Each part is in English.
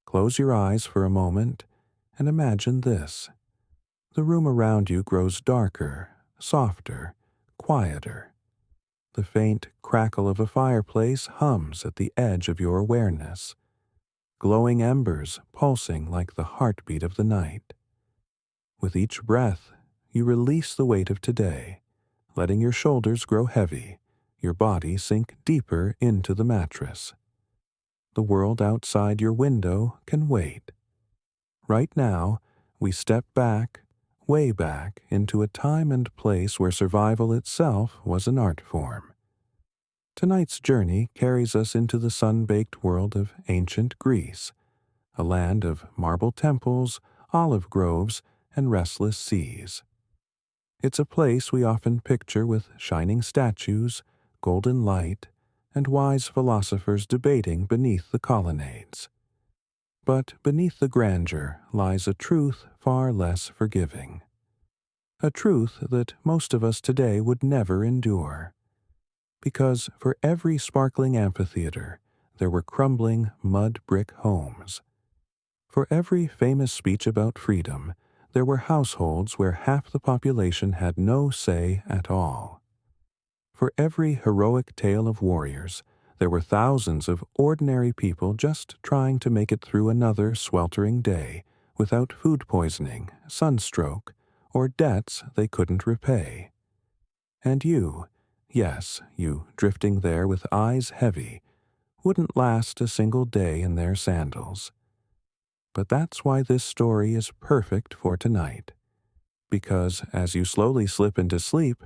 Close your eyes for a moment and imagine this. The room around you grows darker, softer, quieter. The faint crackle of a fireplace hums at the edge of your awareness, glowing embers pulsing like the heartbeat of the night. With each breath, you release the weight of today, letting your shoulders grow heavy, your body sink deeper into the mattress. The world outside your window can wait. Right now, we step back, way back, into a time and place where survival itself was an art form. Tonight's journey carries us into the sun-baked world of ancient Greece, a land of marble temples, olive groves, and restless seas. It's a place we often picture with shining statues, golden light, and wise philosophers debating beneath the colonnades. But beneath the grandeur lies a truth far less forgiving. A truth that most of us today would never endure. Because for every sparkling amphitheater, there were crumbling mud brick homes. For every famous speech about freedom, there were households where half the population had no say at all. For every heroic tale of warriors, there were thousands of ordinary people just trying to make it through another sweltering day without food poisoning, sunstroke, or debts they couldn't repay. And you, yes, you drifting there with eyes heavy, wouldn't last a single day in their sandals. But that's why this story is perfect for tonight. Because as you slowly slip into sleep,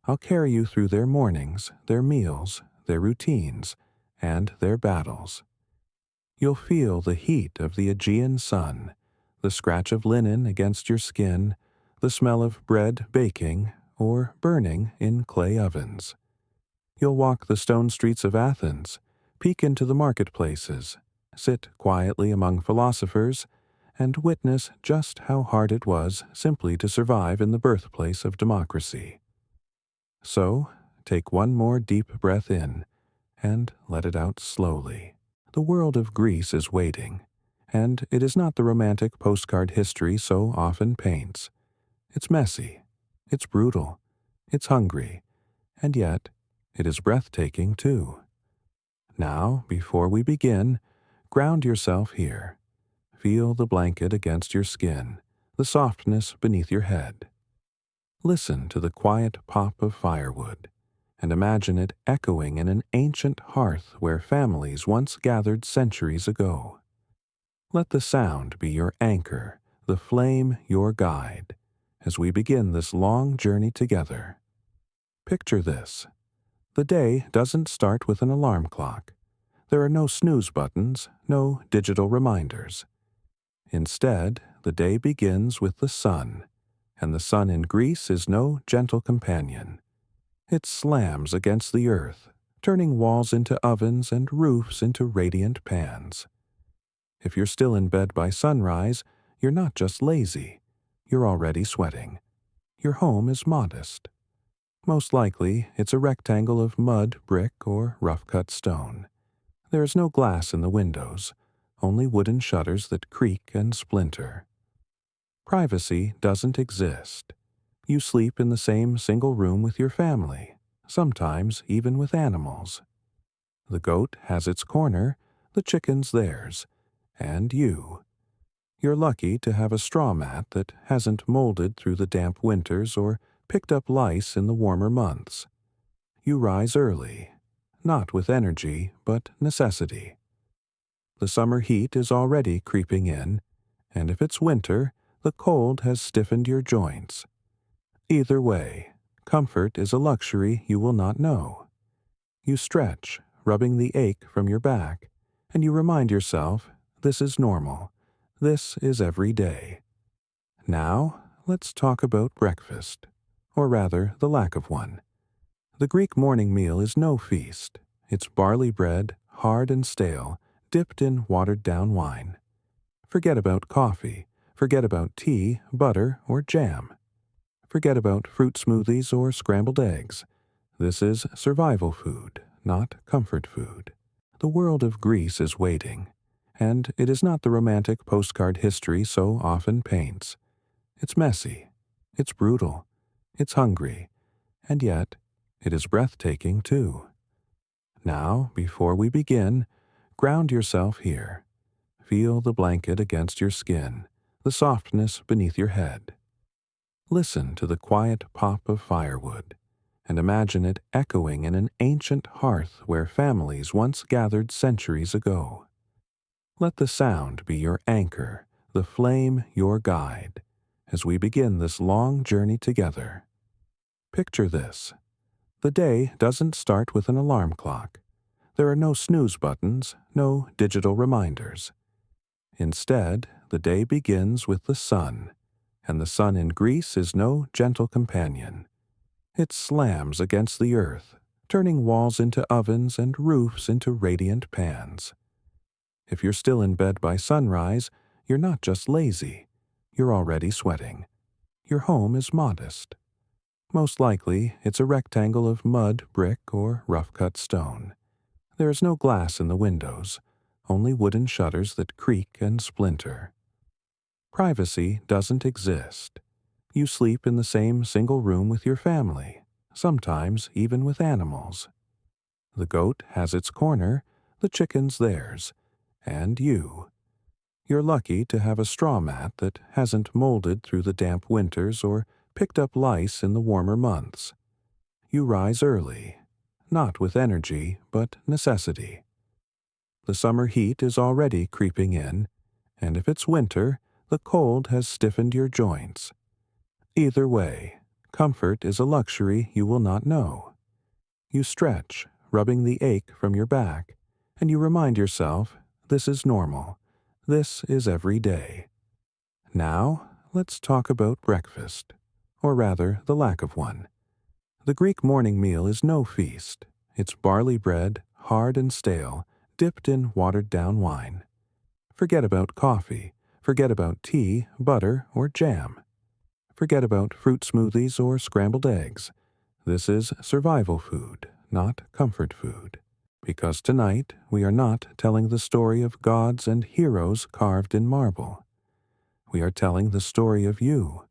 I'll carry you through their mornings, their meals, their routines, and their battles. You'll feel the heat of the Aegean sun, the scratch of linen against your skin, the smell of bread baking or burning in clay ovens. You'll walk the stone streets of Athens, peek into the marketplaces, sit quietly among philosophers, and witness just how hard it was simply to survive in the birthplace of democracy. So, take one more deep breath in, and let it out slowly. The world of Greece is waiting, and it is not the romantic postcard history so often paints. It's messy, it's brutal, it's hungry, and yet it is breathtaking too. Now, before we begin, ground yourself here. Feel the blanket against your skin, the softness beneath your head. Listen to the quiet pop of firewood, and imagine it echoing in an ancient hearth where families once gathered centuries ago. Let the sound be your anchor, the flame your guide, as we begin this long journey together. Picture this. The day doesn't start with an alarm clock. There are no snooze buttons, no digital reminders. Instead, the day begins with the sun, and the sun in Greece is no gentle companion. It slams against the earth, turning walls into ovens and roofs into radiant pans. If you're still in bed by sunrise, you're not just lazy. You're already sweating. Your home is modest. Most likely, it's a rectangle of mud, brick, or rough-cut stone. There is no glass in the windows, only wooden shutters that creak and splinter. Privacy doesn't exist. You sleep in the same single room with your family, sometimes even with animals. The goat has its corner, the chicken's theirs, and you. You're lucky to have a straw mat that hasn't molded through the damp winters or picked up lice in the warmer months. You rise early, not with energy, but necessity. The summer heat is already creeping in, and if it's winter, the cold has stiffened your joints. Either way, comfort is a luxury you will not know. You stretch, rubbing the ache from your back, and you remind yourself, this is normal. This is every day. Now, let's talk about breakfast, or rather, the lack of one. The Greek morning meal is no feast. It's barley bread, hard and stale, dipped in watered-down wine. Forget about coffee. Forget about tea, butter, or jam. Forget about fruit smoothies or scrambled eggs. This is survival food, not comfort food. The world of Greece is waiting, And it is not the romantic postcard history so often paints. It's messy, it's brutal, it's hungry, and yet it is breathtaking too. Now, before we begin, ground yourself here. Feel the blanket against your skin, the softness beneath your head. Listen to the quiet pop of firewood, and imagine it echoing in an ancient hearth where families once gathered centuries ago. Let the sound be your anchor, the flame your guide, as we begin this long journey together. Picture this. The day doesn't start with an alarm clock. There are no snooze buttons, no digital reminders. Instead, the day begins with the sun, and the sun in Greece is no gentle companion. It slams against the earth, turning walls into ovens and roofs into radiant pans. If you're still in bed by sunrise, you're not just lazy. You're already sweating. Your home is modest. Most likely, it's a rectangle of mud, brick, or rough-cut stone. There is no glass in the windows, only wooden shutters that creak and splinter. Privacy doesn't exist. You sleep in the same single room with your family, sometimes even with animals. The goat has its corner, the chicken's theirs, and you. You're lucky to have a straw mat that hasn't molded through the damp winters or picked up lice in the warmer months. You rise early, not with energy, but necessity. The summer heat is already creeping in, and if it's winter, the cold has stiffened your joints. Either way, comfort is a luxury you will not know. You stretch, rubbing the ache from your back, and you remind yourself, this is normal. This is every day. Now, let's talk about breakfast, or rather, the lack of one. The Greek morning meal is no feast. It's barley bread, hard and stale, dipped in watered-down wine. Forget about coffee. Forget about tea, butter, or jam. Forget about fruit smoothies or scrambled eggs. This is survival food, not comfort food. Because tonight we are not telling the story of gods and heroes carved in marble. We are telling the story of you,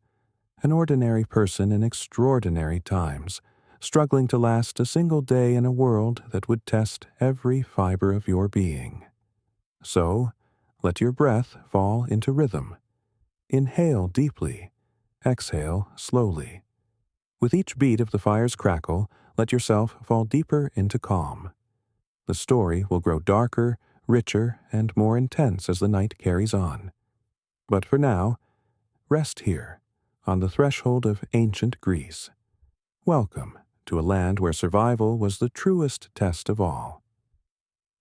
an ordinary person in extraordinary times, struggling to last a single day in a world that would test every fiber of your being. So, let your breath fall into rhythm. Inhale deeply, exhale slowly. With each beat of the fire's crackle, let yourself fall deeper into calm. The story will grow darker, richer, and more intense as the night carries on. But for now, rest here, on the threshold of ancient Greece. Welcome to a land where survival was the truest test of all.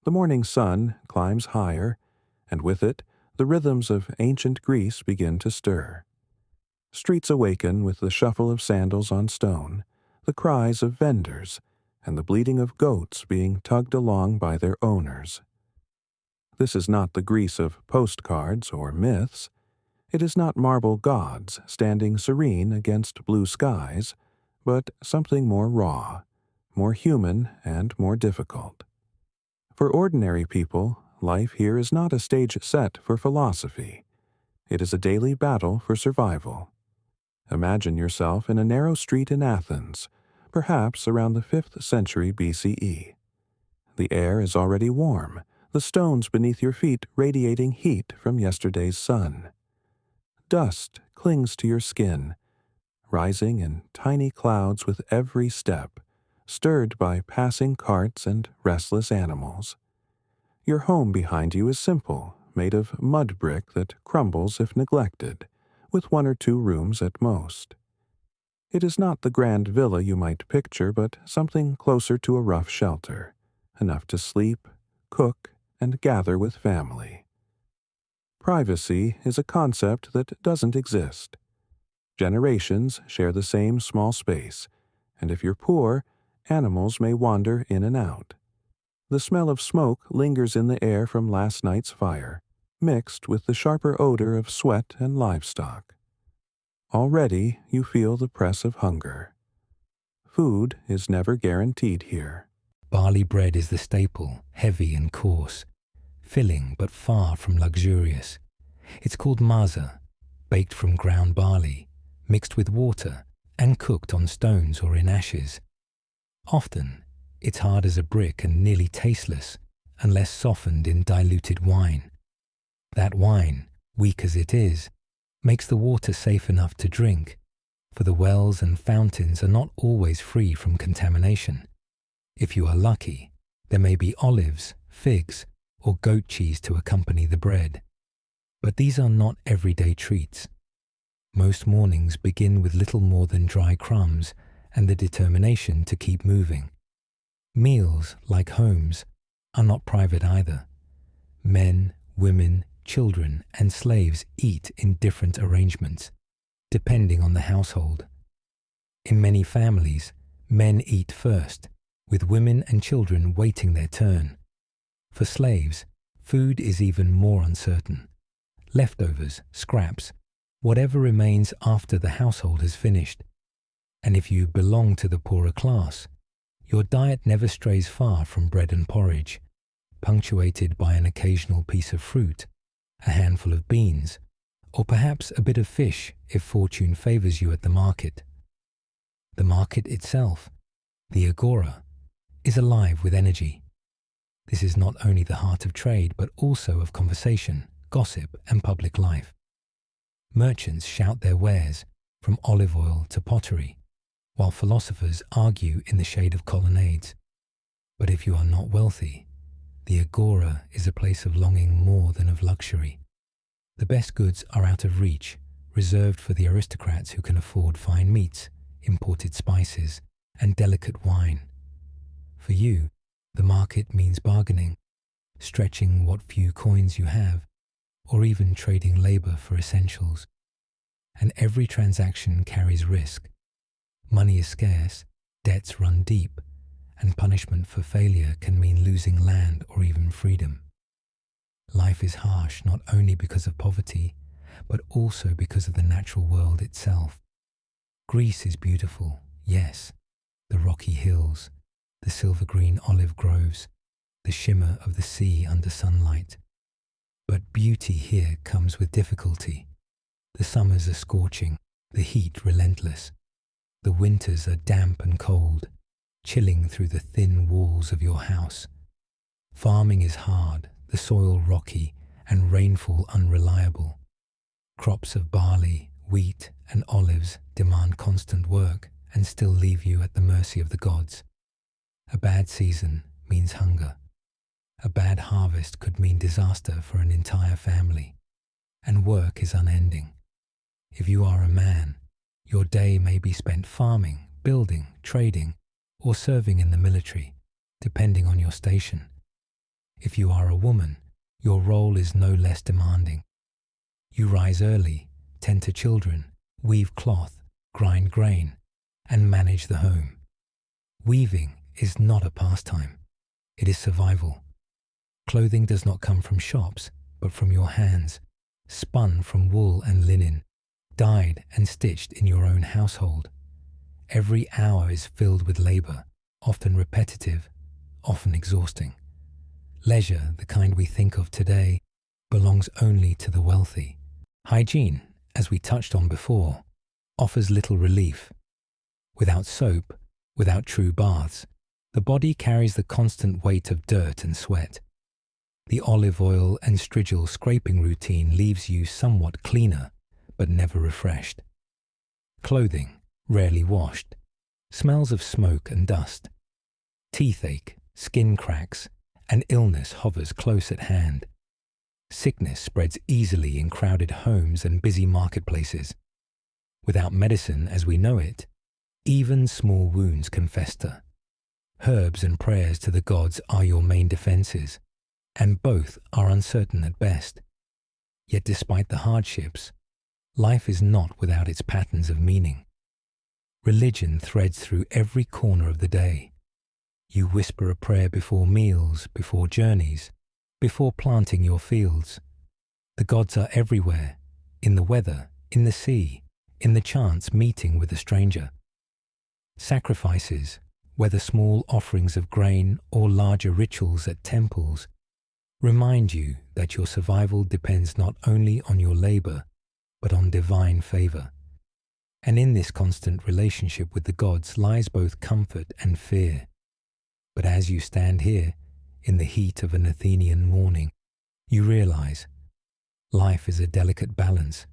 The morning sun climbs higher, and with it, the rhythms of ancient Greece begin to stir. Streets awaken with the shuffle of sandals on stone, the cries of vendors, and the bleating of goats being tugged along by their owners. This is not the Greece of postcards or myths. It is not marble gods standing serene against blue skies, but something more raw, more human, and more difficult. For ordinary people, life here is not a stage set for philosophy. It is a daily battle for survival. Imagine yourself in a narrow street in Athens, perhaps around the 5th century BCE. The air is already warm, the stones beneath your feet radiating heat from yesterday's sun. Dust clings to your skin, rising in tiny clouds with every step, stirred by passing carts and restless animals. Your home behind you is simple, made of mud brick that crumbles if neglected, with 1 or 2 rooms at most. It is not the grand villa you might picture, but something closer to a rough shelter, enough to sleep, cook, and gather with family. Privacy is a concept that doesn't exist. Generations share the same small space, and if you're poor, animals may wander in and out. The smell of smoke lingers in the air from last night's fire, mixed with the sharper odor of sweat and livestock. Already you feel the press of hunger. Food is never guaranteed here. Barley bread is the staple, heavy and coarse. filling but far from luxurious. It's called maza, baked from ground barley, mixed with water, and cooked on stones or in ashes. Often, it's hard as a brick and nearly tasteless, unless softened in diluted wine. That wine, weak as it is, makes the water safe enough to drink, for the wells and fountains are not always free from contamination. If you are lucky, there may be olives, figs, or goat cheese to accompany the bread. But these are not everyday treats. Most mornings begin with little more than dry crumbs and the determination to keep moving. Meals, like homes, are not private either. Men, women, children, and slaves eat in different arrangements, depending on the household. In many families, men eat first, with women and children waiting their turn. For slaves, food is even more uncertain. Leftovers, scraps, whatever remains after the household has finished. And if you belong to the poorer class, your diet never strays far from bread and porridge, punctuated by an occasional piece of fruit, a handful of beans, or perhaps a bit of fish if fortune favors you at the market. The market itself, the agora, is alive with energy. This is not only the heart of trade, but also of conversation, gossip, and public life. Merchants shout their wares, from olive oil to pottery, while philosophers argue in the shade of colonnades. But if you are not wealthy, the agora is a place of longing more than of luxury. The best goods are out of reach, reserved for the aristocrats who can afford fine meats, imported spices, and delicate wine. For you, the market means bargaining, stretching what few coins you have, or even trading labor for essentials. And every transaction carries risk. Money is scarce, debts run deep, and punishment for failure can mean losing land or even freedom. Life is harsh not only because of poverty, but also because of the natural world itself. Greece is beautiful, yes, the rocky hills, the silver-green olive groves, the shimmer of the sea under sunlight. But beauty here comes with difficulty. The summers are scorching, the heat relentless. The winters are damp and cold, chilling through the thin walls of your house. Farming is hard, the soil rocky, and rainfall unreliable. Crops of barley, wheat, and olives demand constant work and still leave you at the mercy of the gods. A bad season means hunger. A bad harvest could mean disaster for an entire family. And work is unending. If you are a man, your day may be spent farming, building, trading, or serving in the military, depending on your station. If you are a woman, your role is no less demanding. You rise early, tend to children, weave cloth, grind grain, and manage the home. Weaving is not a pastime. It is survival. Clothing does not come from shops, but from your hands, spun from wool and linen, dyed and stitched in your own household. Every hour is filled with labor, often repetitive, often exhausting. Leisure, the kind we think of today, belongs only to the wealthy. Hygiene, as we touched on before, offers little relief. Without soap, without true baths, the body carries the constant weight of dirt and sweat. The olive oil and strigil scraping routine leaves you somewhat cleaner, but never refreshed. Clothing, rarely washed, smells of smoke and dust. Teethache, skin cracks, and illness hovers close at hand. Sickness spreads easily in crowded homes and busy marketplaces. Without medicine as we know it, even small wounds can fester. Herbs and prayers to the gods are your main defenses, and both are uncertain at best. Yet despite the hardships, life is not without its patterns of meaning. Religion threads through every corner of the day. You whisper a prayer before meals, before journeys, before planting your fields. The gods are everywhere, in the weather, in the sea, in the chance meeting with a stranger. Sacrifices, whether small offerings of grain or larger rituals at temples, remind you that your survival depends not only on your labor, but on divine favor. And in this constant relationship with the gods lies both comfort and fear. But as you stand here, in the heat of an Athenian morning, you realize life is a delicate balance.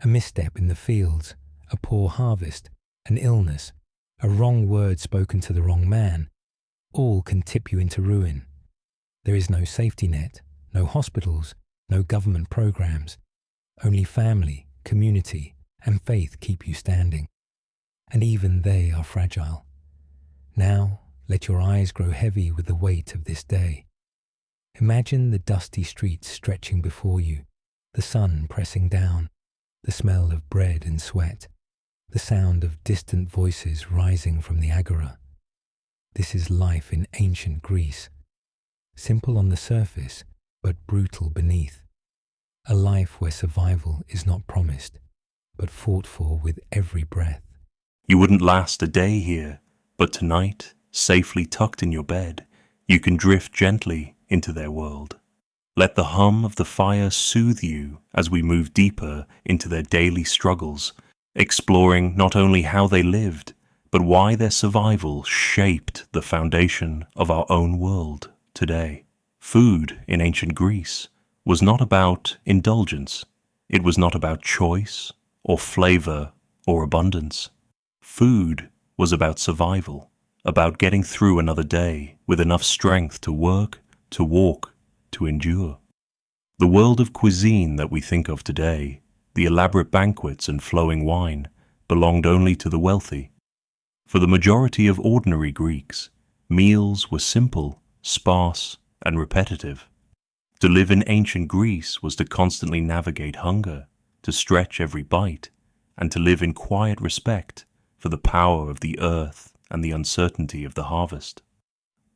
A misstep in the fields, a poor harvest, an illness, a wrong word spoken to the wrong man, all can tip you into ruin. There is no safety net, no hospitals, no government programs. Only family, community, and faith keep you standing. And even they are fragile. Now, let your eyes grow heavy with the weight of this day. Imagine the dusty streets stretching before you, the sun pressing down, the smell of bread and sweat, the sound of distant voices rising from the agora. This is life in ancient Greece, simple on the surface, but brutal beneath. A life where survival is not promised, but fought for with every breath. You wouldn't last a day here, but tonight, safely tucked in your bed, you can drift gently into their world. Let the hum of the fire soothe you as we move deeper into their daily struggles, exploring not only how they lived, but why their survival shaped the foundation of our own world today. Food in ancient Greece was not about indulgence. It was not about choice or flavor or abundance. Food was about survival, about getting through another day with enough strength to work, to walk, to endure. The world of cuisine that we think of today, the elaborate banquets and flowing wine, belonged only to the wealthy. For the majority of ordinary Greeks, meals were simple, sparse, and repetitive. To live in ancient Greece was to constantly navigate hunger, to stretch every bite, and to live in quiet respect for the power of the earth and the uncertainty of the harvest.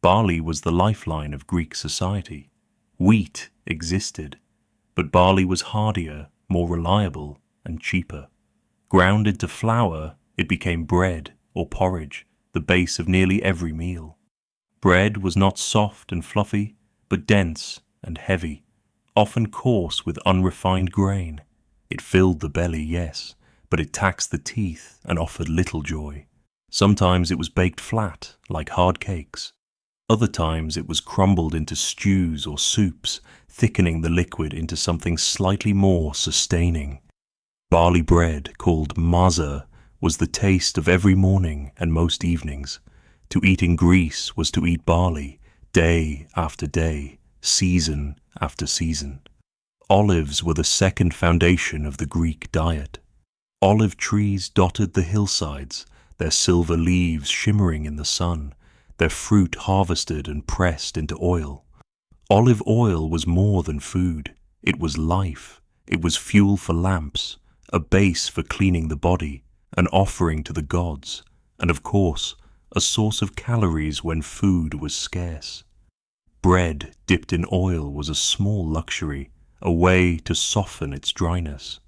Barley was the lifeline of Greek society. Wheat existed, but barley was hardier, more reliable, and cheaper. Ground into flour, it became bread or porridge, the base of nearly every meal. Bread was not soft and fluffy, but dense and heavy, often coarse with unrefined grain. It filled the belly, yes, but it taxed the teeth and offered little joy. Sometimes it was baked flat, like hard cakes. Other times it was crumbled into stews or soups, thickening the liquid into something slightly more sustaining. Barley bread, called maza, was the taste of every morning and most evenings. To eat in Greece was to eat barley, day after day, season after season. Olives were the second foundation of the Greek diet. Olive trees dotted the hillsides, their silver leaves shimmering in the sun, their fruit harvested and pressed into oil. Olive oil was more than food. It was life. It was fuel for lamps, a base for cleaning the body, an offering to the gods, and of course, a source of calories when food was scarce. Bread dipped in oil was a small luxury, a way to soften its dryness.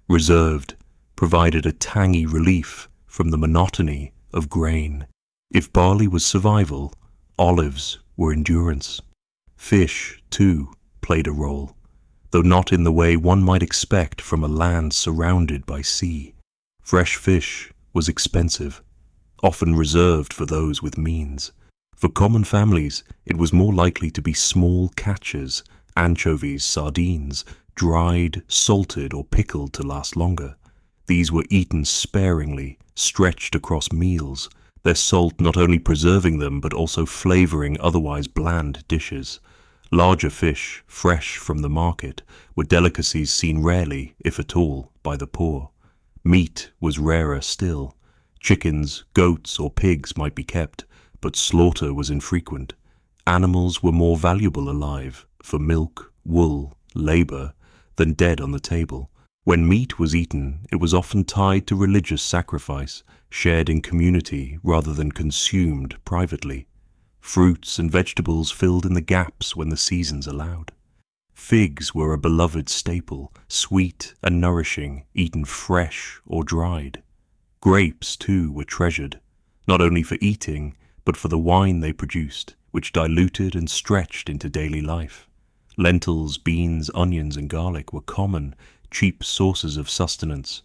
Reserved provided a tangy relief from the monotony of grain. If barley was survival, olives were endurance. Fish, too, played a role, though not in the way one might expect from a land surrounded by sea. Fresh fish was expensive, often reserved for those with means. For common families, it was more likely to be small catches, anchovies, sardines, dried, salted, or pickled to last longer. These were eaten sparingly, stretched across meals, their salt not only preserving them but also flavoring otherwise bland dishes. Larger fish, fresh from the market, were delicacies seen rarely, if at all, by the poor. Meat was rarer still. Chickens, goats, or pigs might be kept, but slaughter was infrequent. Animals were more valuable alive, for milk, wool, labor, than dead on the table. When meat was eaten, it was often tied to religious sacrifice, shared in community rather than consumed privately. Fruits and vegetables filled in the gaps when the seasons allowed. Figs were a beloved staple, sweet and nourishing, eaten fresh or dried. Grapes, too, were treasured, not only for eating, but for the wine they produced, which diluted and stretched into daily life. Lentils, beans, onions, and garlic were common, cheap sources of sustenance.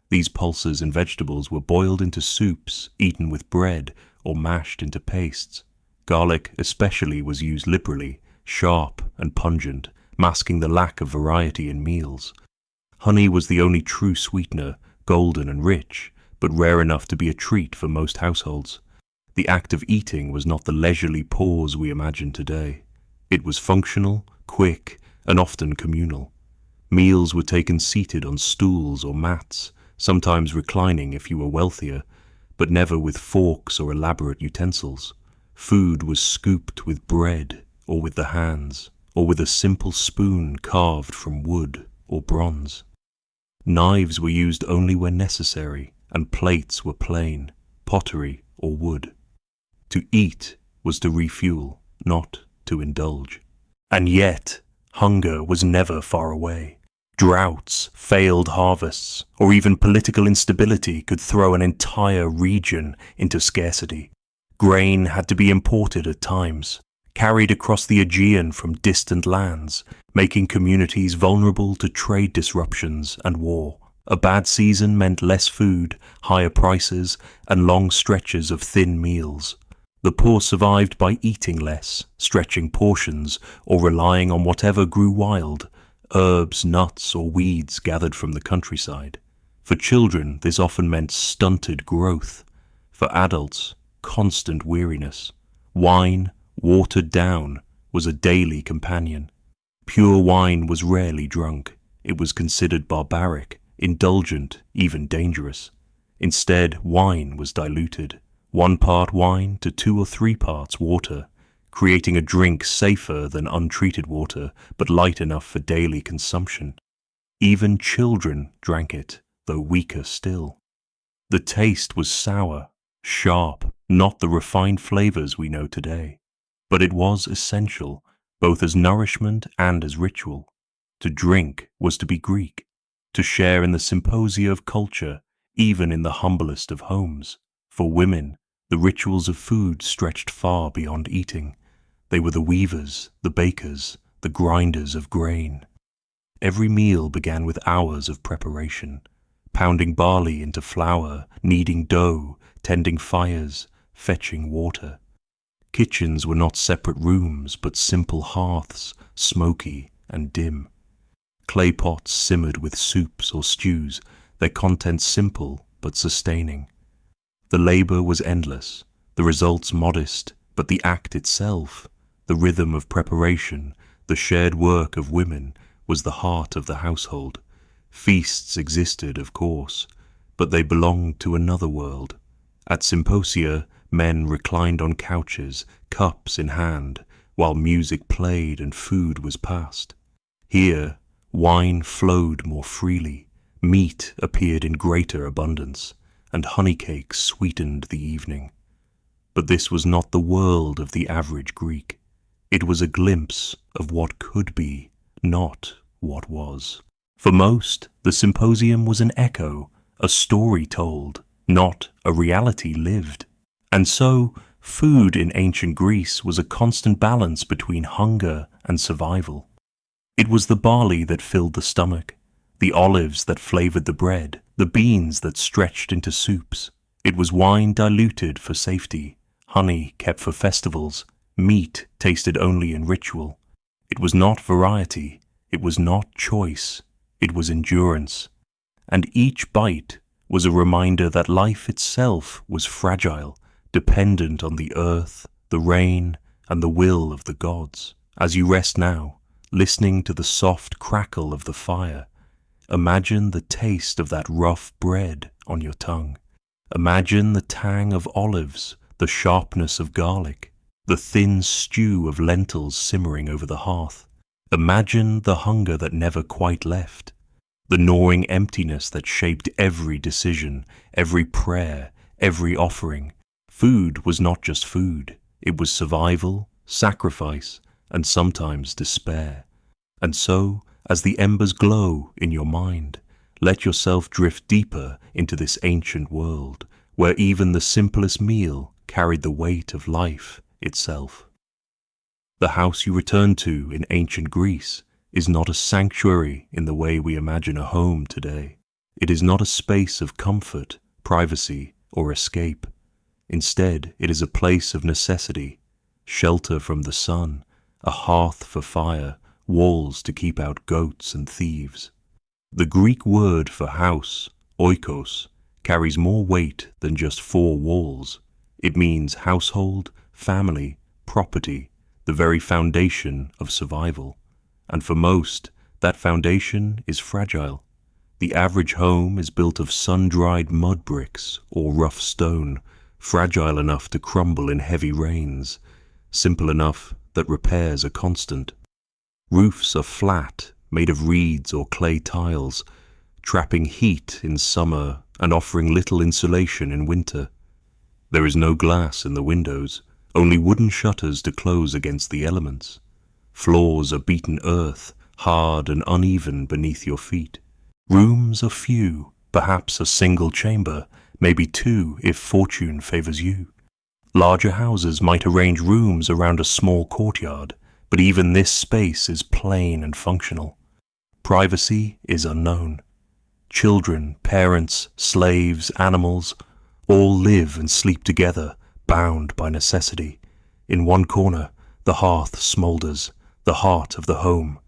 These pulses and vegetables were boiled into soups, eaten with bread, or mashed into pastes. Garlic especially was used liberally, sharp and pungent, masking the lack of variety in meals. Honey was the only true sweetener, golden and rich, but rare enough to be a treat for most households. The act of eating was not the leisurely pause we imagine today. It was functional, quick, and often communal. Meals were taken seated on stools or mats, sometimes reclining if you were wealthier, but never with forks or elaborate utensils. Food was scooped with bread, or with the hands, or with a simple spoon carved from wood or bronze. Knives were used only when necessary, and plates were plain, pottery or wood. To eat was to refuel, not to indulge. And yet, hunger was never far away. Droughts, failed harvests, or even political instability could throw an entire region into scarcity. Grain had to be imported at times, carried across the Aegean from distant lands, making communities vulnerable to trade disruptions and war. A bad season meant less food, higher prices, and long stretches of thin meals. The poor survived by eating less, stretching portions, or relying on whatever grew wild, herbs, nuts, or weeds gathered from the countryside. For children, this often meant stunted growth. For adults, constant weariness. Wine, watered down, was a daily companion. Pure wine was rarely drunk. It was considered barbaric, indulgent, even dangerous. Instead, wine was diluted, 1 part wine to 2 or 3 parts water, creating a drink safer than untreated water, but light enough for daily consumption. Even children drank it, though weaker still. The taste was sour, sharp, not the refined flavors we know today. But it was essential, both as nourishment and as ritual. To drink was to be Greek, to share in the symposia of culture, even in the humblest of homes. For women, the rituals of food stretched far beyond eating. They were the weavers, the bakers, the grinders of grain. Every meal began with hours of preparation, pounding barley into flour, kneading dough, tending fires, fetching water. Kitchens were not separate rooms, but simple hearths, smoky and dim. Clay pots simmered with soups or stews, their contents simple but sustaining. The labor was endless, the results modest, but the act itself, the rhythm of preparation, the shared work of women, was the heart of the household. Feasts existed, of course, but they belonged to another world. At symposia, men reclined on couches, cups in hand, while music played and food was passed. Here, wine flowed more freely, meat appeared in greater abundance, and honey cakes sweetened the evening. But this was not the world of the average Greek. It was a glimpse of what could be, not what was. For most, the symposium was an echo, a story told, not a reality lived. And so, food in ancient Greece was a constant balance between hunger and survival. It was the barley that filled the stomach, the olives that flavored the bread, the beans that stretched into soups. It was wine diluted for safety, honey kept for festivals, meat tasted only in ritual. It was not variety, it was not choice, it was endurance. And each bite was a reminder that life itself was fragile, dependent on the earth, the rain, and the will of the gods. As you rest now, listening to the soft crackle of the fire, imagine the taste of that rough bread on your tongue. Imagine the tang of olives, the sharpness of garlic, the thin stew of lentils simmering over the hearth. Imagine the hunger that never quite left, the gnawing emptiness that shaped every decision, every prayer, every offering. Food was not just food. It was survival, sacrifice, and sometimes despair. And so, as the embers glow in your mind, let yourself drift deeper into this ancient world, where even the simplest meal carried the weight of life itself. The house you return to in ancient Greece is not a sanctuary in the way we imagine a home today. It is not a space of comfort, privacy, or escape. Instead, it is a place of necessity, shelter from the sun, a hearth for fire, walls to keep out goats and thieves. The Greek word for house, oikos, carries more weight than just four walls. It means household, family, property, the very foundation of survival. And for most, that foundation is fragile. The average home is built of sun-dried mud bricks or rough stone, fragile enough to crumble in heavy rains, simple enough that repairs are constant. Roofs are flat, made of reeds or clay tiles, trapping heat in summer and offering little insulation in winter. There is no glass in the windows, only wooden shutters to close against the elements. Floors are beaten earth, hard and uneven beneath your feet. Rooms are few, perhaps a single chamber, maybe two if fortune favors you. Larger houses might arrange rooms around a small courtyard, but even this space is plain and functional. Privacy is unknown. Children, parents, slaves, animals, all live and sleep together, bound by necessity. In one corner, the hearth smoulders, the heart of the home.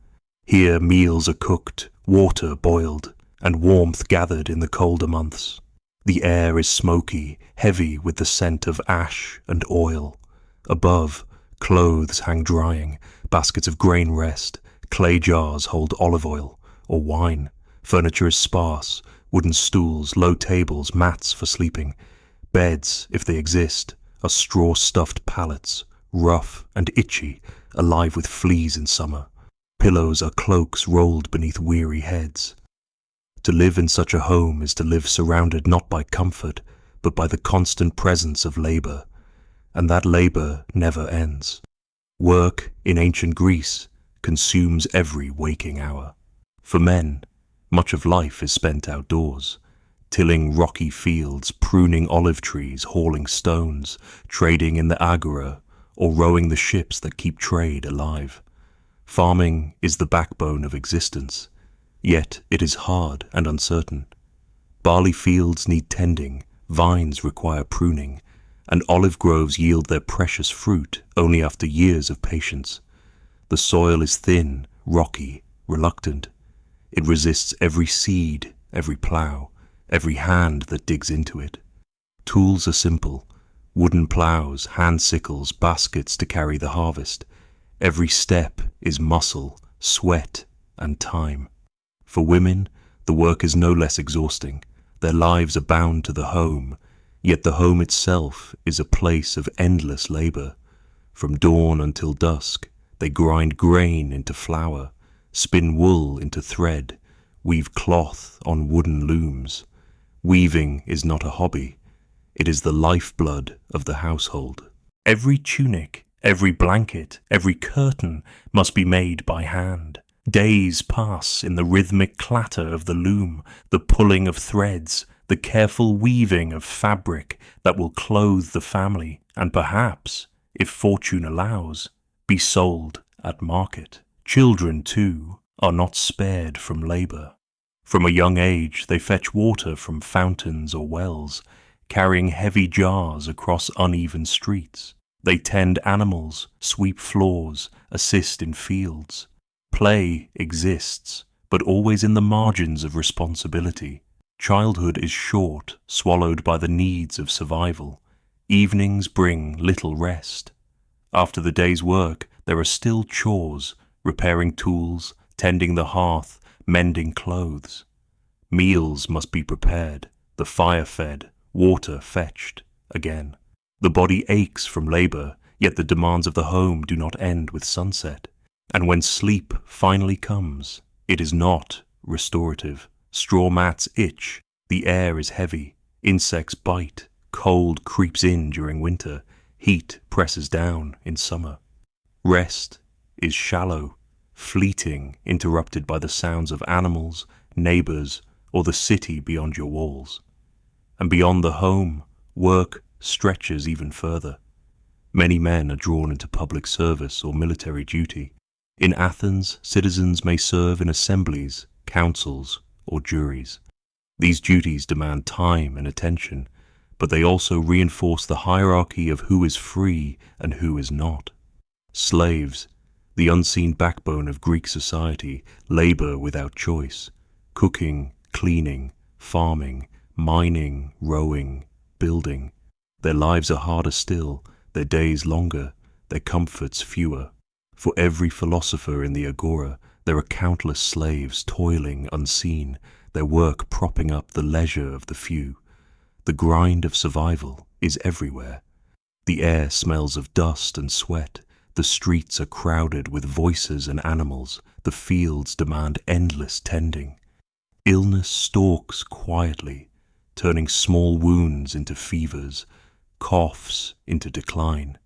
Here meals are cooked, water boiled, and warmth gathered in the colder months. The air is smoky, heavy with the scent of ash and oil. Above, clothes hang drying, baskets of grain rest, clay jars hold olive oil or wine. Furniture is sparse, wooden stools, low tables, mats for sleeping. Beds, if they exist, are straw-stuffed pallets, rough and itchy, alive with fleas in summer. Pillows are cloaks rolled beneath weary heads. To live in such a home is to live surrounded not by comfort, but by the constant presence of labor, and that labor never ends. Work, in ancient Greece, consumes every waking hour. For men, much of life is spent outdoors, tilling rocky fields, pruning olive trees, hauling stones, trading in the agora, or rowing the ships that keep trade alive. Farming is the backbone of existence, yet it is hard and uncertain. Barley fields need tending, vines require pruning, and olive groves yield their precious fruit only after years of patience. The soil is thin, rocky, reluctant. It resists every seed, every plough, every hand that digs into it. Tools are simple, wooden ploughs, hand sickles, baskets to carry the harvest. Every step is muscle, sweat, and time. For women, the work is no less exhausting. Their lives are bound to the home, yet the home itself is a place of endless labor. From dawn until dusk, they grind grain into flour, spin wool into thread, weave cloth on wooden looms. Weaving is not a hobby. It is the lifeblood of the household. Every tunic, every blanket, every curtain must be made by hand. Days pass in the rhythmic clatter of the loom, the pulling of threads, the careful weaving of fabric that will clothe the family and perhaps, if fortune allows, be sold at market. Children, too, are not spared from labor. From a young age, they fetch water from fountains or wells, carrying heavy jars across uneven streets. They tend animals, sweep floors, assist in fields. Play exists, but always in the margins of responsibility. Childhood is short, swallowed by the needs of survival. Evenings bring little rest. After the day's work, there are still chores, repairing tools, tending the hearth, mending clothes. Meals must be prepared, the fire fed, water fetched, again. The body aches from labor, yet the demands of the home do not end with sunset. And when sleep finally comes, it is not restorative. Straw mats itch, the air is heavy, insects bite, cold creeps in during winter, heat presses down in summer. Rest is shallow, fleeting, interrupted by the sounds of animals, neighbors, or the city beyond your walls. And beyond the home, work stretches even further. Many men are drawn into public service or military duty. In Athens, citizens may serve in assemblies, councils, or juries. These duties demand time and attention, but they also reinforce the hierarchy of who is free and who is not. Slaves, the unseen backbone of Greek society, labor without choice, cooking, cleaning, farming, mining, rowing, building. Their lives are harder still, their days longer, their comforts fewer. For every philosopher in the agora, there are countless slaves toiling unseen, their work propping up the leisure of the few. The grind of survival is everywhere. The air smells of dust and sweat, the streets are crowded with voices and animals, the fields demand endless tending. Illness stalks quietly, turning small wounds into fevers, coughs into decline.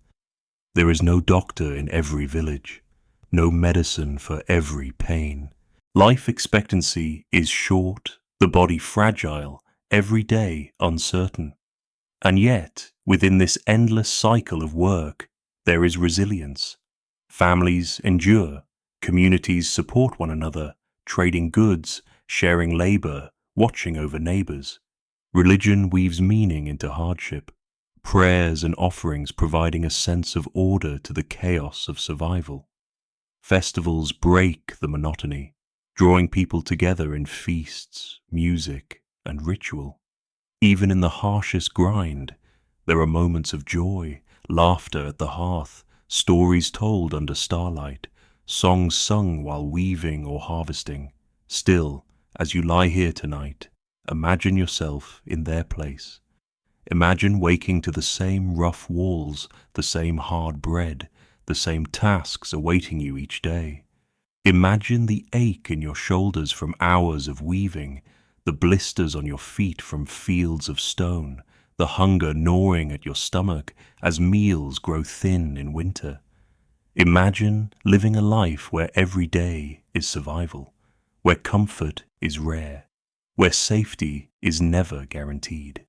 There is no doctor in every village, no medicine for every pain. Life expectancy is short, the body fragile, every day uncertain. And yet, within this endless cycle of work, there is resilience. Families endure, communities support one another, trading goods, sharing labor, watching over neighbors. Religion weaves meaning into hardship, prayers and offerings providing a sense of order to the chaos of survival. Festivals break the monotony, drawing people together in feasts, music, and ritual. Even in the harshest grind, there are moments of joy, laughter at the hearth, stories told under starlight, songs sung while weaving or harvesting. Still, as you lie here tonight, imagine yourself in their place. Imagine waking to the same rough walls, the same hard bread, the same tasks awaiting you each day. Imagine the ache in your shoulders from hours of weaving, the blisters on your feet from fields of stone, the hunger gnawing at your stomach as meals grow thin in winter. Imagine living a life where every day is survival, where comfort is rare, where safety is never guaranteed.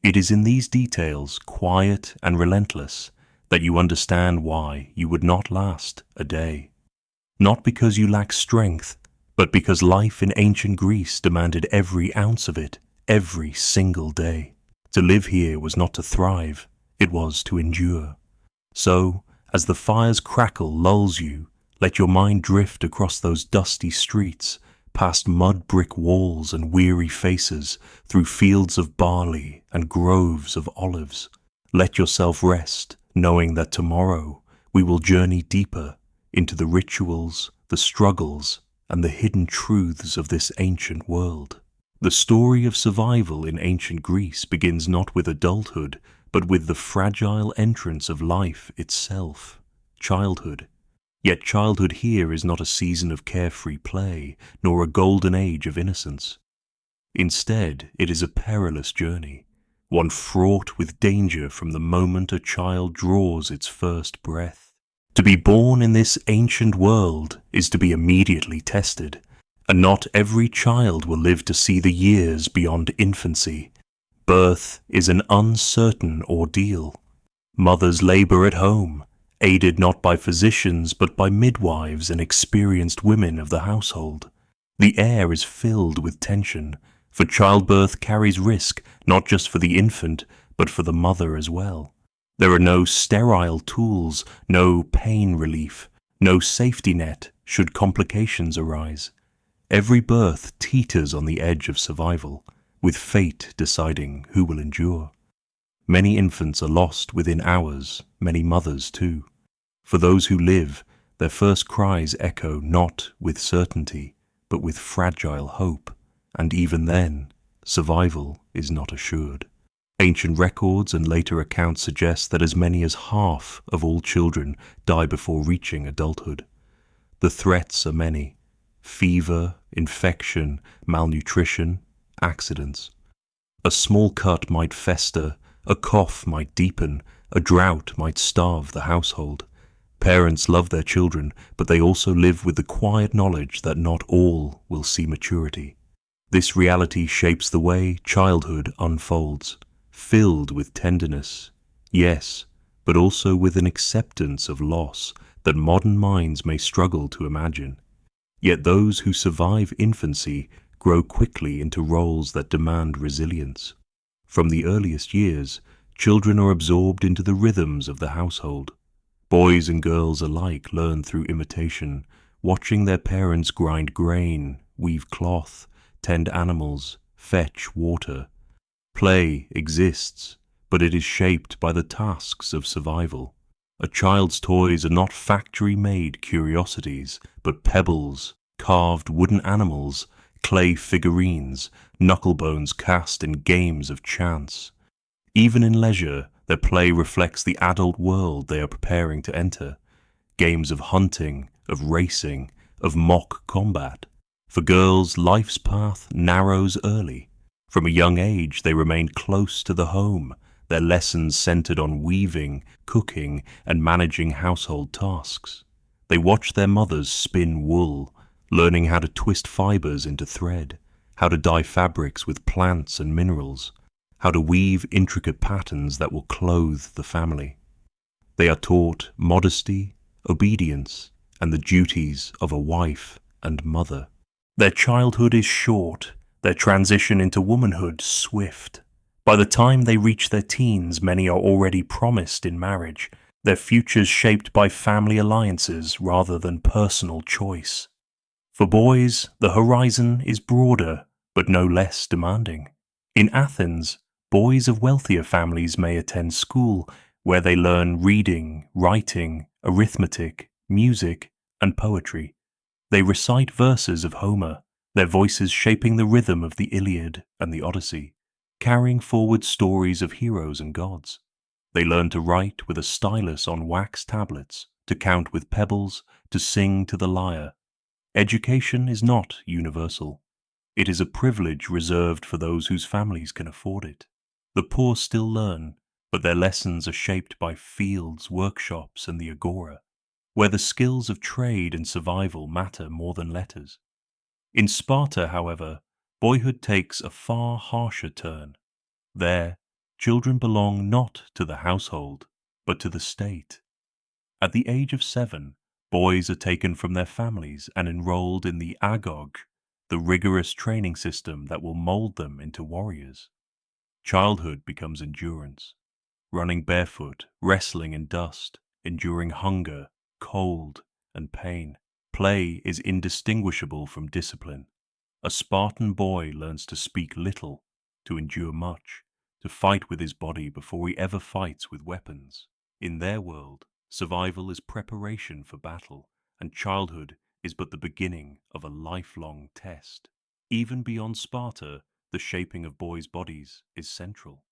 It is in these details, quiet and relentless, that you understand why you would not last a day. Not because you lack strength, but because life in ancient Greece demanded every ounce of it, every single day. To live here was not to thrive, it was to endure. So, as the fire's crackle lulls you, let your mind drift across those dusty streets, past mud brick walls and weary faces, through fields of barley and groves of olives. Let yourself rest, knowing that tomorrow we will journey deeper into the rituals, the struggles, and the hidden truths of this ancient world. The story of survival in ancient Greece begins not with adulthood, but with the fragile entrance of life itself, childhood. Yet childhood here is not a season of carefree play, nor a golden age of innocence. Instead, it is a perilous journey, one fraught with danger from the moment a child draws its first breath. To be born in this ancient world is to be immediately tested, and not every child will live to see the years beyond infancy. Birth is an uncertain ordeal. Mothers labor at home, aided not by physicians but by midwives and experienced women of the household. The air is filled with tension, for childbirth carries risk not just for the infant but for the mother as well. There are no sterile tools, no pain relief, no safety net should complications arise. Every birth teeters on the edge of survival, with fate deciding who will endure. Many infants are lost within hours, many mothers too. For those who live, their first cries echo not with certainty, but with fragile hope, and even then, survival is not assured. Ancient records and later accounts suggest that as many as half of all children die before reaching adulthood. The threats are many: fever, infection, malnutrition, accidents. A small cut might fester, a cough might deepen, a drought might starve the household. Parents love their children, but they also live with the quiet knowledge that not all will see maturity. This reality shapes the way childhood unfolds, filled with tenderness, yes, but also with an acceptance of loss that modern minds may struggle to imagine. Yet those who survive infancy grow quickly into roles that demand resilience. From the earliest years, children are absorbed into the rhythms of the household. Boys and girls alike learn through imitation, watching their parents grind grain, weave cloth, tend animals, fetch water. Play exists, but it is shaped by the tasks of survival. A child's toys are not factory-made curiosities, but pebbles, carved wooden animals, clay figurines, knucklebones cast in games of chance. Even in leisure, their play reflects the adult world they are preparing to enter. Games of hunting, of racing, of mock combat. For girls, life's path narrows early. From a young age, they remain close to the home, their lessons centered on weaving, cooking, and managing household tasks. They watch their mothers spin wool, learning how to twist fibers into thread, how to dye fabrics with plants and minerals, how to weave intricate patterns that will clothe the family. They are taught modesty, obedience, and the duties of a wife and mother. Their childhood is short, their transition into womanhood swift. By the time they reach their teens, many are already promised in marriage, their futures shaped by family alliances rather than personal choice. For boys, the horizon is broader, but no less demanding. In Athens, boys of wealthier families may attend school, where they learn reading, writing, arithmetic, music, and poetry. They recite verses of Homer, their voices shaping the rhythm of the Iliad and the Odyssey, carrying forward stories of heroes and gods. They learn to write with a stylus on wax tablets, to count with pebbles, to sing to the lyre. Education is not universal. It is a privilege reserved for those whose families can afford it. The poor still learn, but their lessons are shaped by fields, workshops, and the agora, where the skills of trade and survival matter more than letters. In Sparta, however, boyhood takes a far harsher turn. There, children belong not to the household, but to the state. At the age of 7, boys are taken from their families and enrolled in the agog, the rigorous training system that will mold them into warriors. Childhood becomes endurance, running barefoot, wrestling in dust, enduring hunger, cold, and pain. Play is indistinguishable from discipline. A Spartan boy learns to speak little, to endure much, to fight with his body before he ever fights with weapons. In their world, survival is preparation for battle, and childhood is but the beginning of a lifelong test. Even beyond Sparta, the shaping of boys' bodies is central.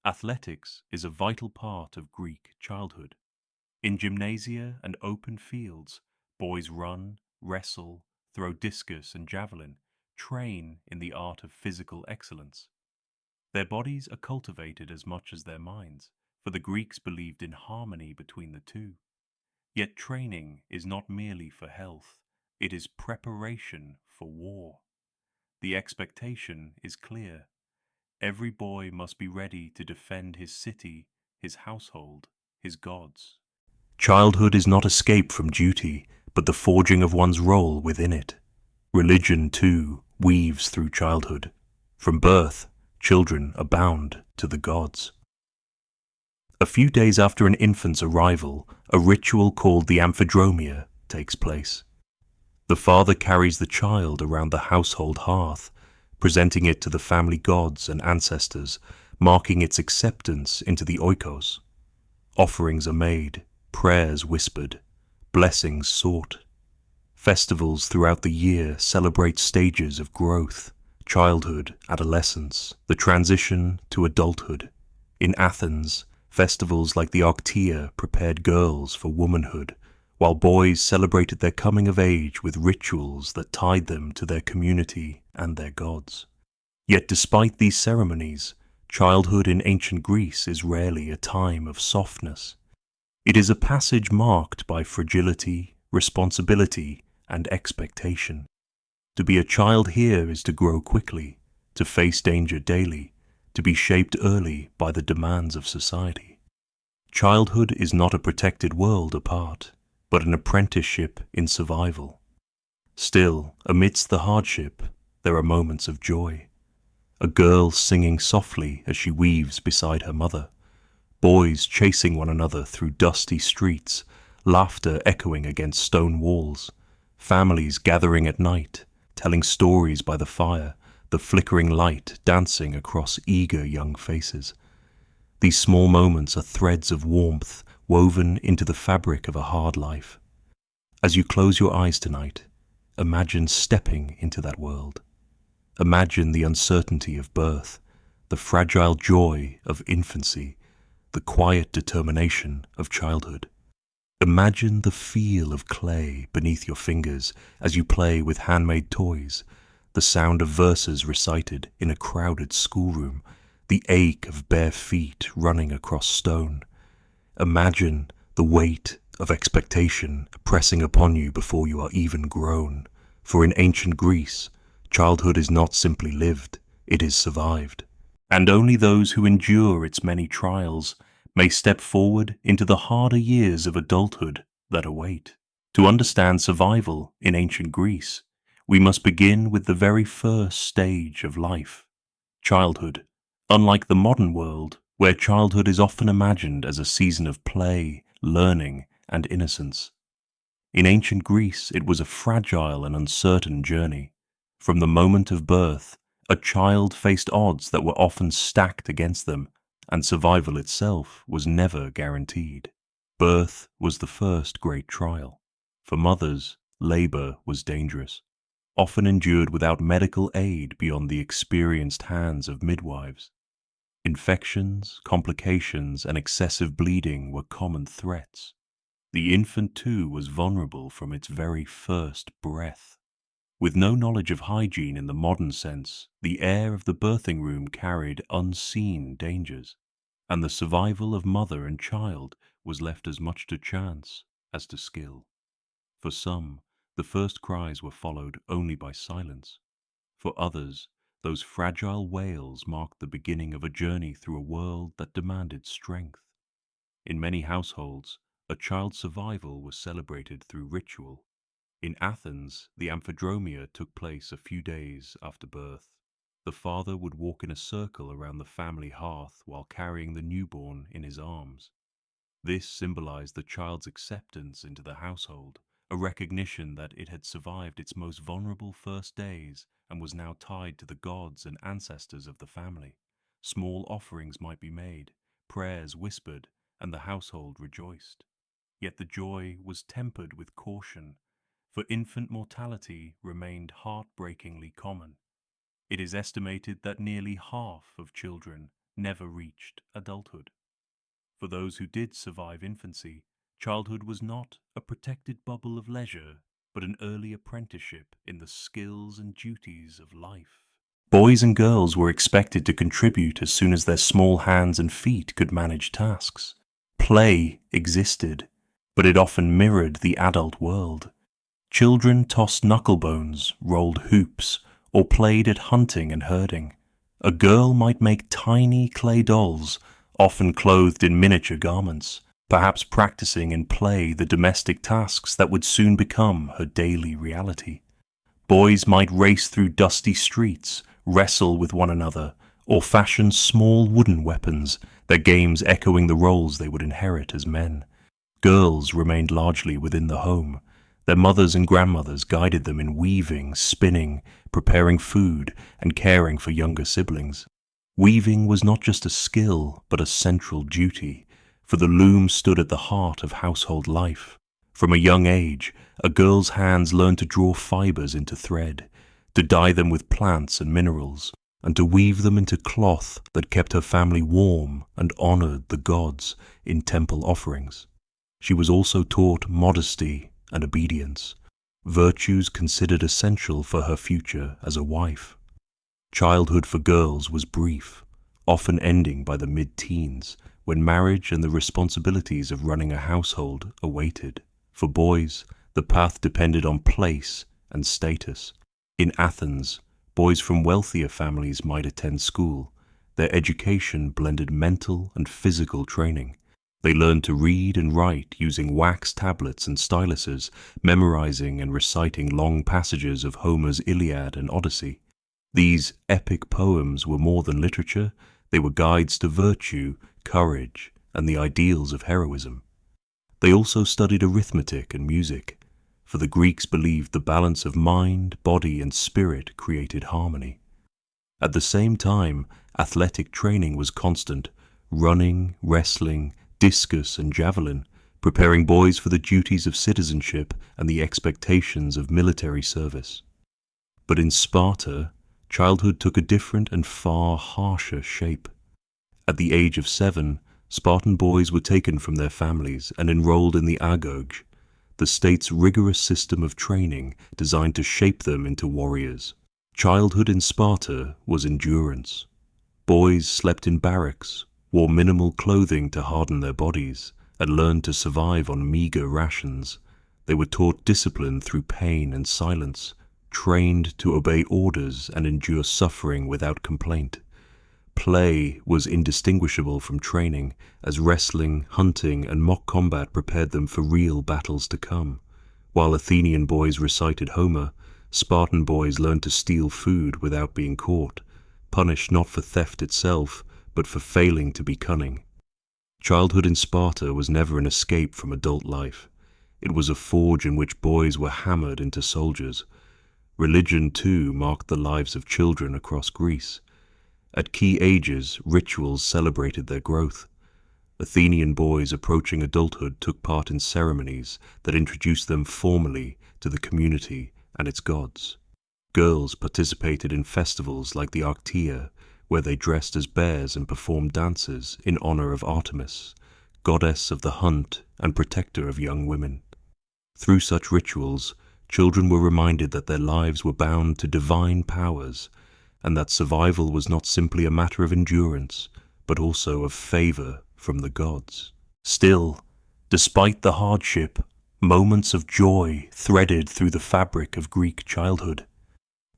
Athletics is a vital part of Greek childhood. In gymnasia and open fields, boys run, wrestle, throw discus and javelin, train in the art of physical excellence. Their bodies are cultivated as much as their minds, for the Greeks believed in harmony between the two. Yet training is not merely for health, it is preparation for war. The expectation is clear. Every boy must be ready to defend his city, his household, his gods. Childhood is not escape from duty, but the forging of one's role within it. Religion, too, weaves through childhood. From birth, children are bound to the gods. A few days after an infant's arrival, a ritual called the amphidromia takes place. The father carries the child around the household hearth, presenting it to the family gods and ancestors, marking its acceptance into the oikos. Offerings are made, prayers whispered, blessings sought. Festivals throughout the year celebrate stages of growth, childhood, adolescence, the transition to adulthood. In Athens, festivals like the Arctia prepared girls for womanhood, while boys celebrated their coming of age with rituals that tied them to their community and their gods. Yet despite these ceremonies, childhood in ancient Greece is rarely a time of softness. It is a passage marked by fragility, responsibility, and expectation. To be a child here is to grow quickly, to face danger daily, to be shaped early by the demands of society. Childhood is not a protected world apart, but an apprenticeship in survival. Still, amidst the hardship, there are moments of joy. A girl singing softly as she weaves beside her mother, boys chasing one another through dusty streets, laughter echoing against stone walls, families gathering at night, telling stories by the fire, the flickering light dancing across eager young faces. These small moments are threads of warmth woven into the fabric of a hard life. As you close your eyes tonight, imagine stepping into that world. Imagine the uncertainty of birth, the fragile joy of infancy, the quiet determination of childhood. Imagine the feel of clay beneath your fingers as you play with handmade toys, the sound of verses recited in a crowded schoolroom, the ache of bare feet running across stone. Imagine the weight of expectation pressing upon you before you are even grown. For in ancient Greece, childhood is not simply lived, it is survived. And only those who endure its many trials may step forward into the harder years of adulthood that await. To understand survival in ancient Greece, we must begin with the very first stage of life, childhood. Unlike the modern world, where childhood is often imagined as a season of play, learning, and innocence. In ancient Greece, it was a fragile and uncertain journey. From the moment of birth, a child faced odds that were often stacked against them, and survival itself was never guaranteed. Birth was the first great trial. For mothers, labor was dangerous, often endured without medical aid beyond the experienced hands of midwives. Infections, complications, and excessive bleeding were common threats. The infant, too, was vulnerable from its very first breath. With no knowledge of hygiene in the modern sense, the air of the birthing room carried unseen dangers, and the survival of mother and child was left as much to chance as to skill. For some, the first cries were followed only by silence. For others, those fragile wails marked the beginning of a journey through a world that demanded strength. In many households, a child's survival was celebrated through ritual. In Athens, the amphidromia took place a few days after birth. The father would walk in a circle around the family hearth while carrying the newborn in his arms. This symbolized the child's acceptance into the household, a recognition that it had survived its most vulnerable first days and was now tied to the gods and ancestors of the family. Small offerings might be made, prayers whispered, and the household rejoiced. Yet the joy was tempered with caution, for infant mortality remained heartbreakingly common. It is estimated that nearly half of children never reached adulthood. For those who did survive infancy, childhood was not a protected bubble of leisure, but an early apprenticeship in the skills and duties of life. Boys and girls were expected to contribute as soon as their small hands and feet could manage tasks. Play existed, but it often mirrored the adult world. Children tossed knucklebones, rolled hoops, or played at hunting and herding. A girl might make tiny clay dolls, often clothed in miniature garments, perhaps practicing in play the domestic tasks that would soon become her daily reality. Boys might race through dusty streets, wrestle with one another, or fashion small wooden weapons, their games echoing the roles they would inherit as men. Girls remained largely within the home. Their mothers and grandmothers guided them in weaving, spinning, preparing food, and caring for younger siblings. Weaving was not just a skill, but a central duty, for the loom stood at the heart of household life. From a young age, a girl's hands learned to draw fibers into thread, to dye them with plants and minerals, and to weave them into cloth that kept her family warm and honored the gods in temple offerings. She was also taught modesty and obedience, virtues considered essential for her future as a wife. Childhood for girls was brief, often ending by the mid-teens, when marriage and the responsibilities of running a household awaited. For boys, the path depended on place and status. In Athens, boys from wealthier families might attend school. Their education blended mental and physical training. They learned to read and write using wax tablets and styluses, memorizing and reciting long passages of Homer's Iliad and Odyssey. These epic poems were more than literature, they were guides to virtue, courage, and the ideals of heroism. They also studied arithmetic and music, for the Greeks believed the balance of mind, body, and spirit created harmony. At the same time, athletic training was constant, running, wrestling, discus, and javelin, preparing boys for the duties of citizenship and the expectations of military service. But in Sparta, childhood took a different and far harsher shape. At the age of 7, Spartan boys were taken from their families and enrolled in the agoge, the state's rigorous system of training designed to shape them into warriors. Childhood in Sparta was endurance. Boys slept in barracks, wore minimal clothing to harden their bodies, and learned to survive on meager rations. They were taught discipline through pain and silence, trained to obey orders and endure suffering without complaint. Play was indistinguishable from training, as wrestling, hunting, and mock combat prepared them for real battles to come. While Athenian boys recited Homer, Spartan boys learned to steal food without being caught, punished not for theft itself, but for failing to be cunning. Childhood in Sparta was never an escape from adult life. It was a forge in which boys were hammered into soldiers. Religion, too, marked the lives of children across Greece. At key ages, rituals celebrated their growth. Athenian boys approaching adulthood took part in ceremonies that introduced them formally to the community and its gods. Girls participated in festivals like the Arctia, where they dressed as bears and performed dances in honor of Artemis, goddess of the hunt and protector of young women. Through such rituals, children were reminded that their lives were bound to divine powers, and that survival was not simply a matter of endurance, but also of favor from the gods. Still, despite the hardship, moments of joy threaded through the fabric of Greek childhood.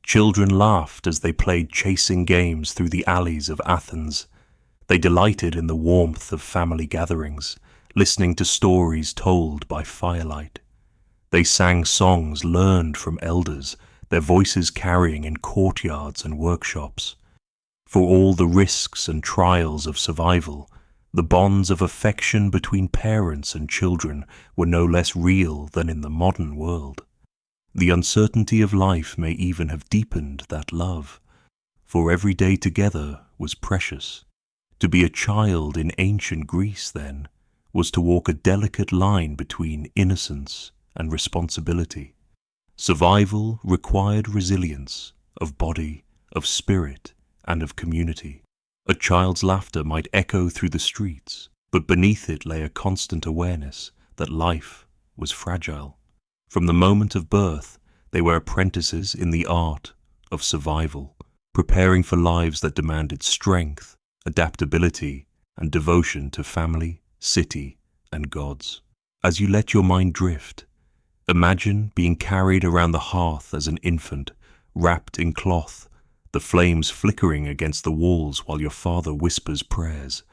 Children laughed as they played chasing games through the alleys of Athens. They delighted in the warmth of family gatherings, listening to stories told by firelight. They sang songs learned from elders, their voices carrying in courtyards and workshops. For all the risks and trials of survival, the bonds of affection between parents and children were no less real than in the modern world. The uncertainty of life may even have deepened that love, for every day together was precious. To be a child in ancient Greece, then, was to walk a delicate line between innocence and responsibility. Survival required resilience of body, of spirit, and of community. A child's laughter might echo through the streets, but beneath it lay a constant awareness that life was fragile. From the moment of birth, they were apprentices in the art of survival, preparing for lives that demanded strength, adaptability, and devotion to family, city, and gods. As you let your mind drift, imagine being carried around the hearth as an infant, wrapped in cloth, the flames flickering against the walls while your father whispers prayers.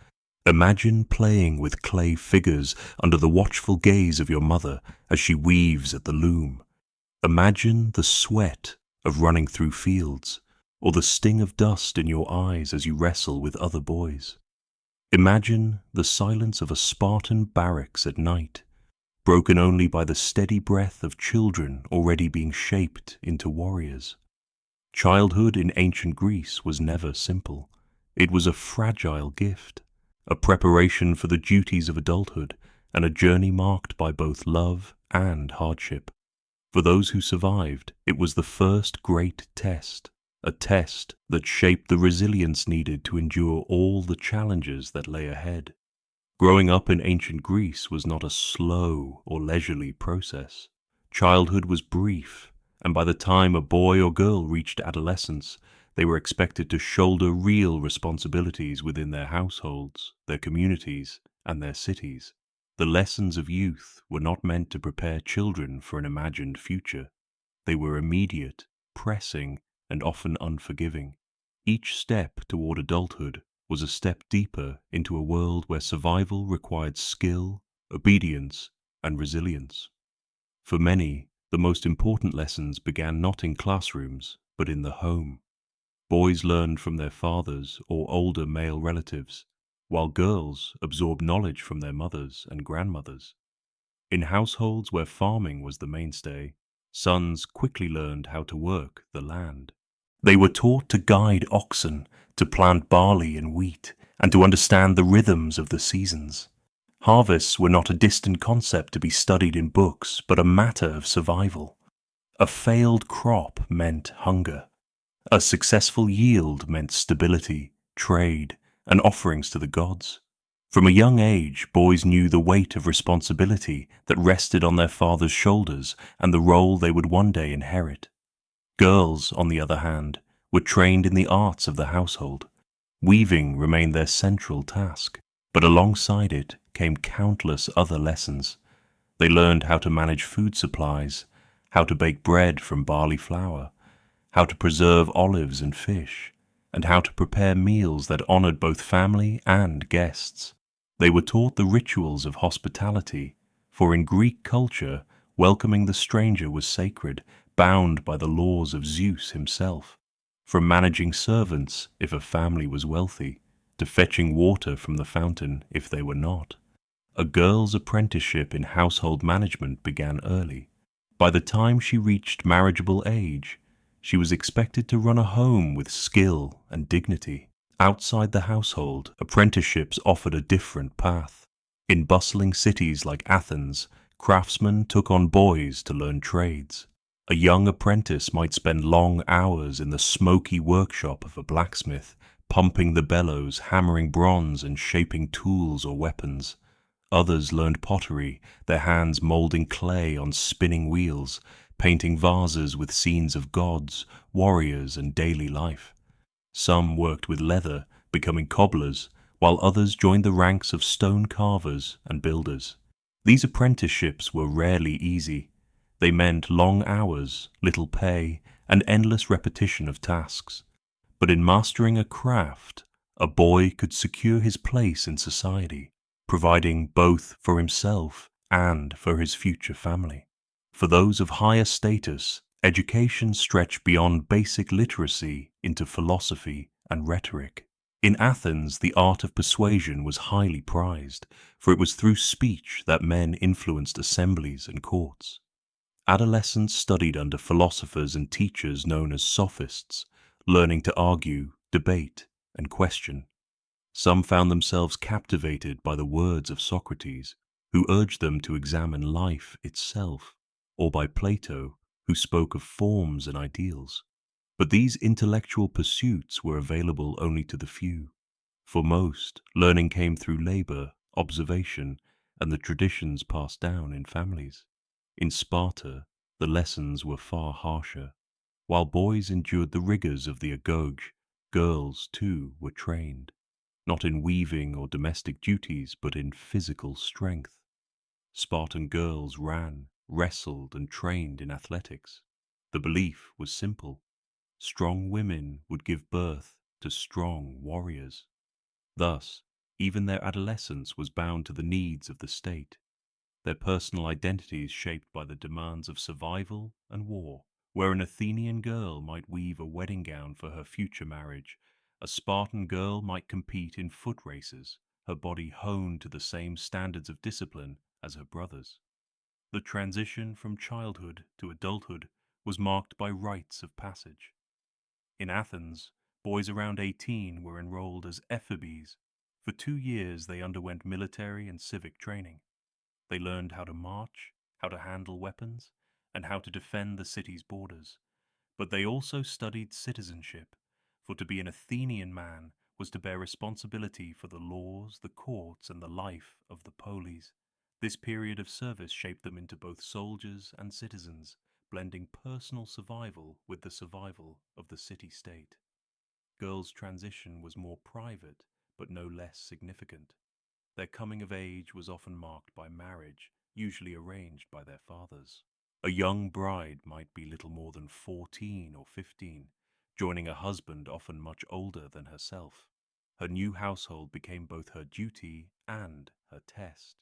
Imagine playing with clay figures under the watchful gaze of your mother as she weaves at the loom. Imagine the sweat of running through fields, or the sting of dust in your eyes as you wrestle with other boys. Imagine the silence of a Spartan barracks at night, broken only by the steady breath of children already being shaped into warriors. Childhood in ancient Greece was never simple. It was a fragile gift, a preparation for the duties of adulthood, and a journey marked by both love and hardship. For those who survived, it was the first great test, a test that shaped the resilience needed to endure all the challenges that lay ahead. Growing up in ancient Greece was not a slow or leisurely process. Childhood was brief, and by the time a boy or girl reached adolescence, they were expected to shoulder real responsibilities within their households, their communities, and their cities. The lessons of youth were not meant to prepare children for an imagined future. They were immediate, pressing, and often unforgiving. Each step toward adulthood was a step deeper into a world where survival required skill, obedience, and resilience. For many, the most important lessons began not in classrooms, but in the home. Boys learned from their fathers or older male relatives, while girls absorbed knowledge from their mothers and grandmothers. In households where farming was the mainstay, sons quickly learned how to work the land. They were taught to guide oxen, to plant barley and wheat, and to understand the rhythms of the seasons. Harvests were not a distant concept to be studied in books, but a matter of survival. A failed crop meant hunger. A successful yield meant stability, trade, and offerings to the gods. From a young age, boys knew the weight of responsibility that rested on their father's shoulders and the role they would one day inherit. Girls, on the other hand, were trained in the arts of the household. Weaving remained their central task, but alongside it came countless other lessons. They learned how to manage food supplies, how to bake bread from barley flour, how to preserve olives and fish, and how to prepare meals that honored both family and guests. They were taught the rituals of hospitality, for in Greek culture, welcoming the stranger was sacred, bound by the laws of Zeus himself. From managing servants, if a family was wealthy, to fetching water from the fountain if they were not. A girl's apprenticeship in household management began early. By the time she reached marriageable age, she was expected to run a home with skill and dignity. Outside the household, apprenticeships offered a different path. In bustling cities like Athens, craftsmen took on boys to learn trades. A young apprentice might spend long hours in the smoky workshop of a blacksmith, pumping the bellows, hammering bronze, and shaping tools or weapons. Others learned pottery, their hands moulding clay on spinning wheels, painting vases with scenes of gods, warriors, and daily life. Some worked with leather, becoming cobblers, while others joined the ranks of stone carvers and builders. These apprenticeships were rarely easy. They meant long hours, little pay, and endless repetition of tasks. But in mastering a craft, a boy could secure his place in society, providing both for himself and for his future family. For those of higher status, education stretched beyond basic literacy into philosophy and rhetoric. In Athens, the art of persuasion was highly prized, for it was through speech that men influenced assemblies and courts. Adolescents studied under philosophers and teachers known as sophists, learning to argue, debate, and question. Some found themselves captivated by the words of Socrates, who urged them to examine life itself, or by Plato, who spoke of forms and ideals. But these intellectual pursuits were available only to the few. For most, learning came through labor, observation, and the traditions passed down in families. In Sparta, the lessons were far harsher. While boys endured the rigors of the agoge, girls, too, were trained, not in weaving or domestic duties, but in physical strength. Spartan girls ran, wrestled, and trained in athletics. The belief was simple: strong women would give birth to strong warriors. Thus, even their adolescence was bound to the needs of the state, their personal identities shaped by the demands of survival and war. Where an Athenian girl might weave a wedding gown for her future marriage, a Spartan girl might compete in foot races, her body honed to the same standards of discipline as her brothers. The transition from childhood to adulthood was marked by rites of passage. In Athens, boys around 18 were enrolled as ephebes. For 2 years they underwent military and civic training. They learned how to march, how to handle weapons, and how to defend the city's borders. But they also studied citizenship, for to be an Athenian man was to bear responsibility for the laws, the courts, and the life of the polis. This period of service shaped them into both soldiers and citizens, blending personal survival with the survival of the city-state. Girls' transition was more private, but no less significant. Their coming of age was often marked by marriage, usually arranged by their fathers. A young bride might be little more than 14 or 15, joining a husband often much older than herself. Her new household became both her duty and her test.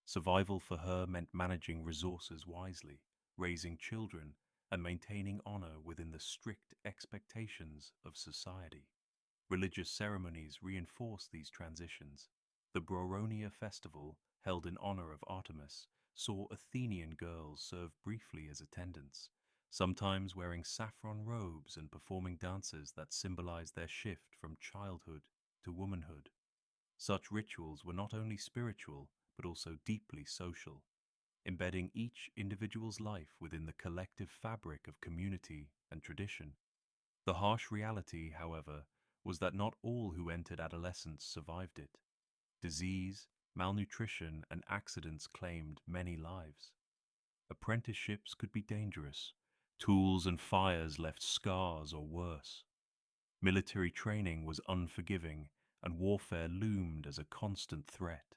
Survival for her meant managing resources wisely, raising children, and maintaining honor within the strict expectations of society. Religious ceremonies reinforced these transitions. The Broronia festival, held in honor of Artemis, saw Athenian girls serve briefly as attendants, sometimes wearing saffron robes and performing dances that symbolized their shift from childhood to womanhood. Such rituals were not only spiritual, but also deeply social, embedding each individual's life within the collective fabric of community and tradition. The harsh reality, however, was that not all who entered adolescence survived it. Disease, malnutrition, and accidents claimed many lives. Apprenticeships could be dangerous. Tools and fires left scars or worse. Military training was unforgiving, and warfare loomed as a constant threat.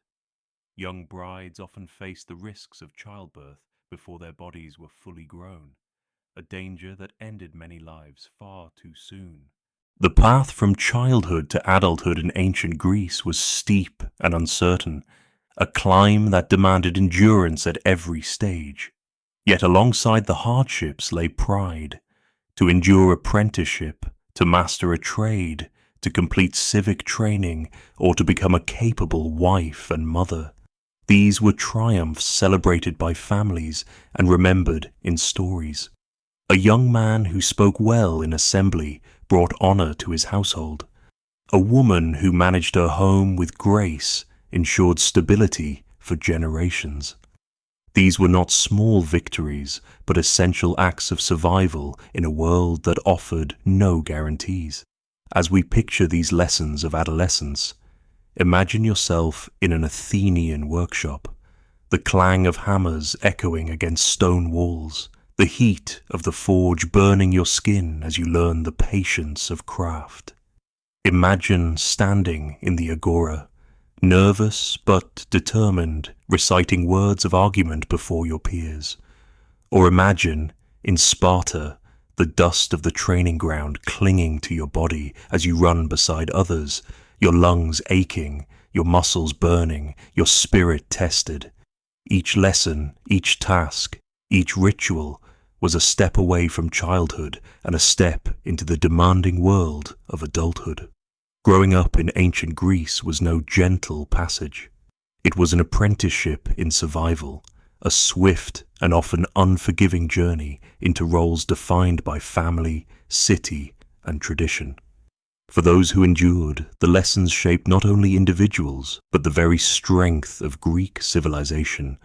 Young brides often faced the risks of childbirth before their bodies were fully grown, a danger that ended many lives far too soon. The path from childhood to adulthood in ancient Greece was steep and uncertain, a climb that demanded endurance at every stage. Yet alongside the hardships lay pride. To endure apprenticeship, to master a trade, to complete civic training, or to become a capable wife and mother. These were triumphs celebrated by families and remembered in stories. A young man who spoke well in assembly brought honor to his household. A woman who managed her home with grace ensured stability for generations. These were not small victories, but essential acts of survival in a world that offered no guarantees. As we picture these lessons of adolescence, imagine yourself in an Athenian workshop, the clang of hammers echoing against stone walls, the heat of the forge burning your skin as you learn the patience of craft. Imagine standing in the agora, nervous but determined, reciting words of argument before your peers. Or imagine, in Sparta, the dust of the training ground clinging to your body as you run beside others, your lungs aching, your muscles burning, your spirit tested. Each lesson, each task, each ritual was a step away from childhood and a step into the demanding world of adulthood. Growing up in ancient Greece was no gentle passage. It was an apprenticeship in survival, a swift and often unforgiving journey into roles defined by family, city, and tradition. For those who endured, the lessons shaped not only individuals, but the very strength of Greek civilization,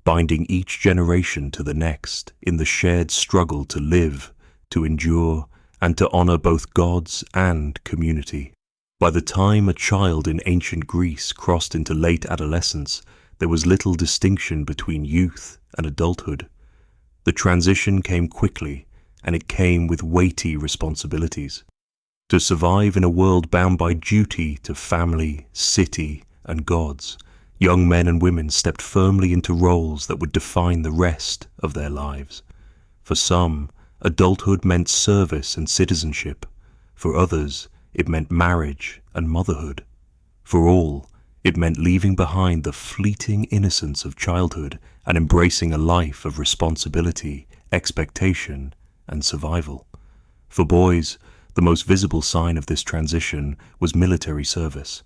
binding each generation to the next in the shared struggle to live, to endure, and to honor both gods and community. By the time a child in ancient Greece crossed into late adolescence, there was little distinction between youth and adulthood. The transition came quickly, and it came with weighty responsibilities. To survive in a world bound by duty to family, city, and gods, young men and women stepped firmly into roles that would define the rest of their lives. For some, adulthood meant service and citizenship. For others, it meant marriage and motherhood. For all, it meant leaving behind the fleeting innocence of childhood and embracing a life of responsibility, expectation, and survival. For boys, the most visible sign of this transition was military service.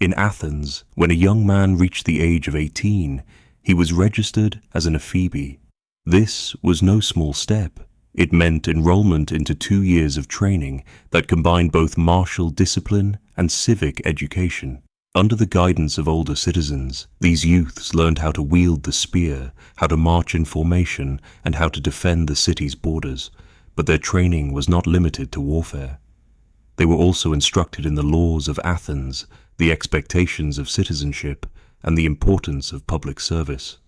In Athens, when a young man reached the age of 18, he was registered as an ephebe. This was no small step. It meant enrollment into 2 years of training that combined both martial discipline and civic education. Under the guidance of older citizens, these youths learned how to wield the spear, how to march in formation, and how to defend the city's borders. But their training was not limited to warfare. They were also instructed in the laws of Athens, the expectations of citizenship, and the importance of public service.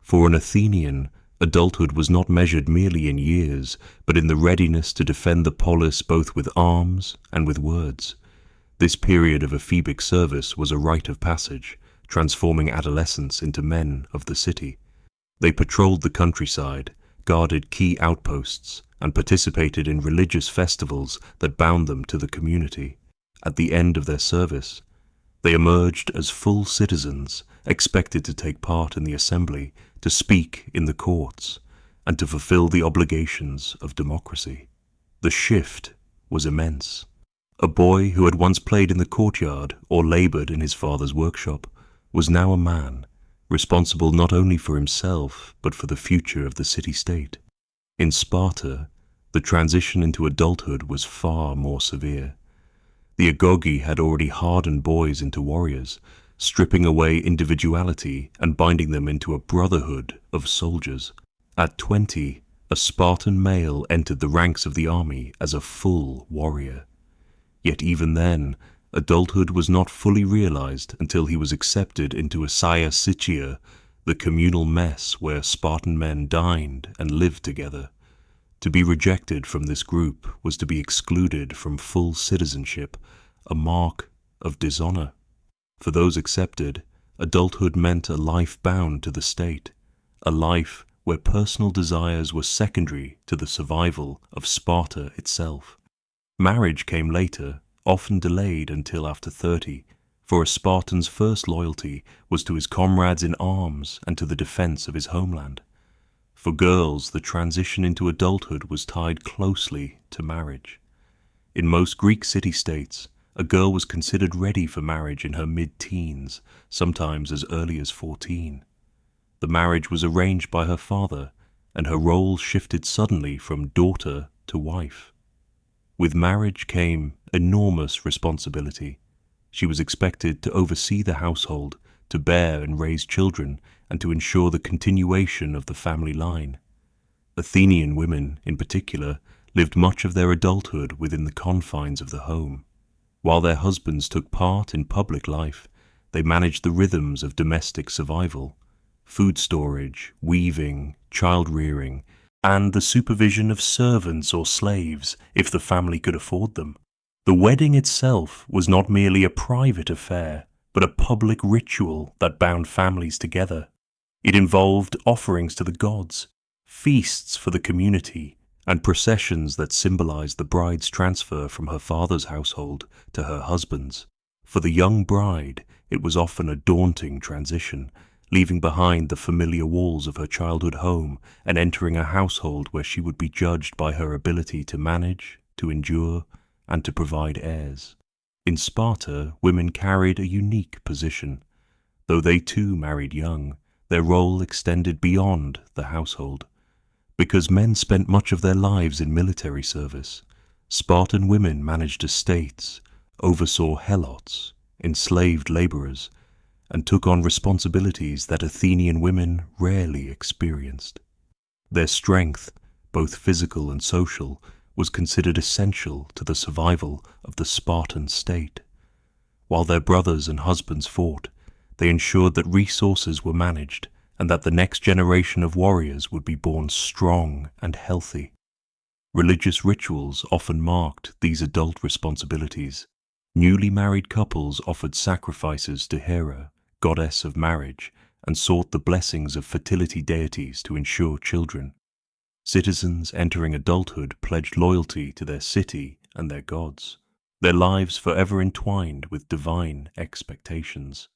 For an Athenian, adulthood was not measured merely in years, but in the readiness to defend the polis both with arms and with words. This period of ephebic service was a rite of passage, transforming adolescents into men of the city. They patrolled the countryside, guarded key outposts, and participated in religious festivals that bound them to the community. at the end of their service. They emerged as full citizens, expected to take part in the assembly, to speak in the courts, and to fulfill the obligations of democracy. The shift was immense. A boy who had once played in the courtyard or labored in his father's workshop was now a man, responsible not only for himself but for the future of the city-state. In Sparta, the transition into adulthood was far more severe. The agoge had already hardened boys into warriors, stripping away individuality and binding them into a brotherhood of soldiers. At 20, a Spartan male entered the ranks of the army as a full warrior. Yet even then, adulthood was not fully realized until he was accepted into a Syasitia, the communal mess where Spartan men dined and lived together. To be rejected from this group was to be excluded from full citizenship, a mark of dishonor. For those accepted, adulthood meant a life bound to the state, a life where personal desires were secondary to the survival of Sparta itself. Marriage came later, often delayed until after 30, for a Spartan's first loyalty was to his comrades in arms and to the defense of his homeland. For girls, the transition into adulthood was tied closely to marriage. In most Greek city-states, a girl was considered ready for marriage in her mid-teens, sometimes as early as 14. The marriage was arranged by her father, and her role shifted suddenly from daughter to wife. With marriage came enormous responsibility. She was expected to oversee the household, to bear and raise children, and to ensure the continuation of the family line. Athenian women, in particular, lived much of their adulthood within the confines of the home. While their husbands took part in public life, they managed the rhythms of domestic survival, food storage, weaving, child-rearing, and the supervision of servants or slaves if the family could afford them. The wedding itself was not merely a private affair, but a public ritual that bound families together. It involved offerings to the gods, feasts for the community, and processions that symbolized the bride's transfer from her father's household to her husband's. For the young bride, it was often a daunting transition, leaving behind the familiar walls of her childhood home and entering a household where she would be judged by her ability to manage, to endure, and to provide heirs. In Sparta, women carried a unique position. Though they too married young, their role extended beyond the household. Because men spent much of their lives in military service, Spartan women managed estates, oversaw helots, enslaved laborers, and took on responsibilities that Athenian women rarely experienced. Their strength, both physical and social, was considered essential to the survival of the Spartan state. While their brothers and husbands fought, they ensured that resources were managed and that the next generation of warriors would be born strong and healthy. Religious rituals often marked these adult responsibilities. Newly married couples offered sacrifices to Hera, goddess of marriage, and sought the blessings of fertility deities to ensure children. Citizens entering adulthood pledged loyalty to their city and their gods, their lives forever entwined with divine expectations.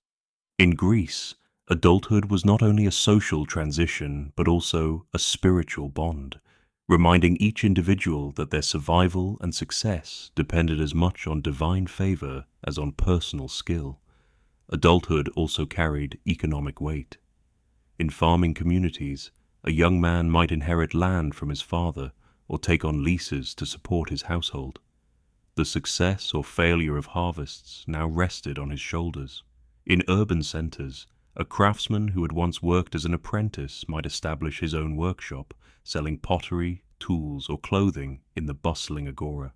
In Greece, adulthood was not only a social transition but also a spiritual bond, reminding each individual that their survival and success depended as much on divine favor as on personal skill. Adulthood also carried economic weight. In farming communities, a young man might inherit land from his father or take on leases to support his household. The success or failure of harvests now rested on his shoulders. In urban centers, a craftsman who had once worked as an apprentice might establish his own workshop, selling pottery, tools, or clothing in the bustling agora.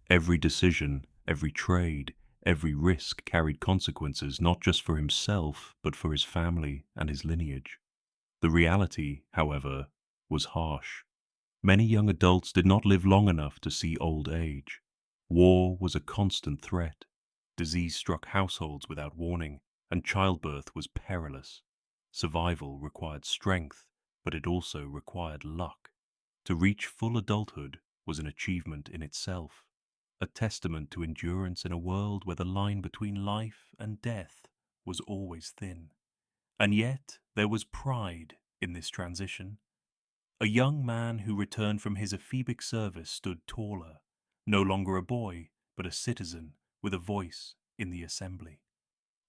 Every decision, every trade, every risk carried consequences not just for himself, but for his family and his lineage. The reality, however, was harsh. Many young adults did not live long enough to see old age. War was a constant threat. Disease struck households without warning, and childbirth was perilous. Survival required strength, but it also required luck. To reach full adulthood was an achievement in itself. a testament to endurance in a world where the line between life and death was always thin. And yet there was pride in this transition. A young man who returned from his ephebic service stood taller, no longer a boy, but a citizen with a voice in the assembly.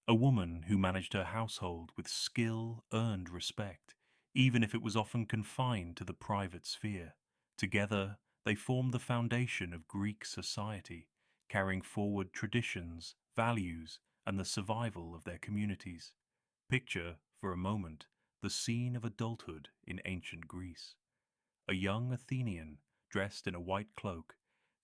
A woman who managed her household with skill earned respect, even if it was often confined to the private sphere. Together, they formed the foundation of Greek society, carrying forward traditions, values, and the survival of their communities. Picture, for a moment, the scene of adulthood in ancient Greece. A young Athenian, dressed in a white cloak,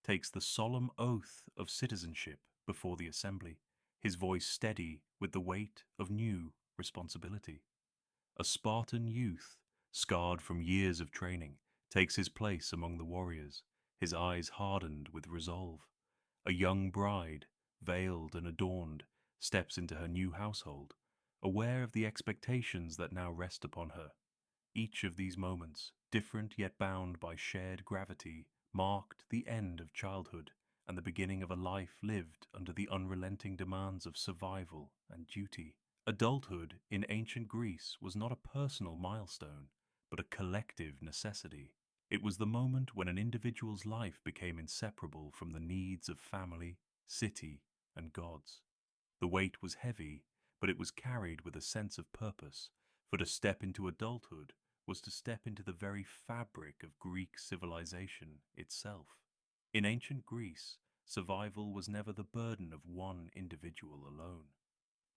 takes the solemn oath of citizenship before the assembly, his voice steady with the weight of new responsibility. A Spartan youth, scarred from years of training, takes his place among the warriors, his eyes hardened with resolve. A young bride, veiled and adorned, steps into her new household, aware of the expectations that now rest upon her. Each of these moments, different yet bound by shared gravity, marked the end of childhood and the beginning of a life lived under the unrelenting demands of survival and duty. Adulthood in ancient Greece was not a personal milestone, but a collective necessity. It was the moment when an individual's life became inseparable from the needs of family, city, and gods. The weight was heavy, but it was carried with a sense of purpose, for to step into adulthood was to step into the very fabric of Greek civilization itself. In ancient Greece, survival was never the burden of one individual alone.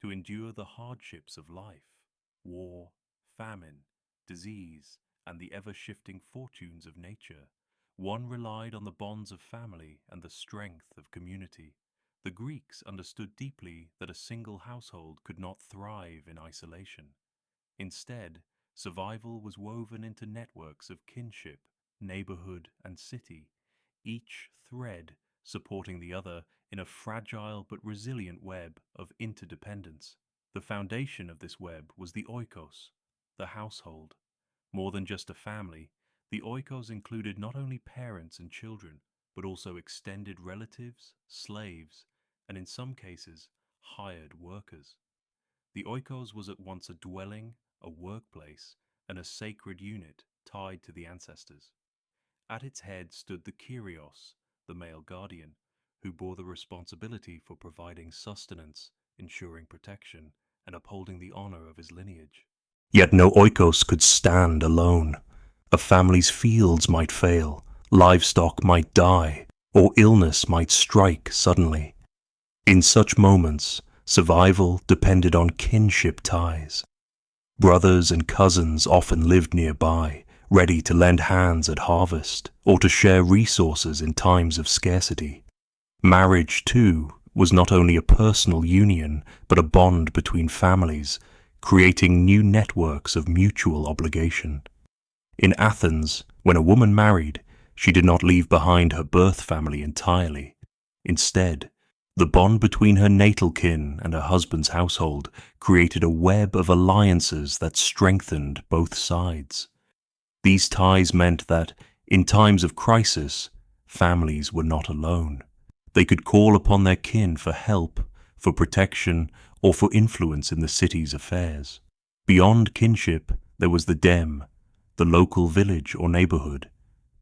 To endure the hardships of life, war, famine, disease, and the ever-shifting fortunes of nature, one relied on the bonds of family and the strength of community. The Greeks understood deeply that a single household could not thrive in isolation. Instead, survival was woven into networks of kinship, neighborhood, and city, each thread supporting the other in a fragile but resilient web of interdependence. The foundation of this web was the oikos, the household. More than just a family, the oikos included not only parents and children, but also extended relatives, slaves, and in some cases, hired workers. The oikos was at once a dwelling, a workplace, and a sacred unit tied to the ancestors. At its head stood the Kyrios, the male guardian, who bore the responsibility for providing sustenance, ensuring protection, and upholding the honor of his lineage. Yet no oikos could stand alone. A family's fields might fail, livestock might die, or illness might strike suddenly. In such moments, survival depended on kinship ties. Brothers and cousins often lived nearby, ready to lend hands at harvest or to share resources in times of scarcity. Marriage, too, was not only a personal union, but a bond between families, creating new networks of mutual obligation. In Athens, when a woman married, she did not leave behind her birth family entirely. Instead, the bond between her natal kin and her husband's household created a web of alliances that strengthened both sides. These ties meant that, in times of crisis, families were not alone. They could call upon their kin for help, for protection, or for influence in the city's affairs. Beyond kinship, there was the deme, the local village or neighborhood,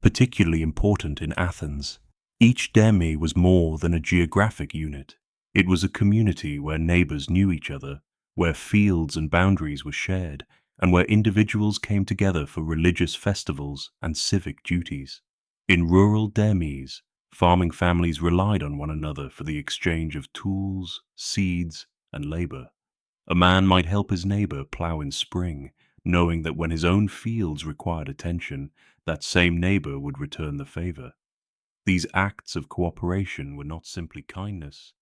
particularly important in Athens. Each deme was more than a geographic unit. It was a community where neighbors knew each other, where fields and boundaries were shared, and where individuals came together for religious festivals and civic duties. In rural demes, farming families relied on one another for the exchange of tools, seeds, and labor. A man might help his neighbor plow in spring, knowing that when his own fields required attention, that same neighbor would return the favor. These acts of cooperation were not simply kindness.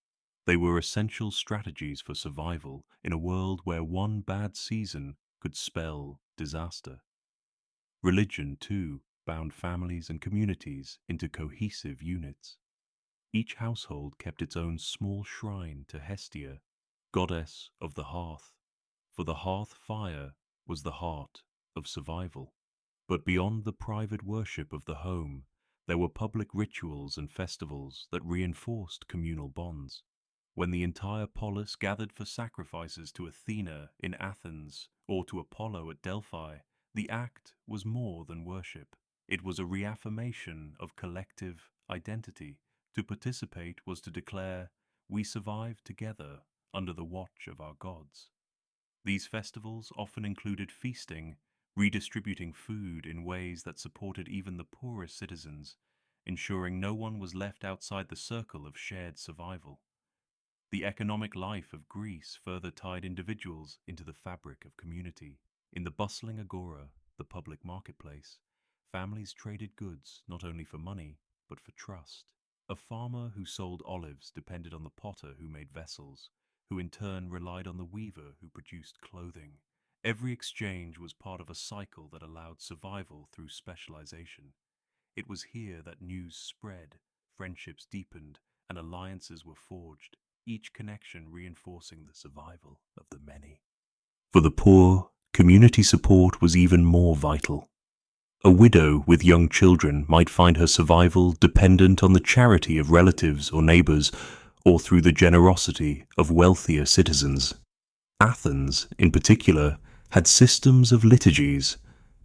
They were essential strategies for survival in a world where one bad season could spell disaster. Religion, too, bound families and communities into cohesive units. Each household kept its own small shrine to Hestia, goddess of the hearth, for the hearth fire was the heart of survival. But beyond the private worship of the home, there were public rituals and festivals that reinforced communal bonds. When the entire polis gathered for sacrifices to Athena in Athens or to Apollo at Delphi, the act was more than worship. It was a reaffirmation of collective identity. To participate was to declare, "We survived together under the watch of our gods." These festivals often included feasting, redistributing food in ways that supported even the poorest citizens, ensuring no one was left outside the circle of shared survival. The economic life of Greece further tied individuals into the fabric of community. In the bustling agora, the public marketplace, families traded goods not only for money, but for trust. A farmer who sold olives depended on the potter who made vessels, who in turn relied on the weaver who produced clothing. Every exchange was part of a cycle that allowed survival through specialization. It was here that news spread, friendships deepened, and alliances were forged, each connection reinforcing the survival of the many. For the poor, community support was even more vital. A widow with young children might find her survival dependent on the charity of relatives or neighbors, or through the generosity of wealthier citizens. Athens, in particular, had systems of liturgies,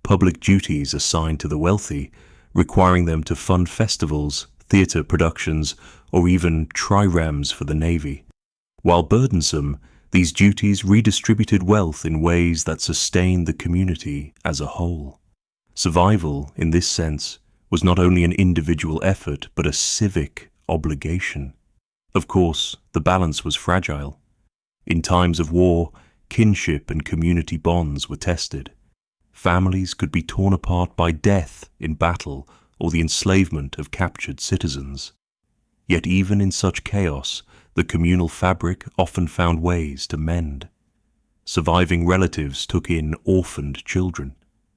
public duties assigned to the wealthy, requiring them to fund festivals, theatre productions, or even triremes for the navy. While burdensome, these duties redistributed wealth in ways that sustained the community as a whole. Survival, in this sense, was not only an individual effort, but a civic obligation. Of course, the balance was fragile. In times of war, kinship and community bonds were tested. Families could be torn apart by death in battle or the enslavement of captured citizens. Yet even in such chaos, the communal fabric often found ways to mend. Surviving relatives took in orphaned children.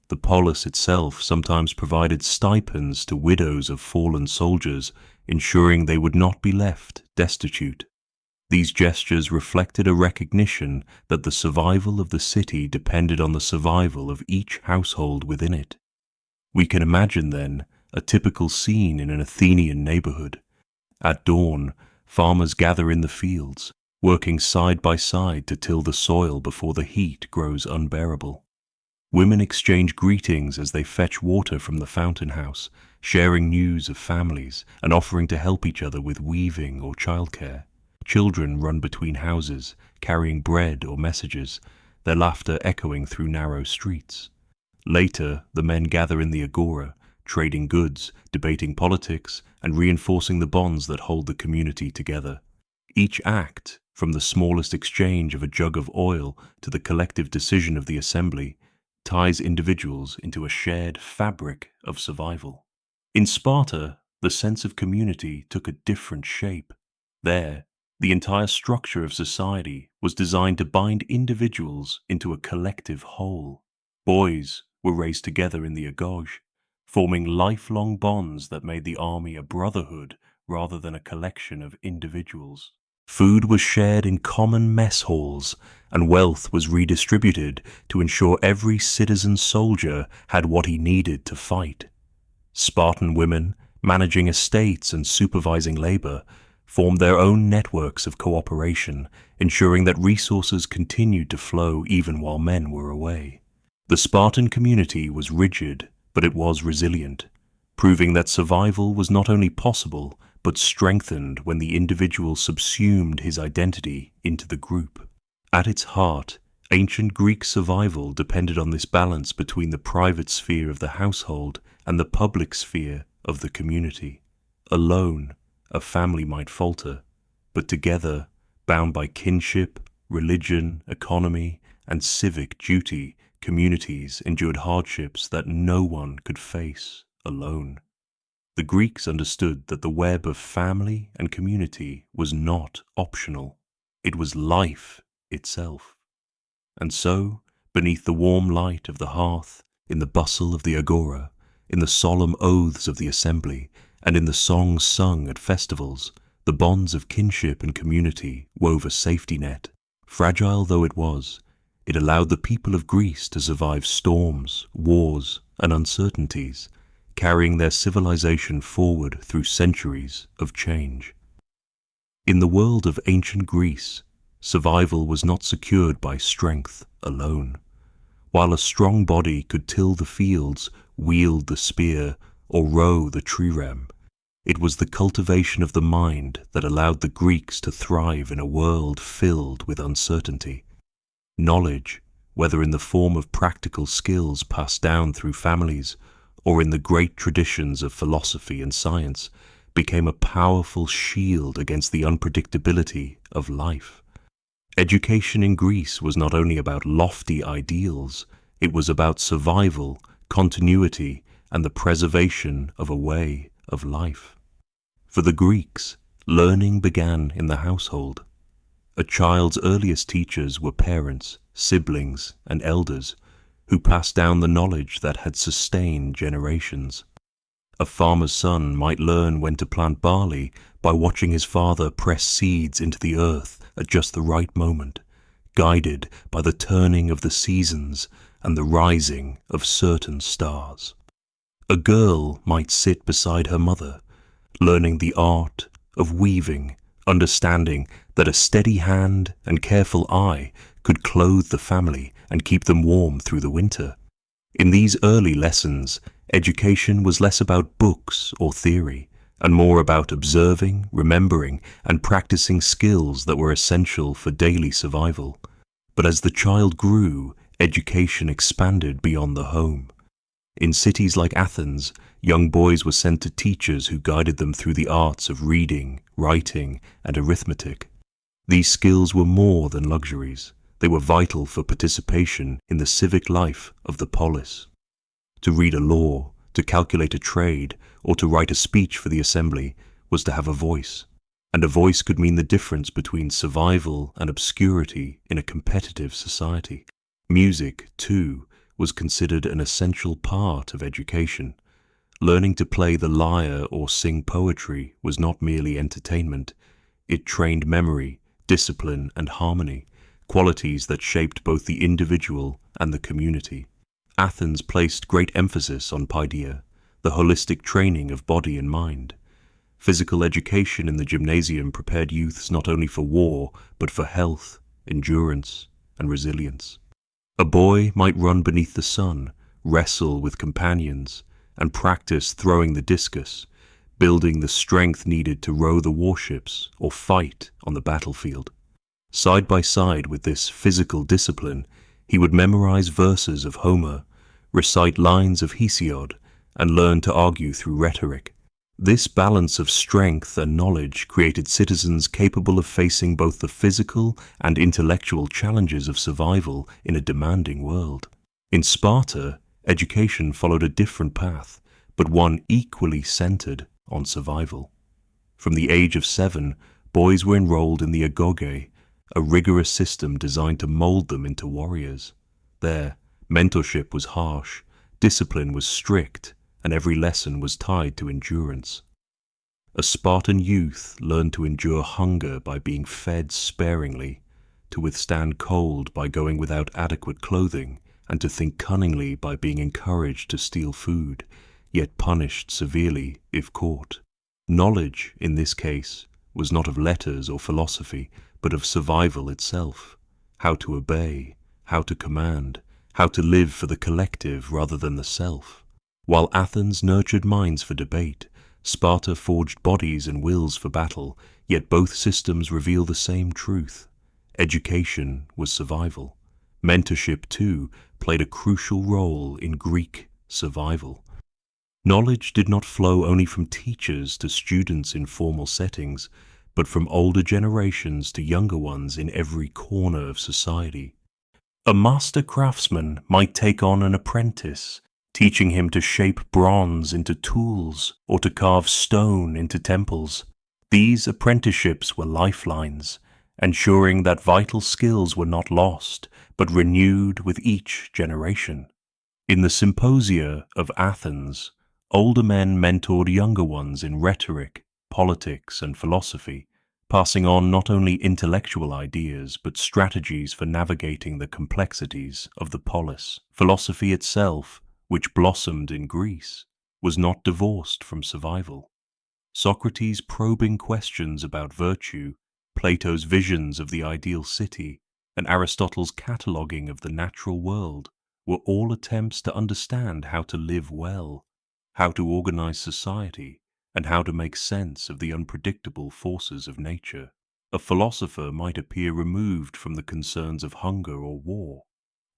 The polis itself sometimes provided stipends to widows of fallen soldiers, ensuring they would not be left destitute. These gestures reflected a recognition that the survival of the city depended on the survival of each household within it. We can imagine, then, a typical scene in an Athenian neighborhood. At dawn, farmers gather in the fields, working side by side to till the soil before the heat grows unbearable. Women exchange greetings as they fetch water from the fountain house, sharing news of families and offering to help each other with weaving or childcare. Children run between houses, carrying bread or messages, their laughter echoing through narrow streets. Later, the men gather in the agora, trading goods, debating politics, and reinforcing the bonds that hold the community together. Each act, from the smallest exchange of a jug of oil to the collective decision of the assembly, ties individuals into a shared fabric of survival. In Sparta, the sense of community took a different shape. There, the entire structure of society was designed to bind individuals into a collective whole. Boys were raised together in the agoge, forming lifelong bonds that made the army a brotherhood rather than a collection of individuals. Food was shared in common mess halls, and wealth was redistributed to ensure every citizen soldier had what he needed to fight. Spartan women, managing estates and supervising labor, formed their own networks of cooperation, ensuring that resources continued to flow even while men were away. The Spartan community was rigid, but it was resilient, proving that survival was not only possible, but strengthened when the individual subsumed his identity into the group. At its heart, ancient Greek survival depended on this balance between the private sphere of the household and the public sphere of the community. Alone, a family might falter, but together, bound by kinship, religion, economy, and civic duty, communities endured hardships that no one could face alone. The Greeks understood that the web of family and community was not optional. It was life itself. And so, beneath the warm light of the hearth, in the bustle of the agora, in the solemn oaths of the assembly, and in the songs sung at festivals, the bonds of kinship and community wove a safety net. Fragile though it was, it allowed the people of Greece to survive storms, wars, and uncertainties, carrying their civilization forward through centuries of change. In the world of ancient Greece, survival was not secured by strength alone. While a strong body could till the fields, wield the spear, or row the trireme, it was the cultivation of the mind that allowed the Greeks to thrive in a world filled with uncertainty. Knowledge, whether in the form of practical skills passed down through families or in the great traditions of philosophy and science, became a powerful shield against the unpredictability of life. Education in Greece was not only about lofty ideals, it was about survival, continuity, and the preservation of a way of life. For the Greeks, learning began in the household. A child's earliest teachers were parents, siblings, and elders who passed down the knowledge that had sustained generations. A farmer's son might learn when to plant barley by watching his father press seeds into the earth at just the right moment, guided by the turning of the seasons and the rising of certain stars. A girl might sit beside her mother, learning the art of weaving, understanding that a steady hand and careful eye could clothe the family and keep them warm through the winter. In these early lessons, education was less about books or theory, and more about observing, remembering, and practicing skills that were essential for daily survival. But as the child grew, education expanded beyond the home. In cities like Athens, young boys were sent to teachers who guided them through the arts of reading, writing, and arithmetic. These skills were more than luxuries. They were vital for participation in the civic life of the polis. To read a law, to calculate a trade, or to write a speech for the assembly was to have a voice, and a voice could mean the difference between survival and obscurity in a competitive society. Music, too, was considered an essential part of education. Learning to play the lyre or sing poetry was not merely entertainment. It trained memory, discipline, and harmony, qualities that shaped both the individual and the community. Athens placed great emphasis on paideia, the holistic training of body and mind. Physical education in the gymnasium prepared youths not only for war, but for health, endurance, and resilience. A boy might run beneath the sun, wrestle with companions, and practice throwing the discus, building the strength needed to row the warships or fight on the battlefield. Side by side with this physical discipline, he would memorize verses of Homer, recite lines of Hesiod, and learn to argue through rhetoric. This balance of strength and knowledge created citizens capable of facing both the physical and intellectual challenges of survival in a demanding world. In Sparta, education followed a different path, but one equally centered on survival. From the age of 7, boys were enrolled in the agoge, a rigorous system designed to mold them into warriors. There, mentorship was harsh, discipline was strict, and every lesson was tied to endurance. A Spartan youth learned to endure hunger by being fed sparingly, to withstand cold by going without adequate clothing, and to think cunningly by being encouraged to steal food, yet punished severely if caught. Knowledge, in this case, was not of letters or philosophy, but of survival itself, how to obey, how to command, how to live for the collective rather than the self. While Athens nurtured minds for debate, Sparta forged bodies and wills for battle, yet both systems reveal the same truth. Education was survival. Mentorship, too, played a crucial role in Greek survival. Knowledge did not flow only from teachers to students in formal settings, but from older generations to younger ones in every corner of society. A master craftsman might take on an apprentice, teaching him to shape bronze into tools or to carve stone into temples. These apprenticeships were lifelines, ensuring that vital skills were not lost, but renewed with each generation. In the symposia of Athens, older men mentored younger ones in rhetoric, politics, and philosophy, passing on not only intellectual ideas but strategies for navigating the complexities of the polis. Philosophy itself, which blossomed in Greece, was not divorced from survival. Socrates' probing questions about virtue, Plato's visions of the ideal city, and Aristotle's cataloguing of the natural world were all attempts to understand how to live well, how to organize society, and how to make sense of the unpredictable forces of nature. A philosopher might appear removed from the concerns of hunger or war,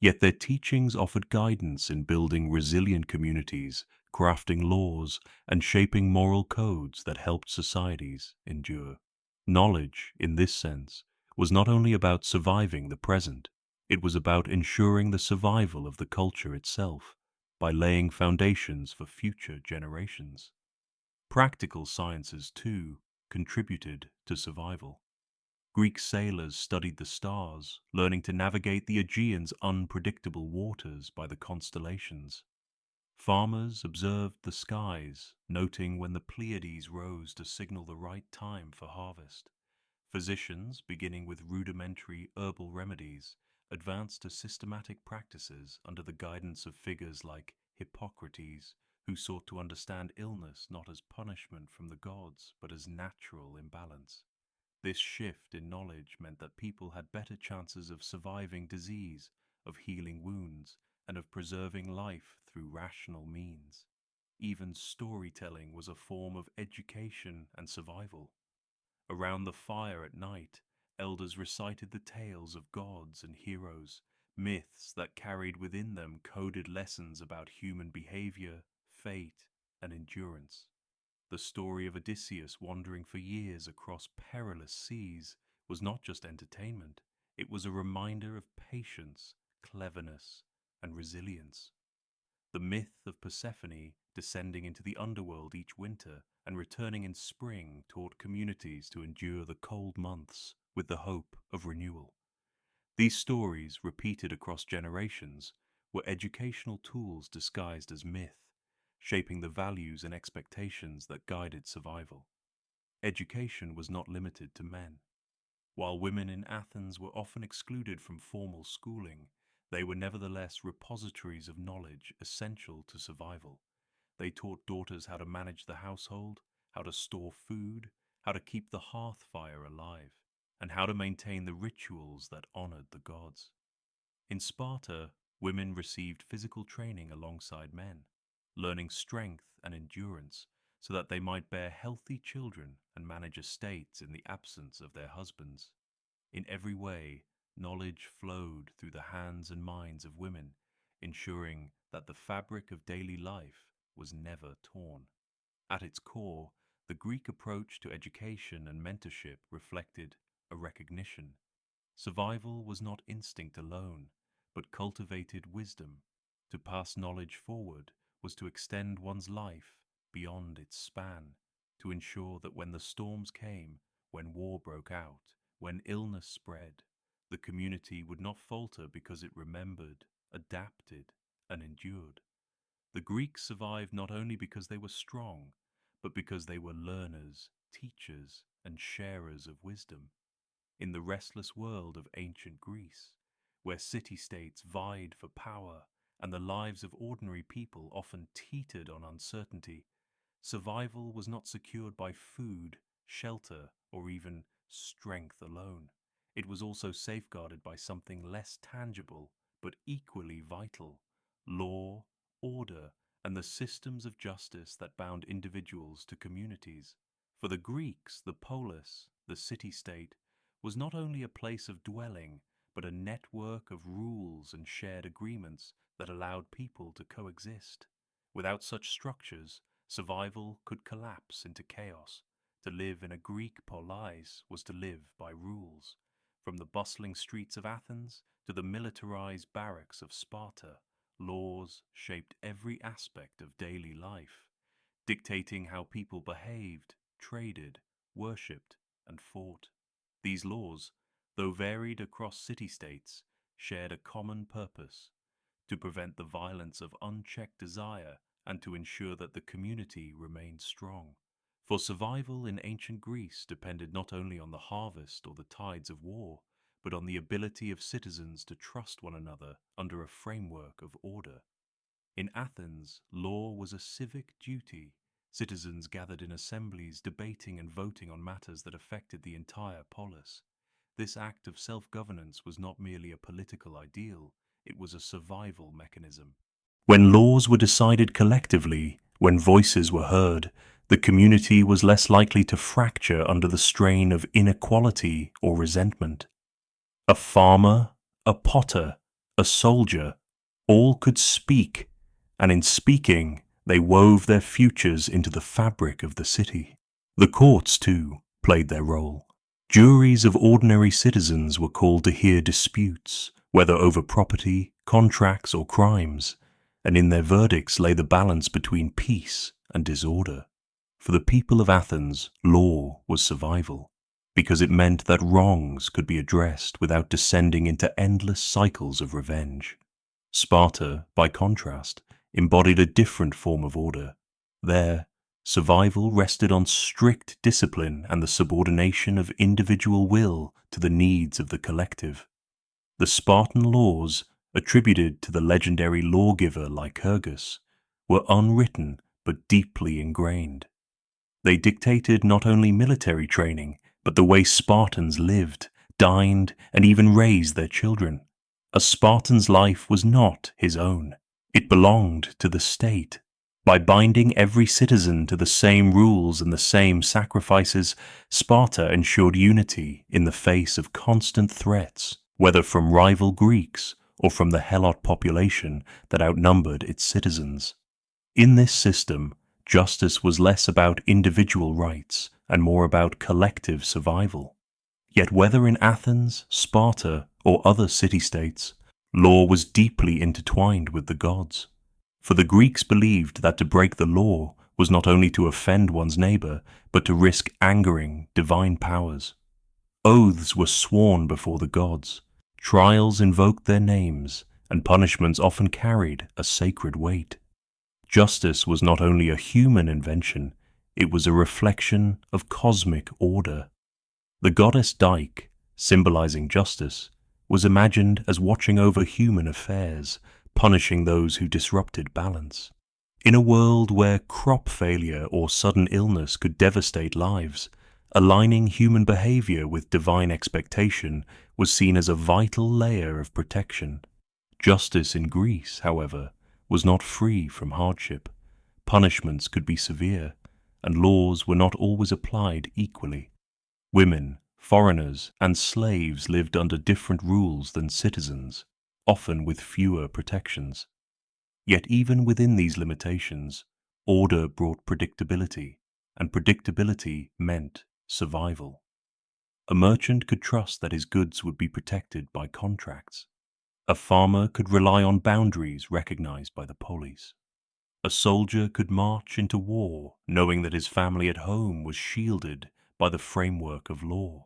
yet their teachings offered guidance in building resilient communities, crafting laws, and shaping moral codes that helped societies endure. Knowledge, in this sense, was not only about surviving the present, it was about ensuring the survival of the culture itself by laying foundations for future generations. Practical sciences, too, contributed to survival. Greek sailors studied the stars, learning to navigate the Aegean's unpredictable waters by the constellations. Farmers observed the skies, noting when the Pleiades rose to signal the right time for harvest. Physicians, beginning with rudimentary herbal remedies, advanced to systematic practices under the guidance of figures like Hippocrates, who sought to understand illness not as punishment from the gods, but as natural imbalance. This shift in knowledge meant that people had better chances of surviving disease, of healing wounds, and of preserving life through rational means. Even storytelling was a form of education and survival. Around the fire at night, elders recited the tales of gods and heroes, myths that carried within them coded lessons about human behavior, fate, and endurance. The story of Odysseus wandering for years across perilous seas was not just entertainment, it was a reminder of patience, cleverness, and resilience. The myth of Persephone descending into the underworld each winter and returning in spring taught communities to endure the cold months with the hope of renewal. These stories, repeated across generations, were educational tools disguised as myth, shaping the values and expectations that guided survival. Education was not limited to men. While women in Athens were often excluded from formal schooling, they were nevertheless repositories of knowledge essential to survival. They taught daughters how to manage the household, how to store food, how to keep the hearth fire alive, and how to maintain the rituals that honored the gods. In Sparta, women received physical training alongside men, learning strength and endurance so that they might bear healthy children and manage estates in the absence of their husbands. In every way, knowledge flowed through the hands and minds of women, ensuring that the fabric of daily life was never torn. At its core, the Greek approach to education and mentorship reflected a recognition. Survival was not instinct alone, but cultivated wisdom. To pass knowledge forward was to extend one's life beyond its span, to ensure that when the storms came, when war broke out, when illness spread, the community would not falter because it remembered, adapted, and endured. The Greeks survived not only because they were strong, but because they were learners, teachers, and sharers of wisdom. In the restless world of ancient Greece, where city-states vied for power and the lives of ordinary people often teetered on uncertainty, survival was not secured by food, shelter, or even strength alone. It was also safeguarded by something less tangible but equally vital: law, order, and the systems of justice that bound individuals to communities. For the Greeks, the polis, the city-state, was not only a place of dwelling, but a network of rules and shared agreements that allowed people to coexist. Without such structures, survival could collapse into chaos. To live in a Greek polis was to live by rules. From the bustling streets of Athens to the militarized barracks of Sparta, laws shaped every aspect of daily life, dictating how people behaved, traded, worshipped, and fought. These laws, though varied across city-states, shared a common purpose: to prevent the violence of unchecked desire and to ensure that the community remained strong. For survival in ancient Greece depended not only on the harvest or the tides of war, but on the ability of citizens to trust one another under a framework of order. In Athens, law was a civic duty. Citizens gathered in assemblies, debating and voting on matters that affected the entire polis. This act of self-governance was not merely a political ideal, it was a survival mechanism. When laws were decided collectively, when voices were heard, the community was less likely to fracture under the strain of inequality or resentment. A farmer, a potter, a soldier, all could speak, and in speaking, they wove their futures into the fabric of the city. The courts, too, played their role. Juries of ordinary citizens were called to hear disputes, whether over property, contracts, or crimes, and in their verdicts lay the balance between peace and disorder. For the people of Athens, law was survival, because it meant that wrongs could be addressed without descending into endless cycles of revenge. Sparta, by contrast, embodied a different form of order. There, survival rested on strict discipline and the subordination of individual will to the needs of the collective. The Spartan laws, attributed to the legendary lawgiver Lycurgus, were unwritten but deeply ingrained. They dictated not only military training, but the way Spartans lived, dined, and even raised their children. A Spartan's life was not his own. It belonged to the state. By binding every citizen to the same rules and the same sacrifices, Sparta ensured unity in the face of constant threats, whether from rival Greeks or from the Helot population that outnumbered its citizens. In this system, justice was less about individual rights and more about collective survival. Yet whether in Athens, Sparta, or other city-states, law was deeply intertwined with the gods. For the Greeks believed that to break the law was not only to offend one's neighbor, but to risk angering divine powers. Oaths were sworn before the gods, trials invoked their names, and punishments often carried a sacred weight. Justice was not only a human invention, it was a reflection of cosmic order. The goddess Dike, symbolizing justice, was imagined as watching over human affairs, punishing those who disrupted balance. In a world where crop failure or sudden illness could devastate lives, aligning human behavior with divine expectation was seen as a vital layer of protection. Justice in Greece, however, was not free from hardship. Punishments could be severe, and laws were not always applied equally. Women, foreigners, and slaves lived under different rules than citizens, often with fewer protections. Yet even within these limitations, order brought predictability, and predictability meant survival. A merchant could trust that his goods would be protected by contracts. A farmer could rely on boundaries recognized by the polis. A soldier could march into war knowing that his family at home was shielded by the framework of law.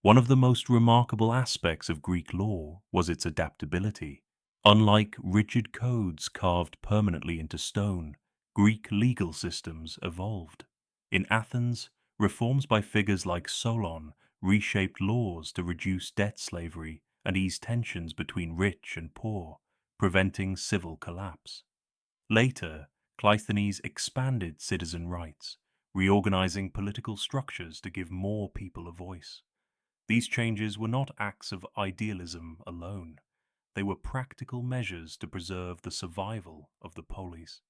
One of the most remarkable aspects of Greek law was its adaptability. Unlike rigid codes carved permanently into stone, Greek legal systems evolved. In Athens, reforms by figures like Solon reshaped laws to reduce debt slavery and ease tensions between rich and poor, preventing civil collapse. Later, Cleisthenes expanded citizen rights, reorganizing political structures to give more people a voice. These changes were not acts of idealism alone. They were practical measures to preserve the survival of the polis.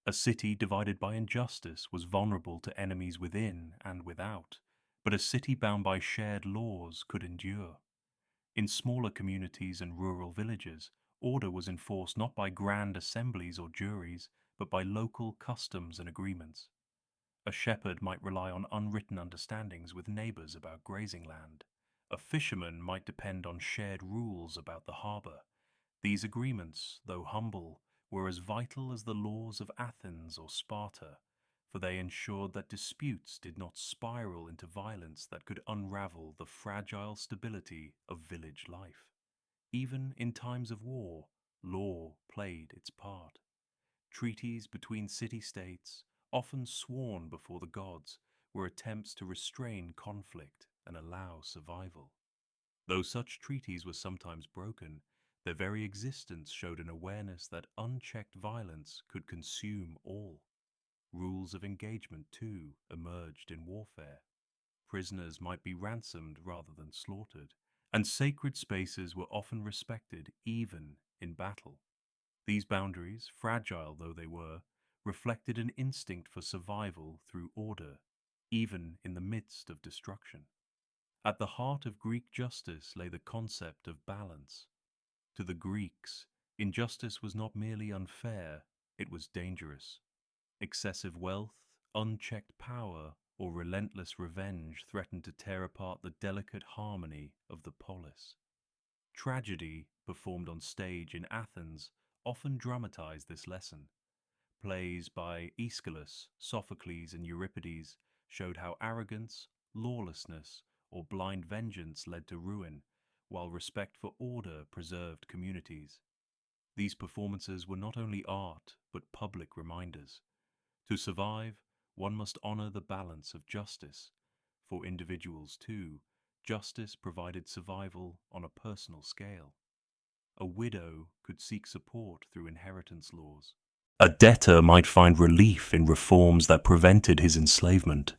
A city divided by injustice was vulnerable to enemies within and without, but a city bound by shared laws could endure. In smaller communities and rural villages, order was enforced not by grand assemblies or juries, but by local customs and agreements. A shepherd might rely on unwritten understandings with neighbors about grazing land. A fisherman might depend on shared rules about the harbor. These agreements, though humble, were as vital as the laws of Athens or Sparta, for they ensured that disputes did not spiral into violence that could unravel the fragile stability of village life. Even in times of war, law played its part. Treaties between city-states, often sworn before the gods, were attempts to restrain conflict and allow survival. Though such treaties were sometimes broken, Their very existence showed an awareness that unchecked violence could consume all. Rules of engagement, too, emerged in warfare. Prisoners might be ransomed rather than slaughtered, and sacred spaces were often respected even in battle. These boundaries, fragile though they were, reflected an instinct for survival through order, even in the midst of destruction. At the heart of Greek justice lay the concept of balance. To the Greeks, injustice was not merely unfair, it was dangerous. Excessive wealth, unchecked power, or relentless revenge threatened to tear apart the delicate harmony of the polis. Tragedy, performed on stage in Athens, often dramatized this lesson. Plays by Aeschylus, Sophocles, and Euripides showed how arrogance, lawlessness, or blind vengeance led to ruin, while respect for order preserved communities. These performances were not only art, but public reminders. To survive, one must honor the balance of justice. For individuals, too, justice provided survival on a personal scale. A widow could seek support through inheritance laws. A debtor might find relief in reforms that prevented his enslavement.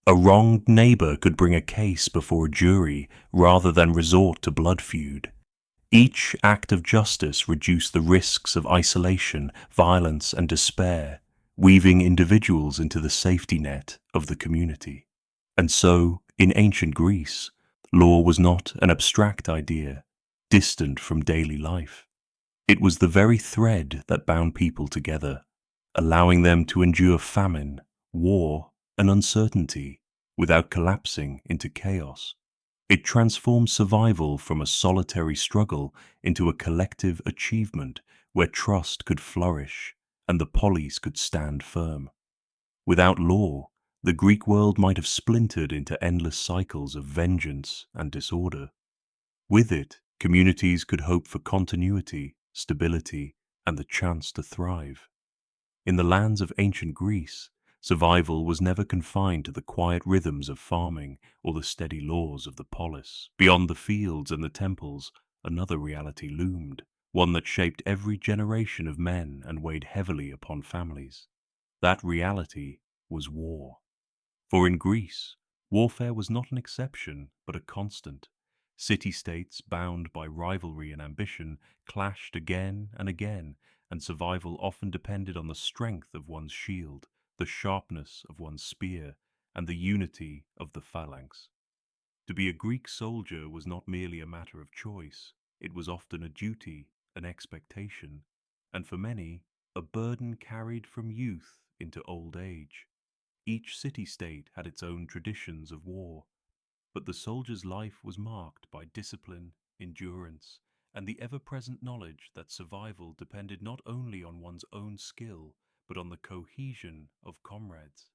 A wronged neighbor could bring a case before a jury rather than resort to blood feud. Each act of justice reduced the risks of isolation, violence, and despair, weaving individuals into the safety net of the community. And so, in ancient Greece, law was not an abstract idea, distant from daily life. It was the very thread that bound people together, allowing them to endure famine, war, and uncertainty without collapsing into chaos. It transformed survival from a solitary struggle into a collective achievement where trust could flourish and the polis could stand firm. Without law, the Greek world might have splintered into endless cycles of vengeance and disorder. With it, communities could hope for continuity, stability, and the chance to thrive. In the lands of ancient Greece, survival was never confined to the quiet rhythms of farming or the steady laws of the polis. Beyond the fields and the temples, another reality loomed, one that shaped every generation of men and weighed heavily upon families. That reality was war. For in Greece, warfare was not an exception, but a constant. City-states, bound by rivalry and ambition, clashed again and again, and survival often depended on the strength of one's shield, the sharpness of one's spear, and the unity of the phalanx. To be a Greek soldier was not merely a matter of choice, it was often a duty, an expectation, and for many, a burden carried from youth into old age. Each city-state had its own traditions of war, but the soldier's life was marked by discipline, endurance, and the ever-present knowledge that survival depended not only on one's own skill, but on the cohesion of comrades.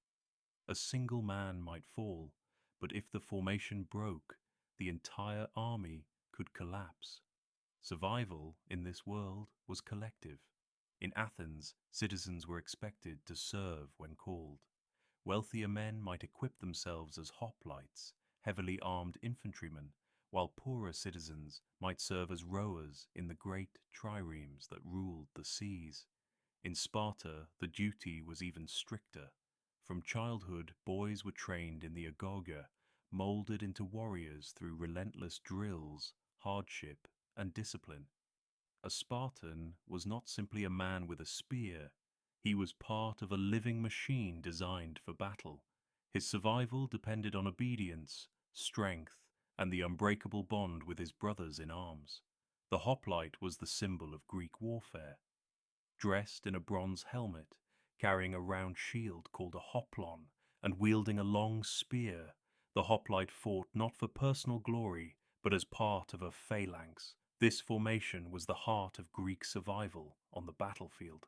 A single man might fall, but if the formation broke, the entire army could collapse. Survival in this world was collective. In Athens, citizens were expected to serve when called. Wealthier men might equip themselves as hoplites, heavily armed infantrymen, while poorer citizens might serve as rowers in the great triremes that ruled the seas. In Sparta, the duty was even stricter. From childhood, boys were trained in the agorga, molded into warriors through relentless drills, hardship, and discipline. A Spartan was not simply a man with a spear. He was part of a living machine designed for battle. His survival depended on obedience, strength, and the unbreakable bond with his brothers in arms. The hoplite was the symbol of Greek warfare. Dressed in a bronze helmet, carrying a round shield called a hoplon, and wielding a long spear, the hoplite fought not for personal glory, but as part of a phalanx. This formation was the heart of Greek survival on the battlefield.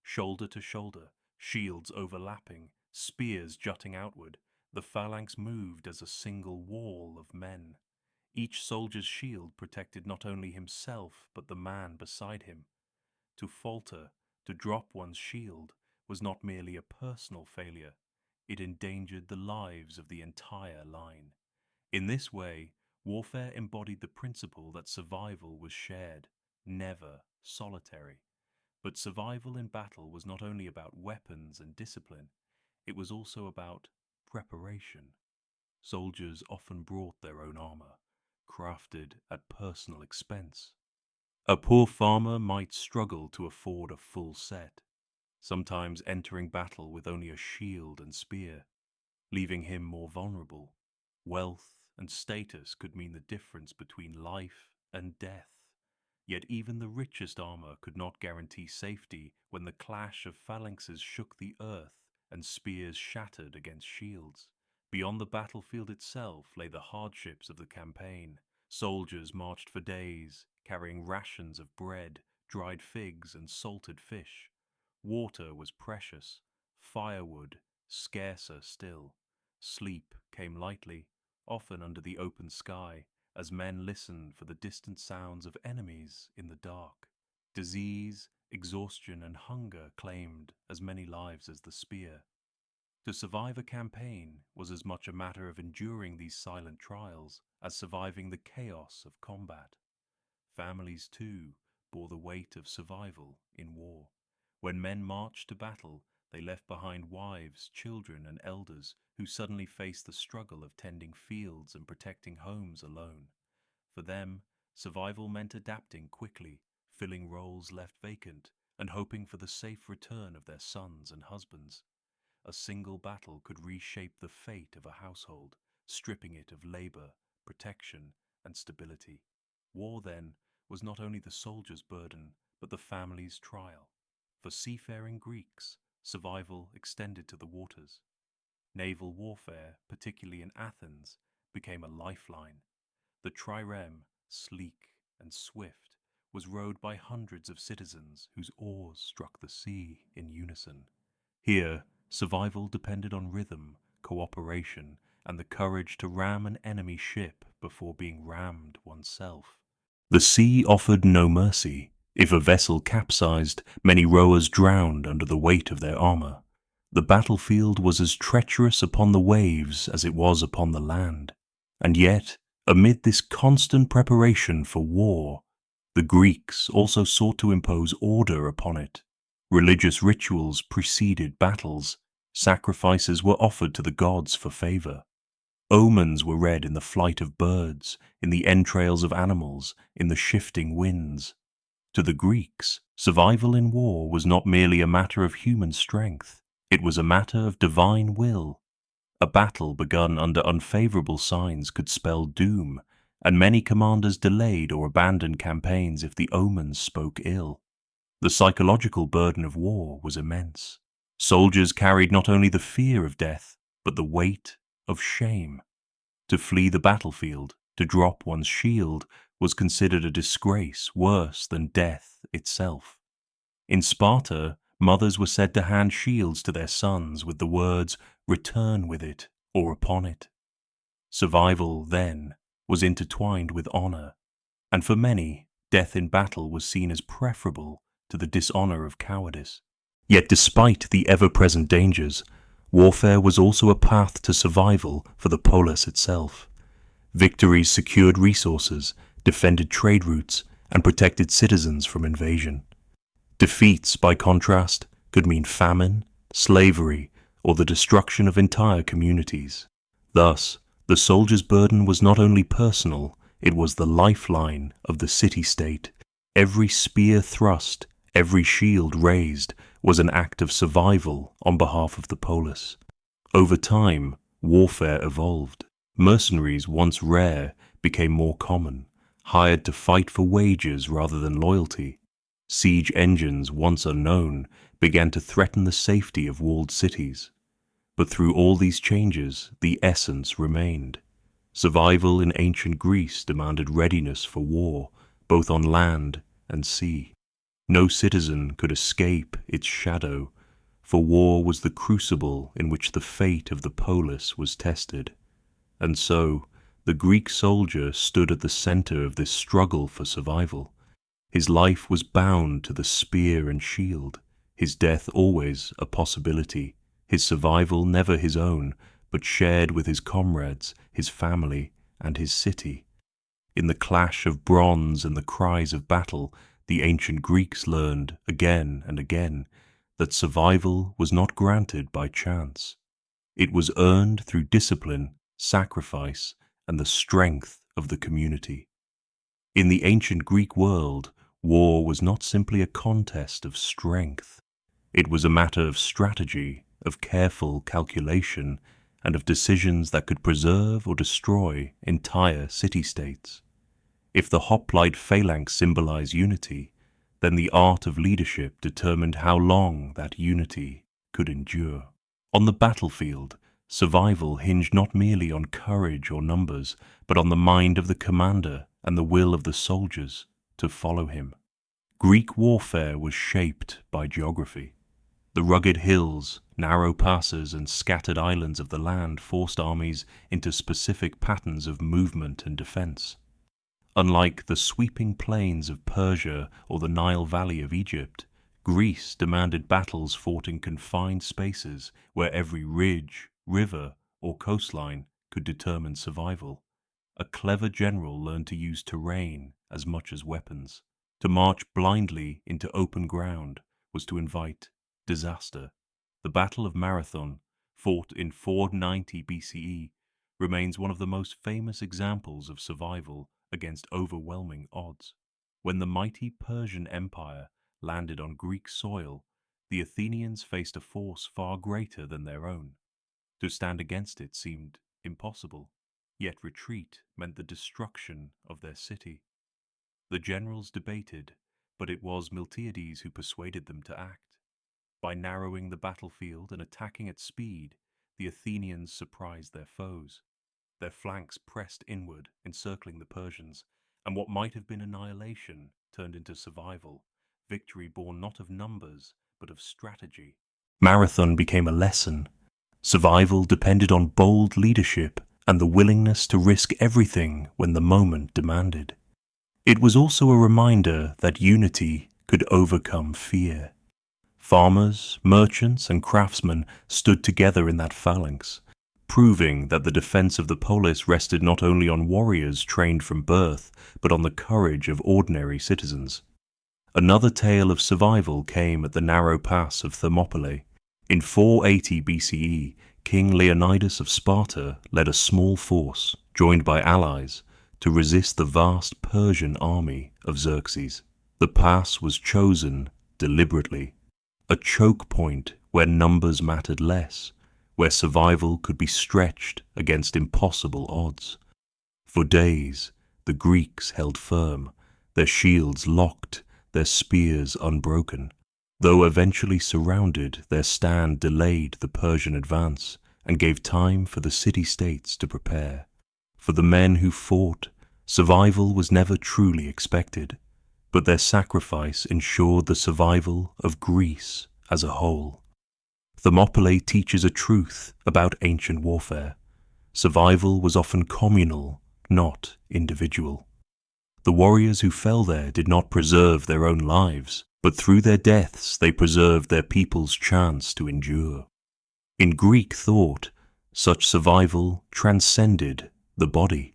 Shoulder to shoulder, shields overlapping, spears jutting outward, the phalanx moved as a single wall of men. Each soldier's shield protected not only himself, but the man beside him. To falter, to drop one's shield, was not merely a personal failure, it endangered the lives of the entire line. In this way, warfare embodied the principle that survival was shared, never solitary. But survival in battle was not only about weapons and discipline, it was also about preparation. Soldiers often brought their own armor, crafted at personal expense. A poor farmer might struggle to afford a full set, sometimes entering battle with only a shield and spear, leaving him more vulnerable. Wealth and status could mean the difference between life and death. Yet even the richest armor could not guarantee safety when the clash of phalanxes shook the earth and spears shattered against shields. Beyond the battlefield itself lay the hardships of the campaign. Soldiers marched for days, carrying rations of bread, dried figs, and salted fish. Water was precious, firewood scarcer still. Sleep came lightly, often under the open sky, as men listened for the distant sounds of enemies in the dark. Disease, exhaustion, and hunger claimed as many lives as the spear. To survive a campaign was as much a matter of enduring these silent trials as surviving the chaos of combat. Families, too, bore the weight of survival in war. When men marched to battle, they left behind wives, children, and elders who suddenly faced the struggle of tending fields and protecting homes alone. For them, survival meant adapting quickly, filling roles left vacant, and hoping for the safe return of their sons and husbands. A single battle could reshape the fate of a household, stripping it of labor, protection, and stability. War, then, was not only the soldier's burden, but the family's trial. For seafaring Greeks, survival extended to the waters. Naval warfare, particularly in Athens, became a lifeline. The trireme, sleek and swift, was rowed by hundreds of citizens whose oars struck the sea in unison. Here, survival depended on rhythm, cooperation, and the courage to ram an enemy ship before being rammed oneself. The sea offered no mercy. If a vessel capsized, many rowers drowned under the weight of their armor. The battlefield was as treacherous upon the waves as it was upon the land. And yet, amid this constant preparation for war, the Greeks also sought to impose order upon it. Religious rituals preceded battles. Sacrifices were offered to the gods for favor. Omens were read in the flight of birds, in the entrails of animals, in the shifting winds. To the Greeks, survival in war was not merely a matter of human strength. It was a matter of divine will. A battle begun under unfavorable signs could spell doom, and many commanders delayed or abandoned campaigns if the omens spoke ill. The psychological burden of war was immense. Soldiers carried not only the fear of death, but the weight of shame. To flee the battlefield, to drop one's shield, was considered a disgrace worse than death itself. In Sparta, mothers were said to hand shields to their sons with the words, "Return with it," or "upon it." Survival, then, was intertwined with honor, and for many, death in battle was seen as preferable to the dishonor of cowardice. Yet despite the ever-present dangers, warfare was also a path to survival for the polis itself. Victories secured resources, defended trade routes, and protected citizens from invasion. Defeats, by contrast, could mean famine, slavery, or the destruction of entire communities. Thus, the soldier's burden was not only personal, it was the lifeline of the city-state. Every spear thrust, every shield raised, was an act of survival on behalf of the polis. Over time, warfare evolved. Mercenaries, once rare, became more common, hired to fight for wages rather than loyalty. Siege engines, once unknown, began to threaten the safety of walled cities. But through all these changes, the essence remained. Survival in ancient Greece demanded readiness for war, both on land and sea. No citizen could escape its shadow, for war was the crucible in which the fate of the polis was tested. And so, the Greek soldier stood at the center of this struggle for survival. His life was bound to the spear and shield, his death always a possibility, his survival never his own, but shared with his comrades, his family, and his city. In the clash of bronze and the cries of battle, the ancient Greeks learned again and again that survival was not granted by chance. It was earned through discipline, sacrifice, and the strength of the community. In the ancient Greek world, war was not simply a contest of strength. It was a matter of strategy, of careful calculation, and of decisions that could preserve or destroy entire city-states. If the hoplite phalanx symbolized unity, then the art of leadership determined how long that unity could endure. On the battlefield, survival hinged not merely on courage or numbers, but on the mind of the commander and the will of the soldiers to follow him. Greek warfare was shaped by geography. The rugged hills, narrow passes, and scattered islands of the land forced armies into specific patterns of movement and defense. Unlike the sweeping plains of Persia or the Nile Valley of Egypt, Greece demanded battles fought in confined spaces where every ridge, river, or coastline could determine survival. A clever general learned to use terrain as much as weapons. To march blindly into open ground was to invite disaster. The Battle of Marathon, fought in 490 BCE, remains one of the most famous examples of survival against overwhelming odds. When the mighty Persian Empire landed on Greek soil, the Athenians faced a force far greater than their own. To stand against it seemed impossible, yet retreat meant the destruction of their city. The generals debated, but it was Miltiades who persuaded them to act. By narrowing the battlefield and attacking at speed, the Athenians surprised their foes. Their flanks pressed inward, encircling the Persians, and what might have been annihilation turned into survival, victory born not of numbers, but of strategy. Marathon became a lesson. Survival depended on bold leadership and the willingness to risk everything when the moment demanded. It was also a reminder that unity could overcome fear. Farmers, merchants, and craftsmen stood together in that phalanx, proving that the defense of the polis rested not only on warriors trained from birth, but on the courage of ordinary citizens. Another tale of survival came at the narrow pass of Thermopylae. In 480 BCE, King Leonidas of Sparta led a small force, joined by allies, to resist the vast Persian army of Xerxes. The pass was chosen deliberately, a choke point where numbers mattered less, where survival could be stretched against impossible odds. For days, the Greeks held firm, their shields locked, their spears unbroken. Though eventually surrounded, their stand delayed the Persian advance and gave time for the city-states to prepare. For the men who fought, survival was never truly expected, but their sacrifice ensured the survival of Greece as a whole. Thermopylae teaches a truth about ancient warfare. Survival was often communal, not individual. The warriors who fell there did not preserve their own lives, but through their deaths they preserved their people's chance to endure. In Greek thought, such survival transcended the body.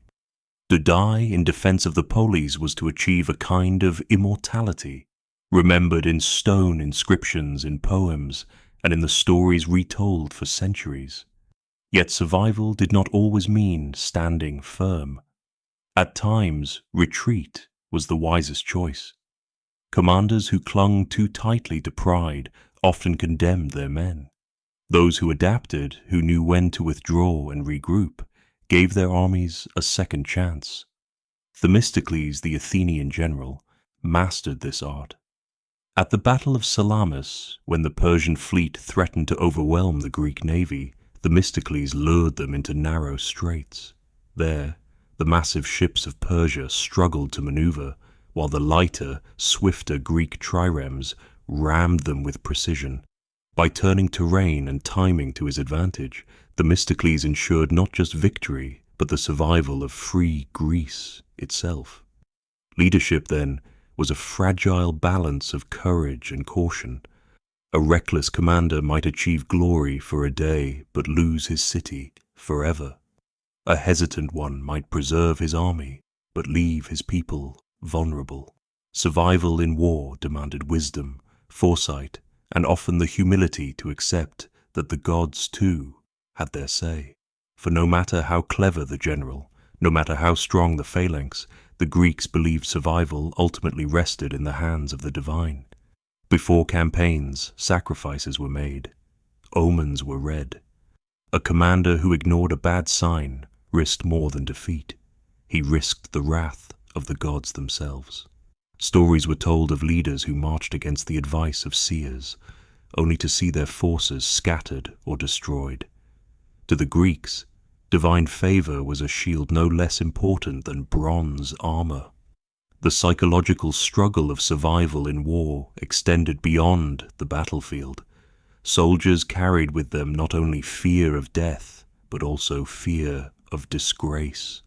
To die in defense of the polis was to achieve a kind of immortality, remembered in stone inscriptions, in poems, and in the stories retold for centuries. Yet survival did not always mean standing firm. At times, retreat was the wisest choice. Commanders who clung too tightly to pride often condemned their men. Those who adapted, who knew when to withdraw and regroup, gave their armies a second chance. Themistocles, the Athenian general, mastered this art. At the Battle of Salamis, when the Persian fleet threatened to overwhelm the Greek navy, Themistocles lured them into narrow straits. There, the massive ships of Persia struggled to maneuver, while the lighter, swifter Greek triremes rammed them with precision. By turning terrain and timing to his advantage, Themistocles ensured not just victory, but the survival of free Greece itself. Leadership, then, was a fragile balance of courage and caution. A reckless commander might achieve glory for a day, but lose his city forever. A hesitant one might preserve his army, but leave his people vulnerable. Survival in war demanded wisdom, foresight, and often the humility to accept that the gods, too, had their say. For no matter how clever the general, no matter how strong the phalanx, the Greeks believed survival ultimately rested in the hands of the divine. Before campaigns, sacrifices were made. Omens were read. A commander who ignored a bad sign risked more than defeat. He risked the wrath of the gods themselves. Stories were told of leaders who marched against the advice of seers, only to see their forces scattered or destroyed. To the Greeks, divine favor was a shield no less important than bronze armor. The psychological struggle of survival in war extended beyond the battlefield. Soldiers carried with them not only fear of death, but also fear of disgrace.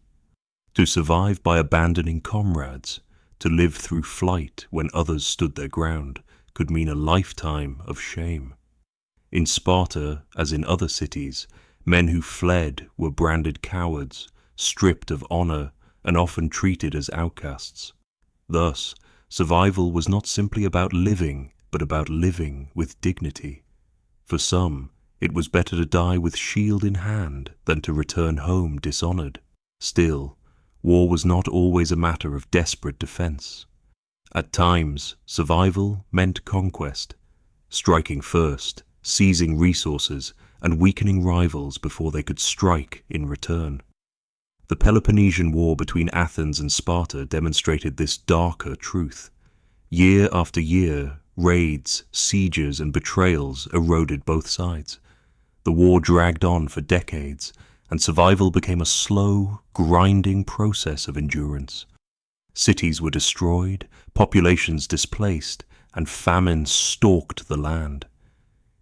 To survive by abandoning comrades, to live through flight when others stood their ground, could mean a lifetime of shame. In Sparta, as in other cities, men who fled were branded cowards, stripped of honor, and often treated as outcasts. Thus, survival was not simply about living, but about living with dignity. For some, it was better to die with shield in hand than to return home dishonored. Still, war was not always a matter of desperate defense. At times, survival meant conquest, striking first, seizing resources, and weakening rivals before they could strike in return. The Peloponnesian War between Athens and Sparta demonstrated this darker truth. Year after year, raids, sieges, and betrayals eroded both sides. The war dragged on for decades, and survival became a slow, grinding process of endurance. Cities were destroyed, populations displaced, and famine stalked the land.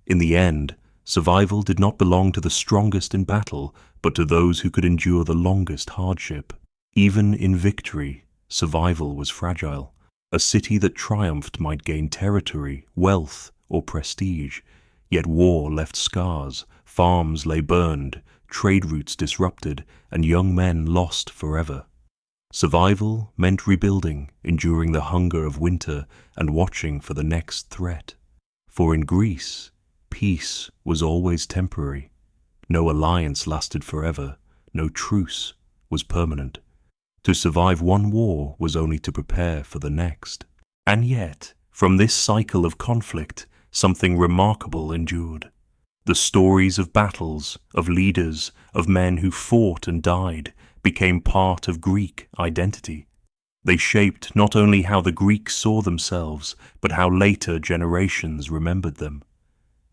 In the end, survival did not belong to the strongest in battle, but to those who could endure the longest hardship. Even in victory, survival was fragile. A city that triumphed might gain territory, wealth, or prestige, yet war left scars, farms lay burned, trade routes disrupted, and young men lost forever. Survival meant rebuilding, enduring the hunger of winter, and watching for the next threat. For in Greece, peace was always temporary. No alliance lasted forever, no truce was permanent. To survive one war was only to prepare for the next. And yet, from this cycle of conflict, something remarkable endured. The stories of battles, of leaders, of men who fought and died, became part of Greek identity. They shaped not only how the Greeks saw themselves, but how later generations remembered them.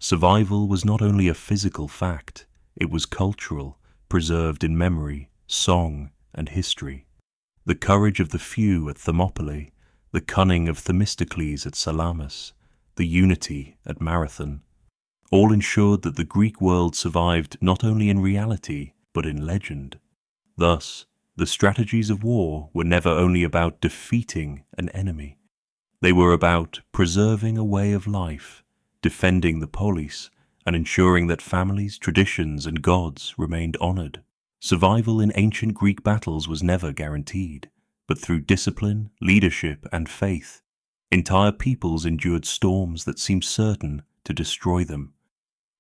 Survival was not only a physical fact, it was cultural, preserved in memory, song, and history. The courage of the few at Thermopylae, the cunning of Themistocles at Salamis, the unity at Marathon, all ensured that the Greek world survived not only in reality, but in legend. Thus, the strategies of war were never only about defeating an enemy. They were about preserving a way of life, defending the polis, and ensuring that families, traditions, and gods remained honored. Survival in ancient Greek battles was never guaranteed, but through discipline, leadership, and faith, entire peoples endured storms that seemed certain to destroy them.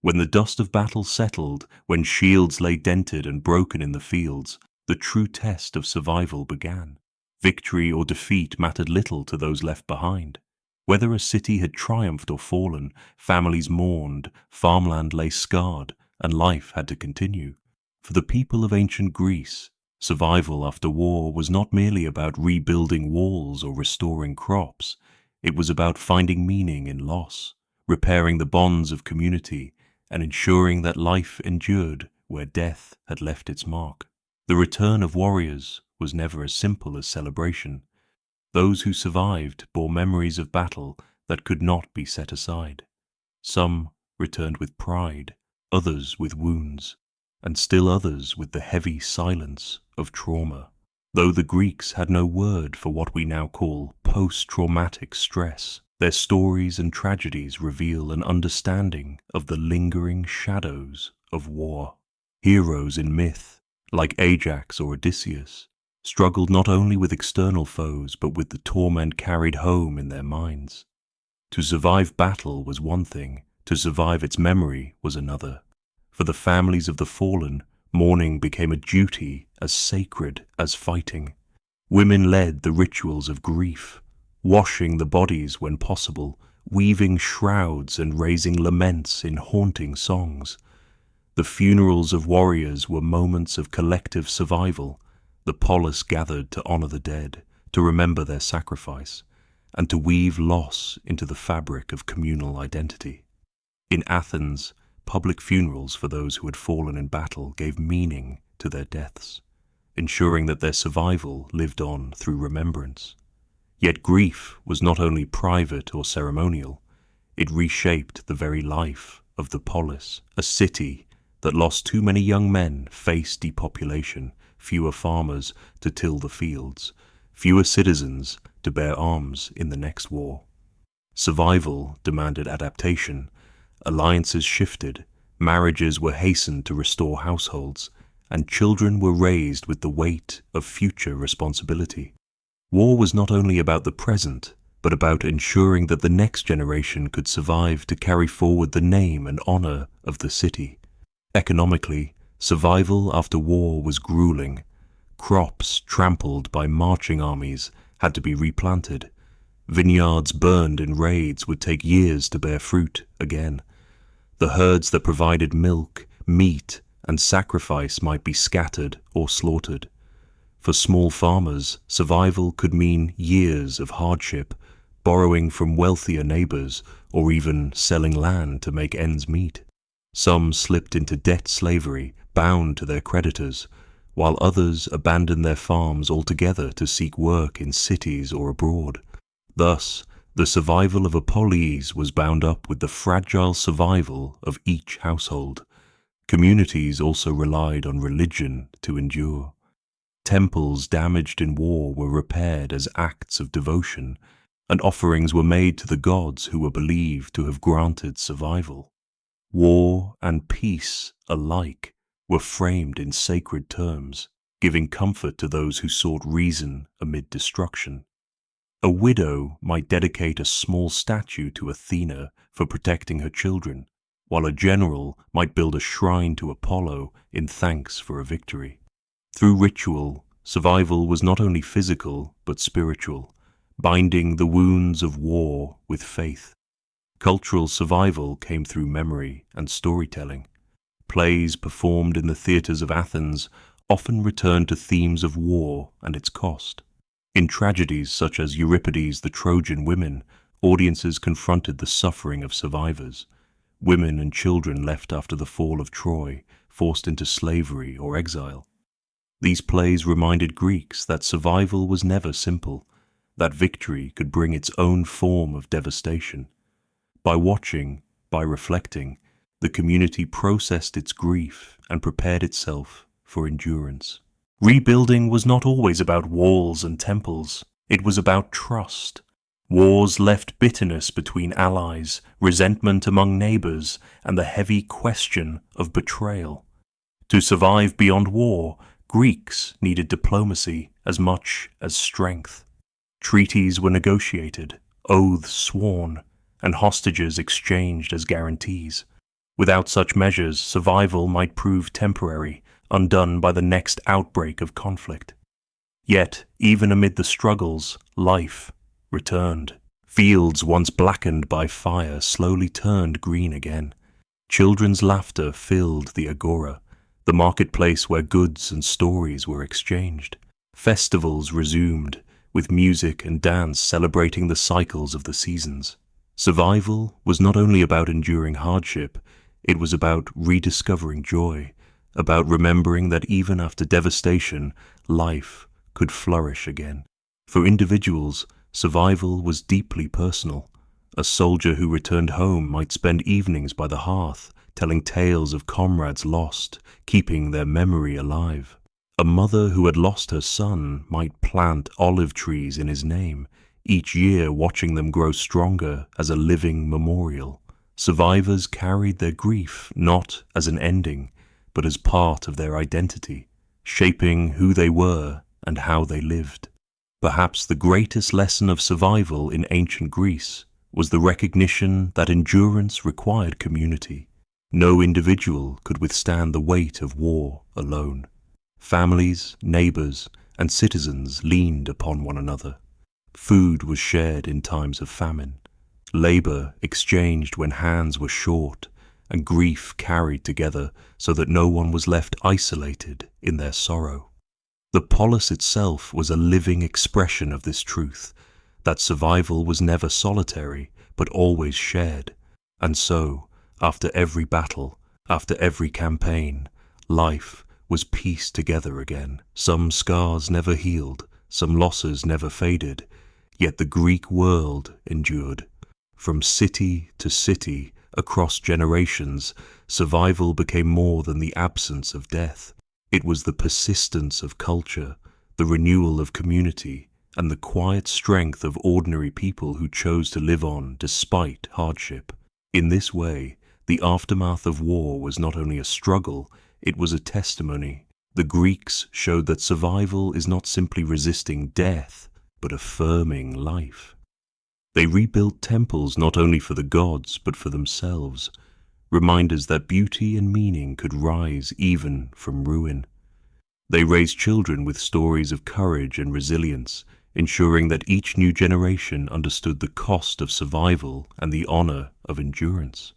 When the dust of battle settled, when shields lay dented and broken in the fields, the true test of survival began. Victory or defeat mattered little to those left behind. Whether a city had triumphed or fallen, families mourned, farmland lay scarred, and life had to continue. For the people of ancient Greece, survival after war was not merely about rebuilding walls or restoring crops. It was about finding meaning in loss, repairing the bonds of community, and ensuring that life endured where death had left its mark. The return of warriors was never as simple as celebration. Those who survived bore memories of battle that could not be set aside. Some returned with pride, others with wounds, and still others with the heavy silence of trauma. Though the Greeks had no word for what we now call post-traumatic stress, their stories and tragedies reveal an understanding of the lingering shadows of war. Heroes in myth, like Ajax or Odysseus, struggled not only with external foes but with the torment carried home in their minds. To survive battle was one thing, to survive its memory was another. For the families of the fallen, mourning became a duty as sacred as fighting. Women led the rituals of grief, washing the bodies when possible, weaving shrouds and raising laments in haunting songs. The funerals of warriors were moments of collective survival. The polis gathered to honor the dead, to remember their sacrifice, and to weave loss into the fabric of communal identity. In Athens, public funerals for those who had fallen in battle gave meaning to their deaths, ensuring that their survival lived on through remembrance. Yet grief was not only private or ceremonial, it reshaped the very life of the polis, a city that lost too many young men faced depopulation, fewer farmers to till the fields, fewer citizens to bear arms in the next war. Survival demanded adaptation, alliances shifted, marriages were hastened to restore households, and children were raised with the weight of future responsibility. War was not only about the present, but about ensuring that the next generation could survive to carry forward the name and honor of the city. Economically, survival after war was grueling. Crops trampled by marching armies had to be replanted. Vineyards burned in raids would take years to bear fruit again. The herds that provided milk, meat, and sacrifice might be scattered or slaughtered. For small farmers, survival could mean years of hardship, borrowing from wealthier neighbors, or even selling land to make ends meet. Some slipped into debt slavery, bound to their creditors, while others abandoned their farms altogether to seek work in cities or abroad. Thus, the survival of a polis was bound up with the fragile survival of each household. Communities also relied on religion to endure. Temples damaged in war were repaired as acts of devotion, and offerings were made to the gods who were believed to have granted survival. War and peace alike were framed in sacred terms, giving comfort to those who sought reason amid destruction. A widow might dedicate a small statue to Athena for protecting her children, while a general might build a shrine to Apollo in thanks for a victory. Through ritual, survival was not only physical but spiritual, binding the wounds of war with faith. Cultural survival came through memory and storytelling. Plays performed in the theatres of Athens often returned to themes of war and its cost. In tragedies such as Euripides' The Trojan Women, audiences confronted the suffering of survivors, women and children left after the fall of Troy, forced into slavery or exile. These plays reminded Greeks that survival was never simple, that victory could bring its own form of devastation. By watching, by reflecting, the community processed its grief and prepared itself for endurance. Rebuilding was not always about walls and temples. It was about trust. Wars left bitterness between allies, resentment among neighbors, and the heavy question of betrayal. To survive beyond war, Greeks needed diplomacy as much as strength. Treaties were negotiated, oaths sworn, and hostages exchanged as guarantees. Without such measures, survival might prove temporary, undone by the next outbreak of conflict. Yet, even amid the struggles, life returned. Fields once blackened by fire slowly turned green again. Children's laughter filled the agora, the marketplace where goods and stories were exchanged. Festivals resumed, with music and dance celebrating the cycles of the seasons. Survival was not only about enduring hardship, it was about rediscovering joy, about remembering that even after devastation, life could flourish again. For individuals, survival was deeply personal. A soldier who returned home might spend evenings by the hearth, telling tales of comrades lost, keeping their memory alive. A mother who had lost her son might plant olive trees in his name, each year watching them grow stronger as a living memorial. Survivors carried their grief not as an ending, but as part of their identity, shaping who they were and how they lived. Perhaps the greatest lesson of survival in ancient Greece was the recognition that endurance required community. No individual could withstand the weight of war alone. Families, neighbors, and citizens leaned upon one another. Food was shared in times of famine. Labor exchanged when hands were short, and grief carried together so that no one was left isolated in their sorrow. The polis itself was a living expression of this truth, that survival was never solitary, but always shared. And so, after every battle, after every campaign, life was pieced together again. Some scars never healed, some losses never faded, yet the Greek world endured. From city to city, across generations, survival became more than the absence of death. It was the persistence of culture, the renewal of community, and the quiet strength of ordinary people who chose to live on despite hardship. In this way, the aftermath of war was not only a struggle, it was a testimony. The Greeks showed that survival is not simply resisting death, but affirming life. They rebuilt temples not only for the gods, but for themselves, reminders that beauty and meaning could rise even from ruin. They raised children with stories of courage and resilience, ensuring that each new generation understood the cost of survival and the honor of endurance.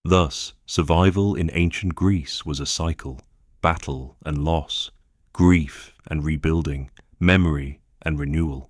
Thus, survival in ancient Greece was a cycle: battle and loss, grief and rebuilding, memory and renewal.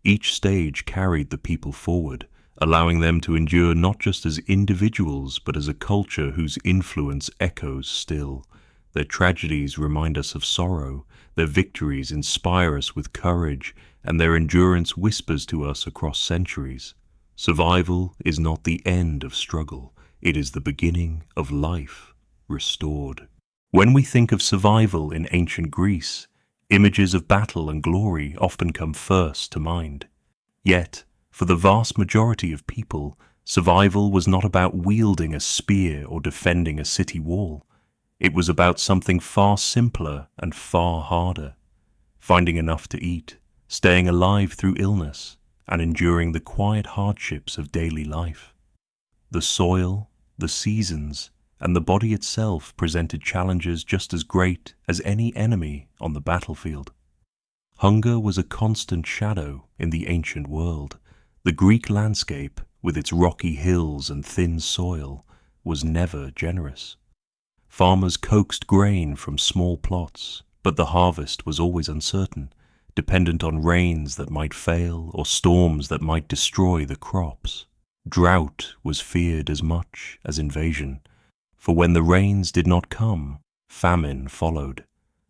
Each stage carried the people forward, allowing them to endure not just as individuals but as a culture whose influence echoes still. Their tragedies remind us of sorrow, their victories inspire us with courage, and their endurance whispers to us across centuries. Survival is not the end of struggle, it is the beginning of life restored. When we think of survival in ancient Greece, images of battle and glory often come first to mind. Yet, for the vast majority of people, survival was not about wielding a spear or defending a city wall. It was about something far simpler and far harder: finding enough to eat, staying alive through illness, and enduring the quiet hardships of daily life. The soil, the seasons, and the body itself presented challenges just as great as any enemy on the battlefield. Hunger was a constant shadow in the ancient world. The Greek landscape, with its rocky hills and thin soil, was never generous. Farmers coaxed grain from small plots, but the harvest was always uncertain, dependent on rains that might fail or storms that might destroy the crops. Drought was feared as much as invasion, for when the rains did not come, famine followed.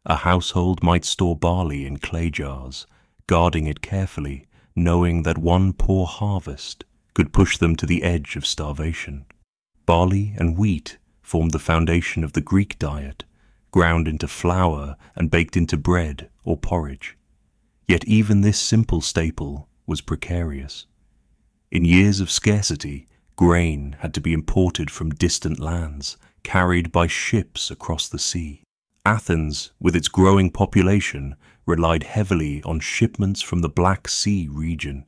A household might store barley in clay jars, guarding it carefully, knowing that one poor harvest could push them to the edge of starvation. Barley and wheat formed the foundation of the Greek diet, ground into flour and baked into bread or porridge. Yet even this simple staple was precarious. In years of scarcity, grain had to be imported from distant lands, carried by ships across the sea. Athens, with its growing population, relied heavily on shipments from the Black Sea region.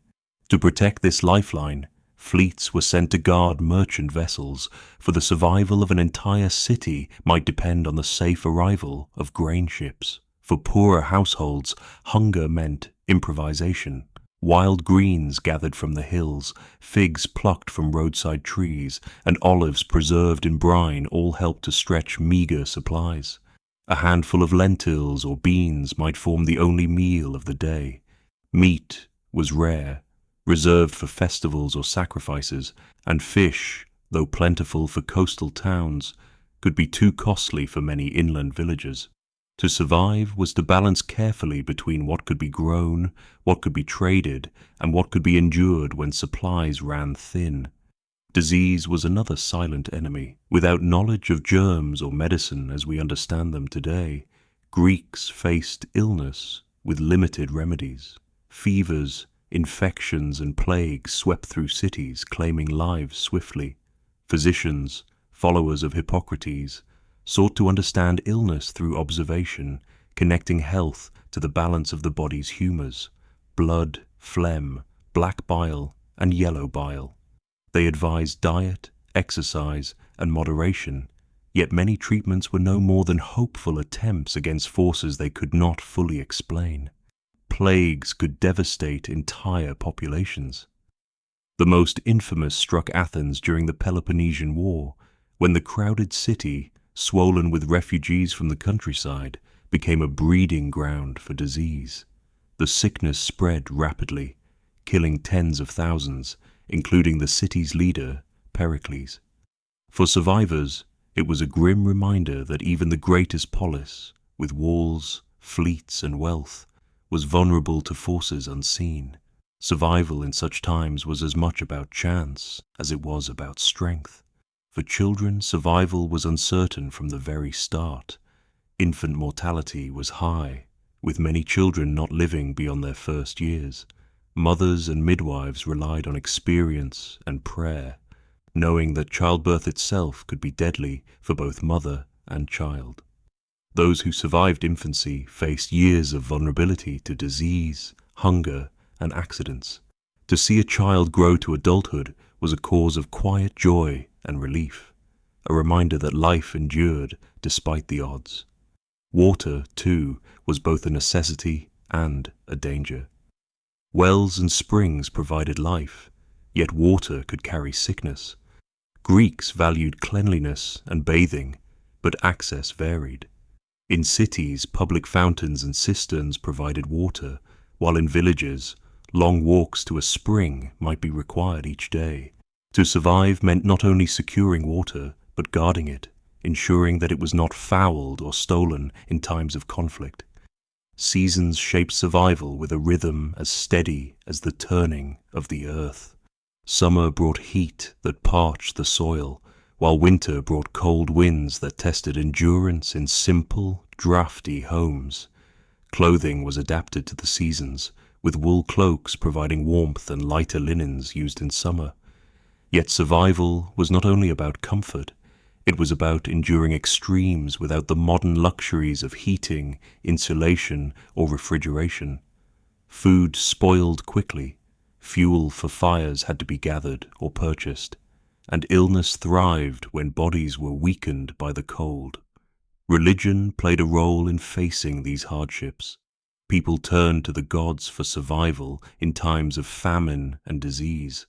To protect this lifeline, fleets were sent to guard merchant vessels, for the survival of an entire city might depend on the safe arrival of grain ships. For poorer households, hunger meant improvisation. Wild greens gathered from the hills, figs plucked from roadside trees, and olives preserved in brine all helped to stretch meager supplies. A handful of lentils or beans might form the only meal of the day. Meat was rare, reserved for festivals or sacrifices, and fish, though plentiful for coastal towns, could be too costly for many inland villagers. To survive was to balance carefully between what could be grown, what could be traded, and what could be endured when supplies ran thin. Disease was another silent enemy. Without knowledge of germs or medicine as we understand them today, Greeks faced illness with limited remedies. Fevers, infections, and plagues swept through cities, claiming lives swiftly. Physicians, followers of Hippocrates, sought to understand illness through observation, connecting health to the balance of the body's humours: blood, phlegm, black bile, and yellow bile. They advised diet, exercise, and moderation, yet many treatments were no more than hopeful attempts against forces they could not fully explain. Plagues could devastate entire populations. The most infamous struck Athens during the Peloponnesian War, when the crowded city, swollen with refugees from the countryside, became a breeding ground for disease. The sickness spread rapidly, killing tens of thousands, including the city's leader, Pericles. For survivors, it was a grim reminder that even the greatest polis, with walls, fleets, and wealth, was vulnerable to forces unseen. Survival in such times was as much about chance as it was about strength. For children, survival was uncertain from the very start. Infant mortality was high, with many children not living beyond their first years. Mothers and midwives relied on experience and prayer, knowing that childbirth itself could be deadly for both mother and child. Those who survived infancy faced years of vulnerability to disease, hunger, and accidents. To see a child grow to adulthood was a cause of quiet joy and relief, a reminder that life endured despite the odds. Water, too, was both a necessity and a danger. Wells and springs provided life, yet water could carry sickness. Greeks valued cleanliness and bathing, but access varied. In cities, public fountains and cisterns provided water, while in villages, long walks to a spring might be required each day. To survive meant not only securing water, but guarding it, ensuring that it was not fouled or stolen in times of conflict. Seasons shaped survival with a rhythm as steady as the turning of the earth. Summer brought heat that parched the soil, while winter brought cold winds that tested endurance in simple, drafty homes. Clothing was adapted to the seasons, with wool cloaks providing warmth and lighter linens used in summer. Yet survival was not only about comfort, it was about enduring extremes without the modern luxuries of heating, insulation, or refrigeration. Food spoiled quickly, fuel for fires had to be gathered or purchased, and illness thrived when bodies were weakened by the cold. Religion played a role in facing these hardships. People turned to the gods for survival in times of famine and disease.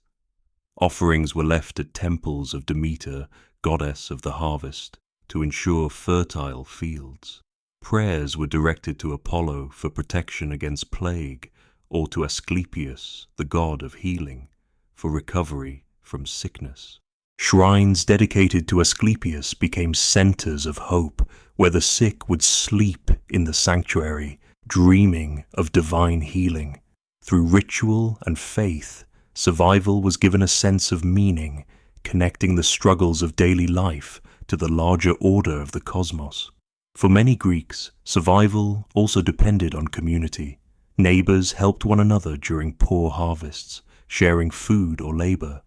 Offerings were left at temples of Demeter, goddess of the harvest, to ensure fertile fields. Prayers were directed to Apollo for protection against plague, or to Asclepius, the god of healing, for recovery from sickness. Shrines dedicated to Asclepius became centers of hope, where the sick would sleep in the sanctuary, dreaming of divine healing. Through ritual and faith, survival was given a sense of meaning, connecting the struggles of daily life to the larger order of the cosmos. For many Greeks, survival also depended on community. Neighbors helped one another during poor harvests, sharing food or labor.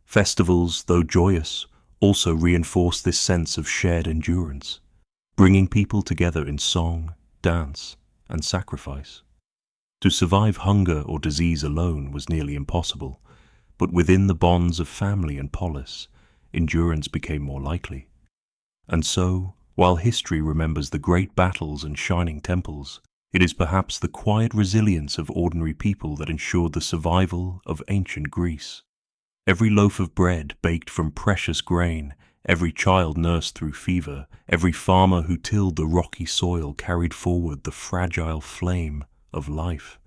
Festivals, though joyous, also reinforced this sense of shared endurance, bringing people together in song, dance, and sacrifice. To survive hunger or disease alone was nearly impossible, but within the bonds of family and polis, endurance became more likely. And so, while history remembers the great battles and shining temples, it is perhaps the quiet resilience of ordinary people that ensured the survival of ancient Greece. Every loaf of bread baked from precious grain, every child nursed through fever, every farmer who tilled the rocky soil carried forward the fragile flame of life.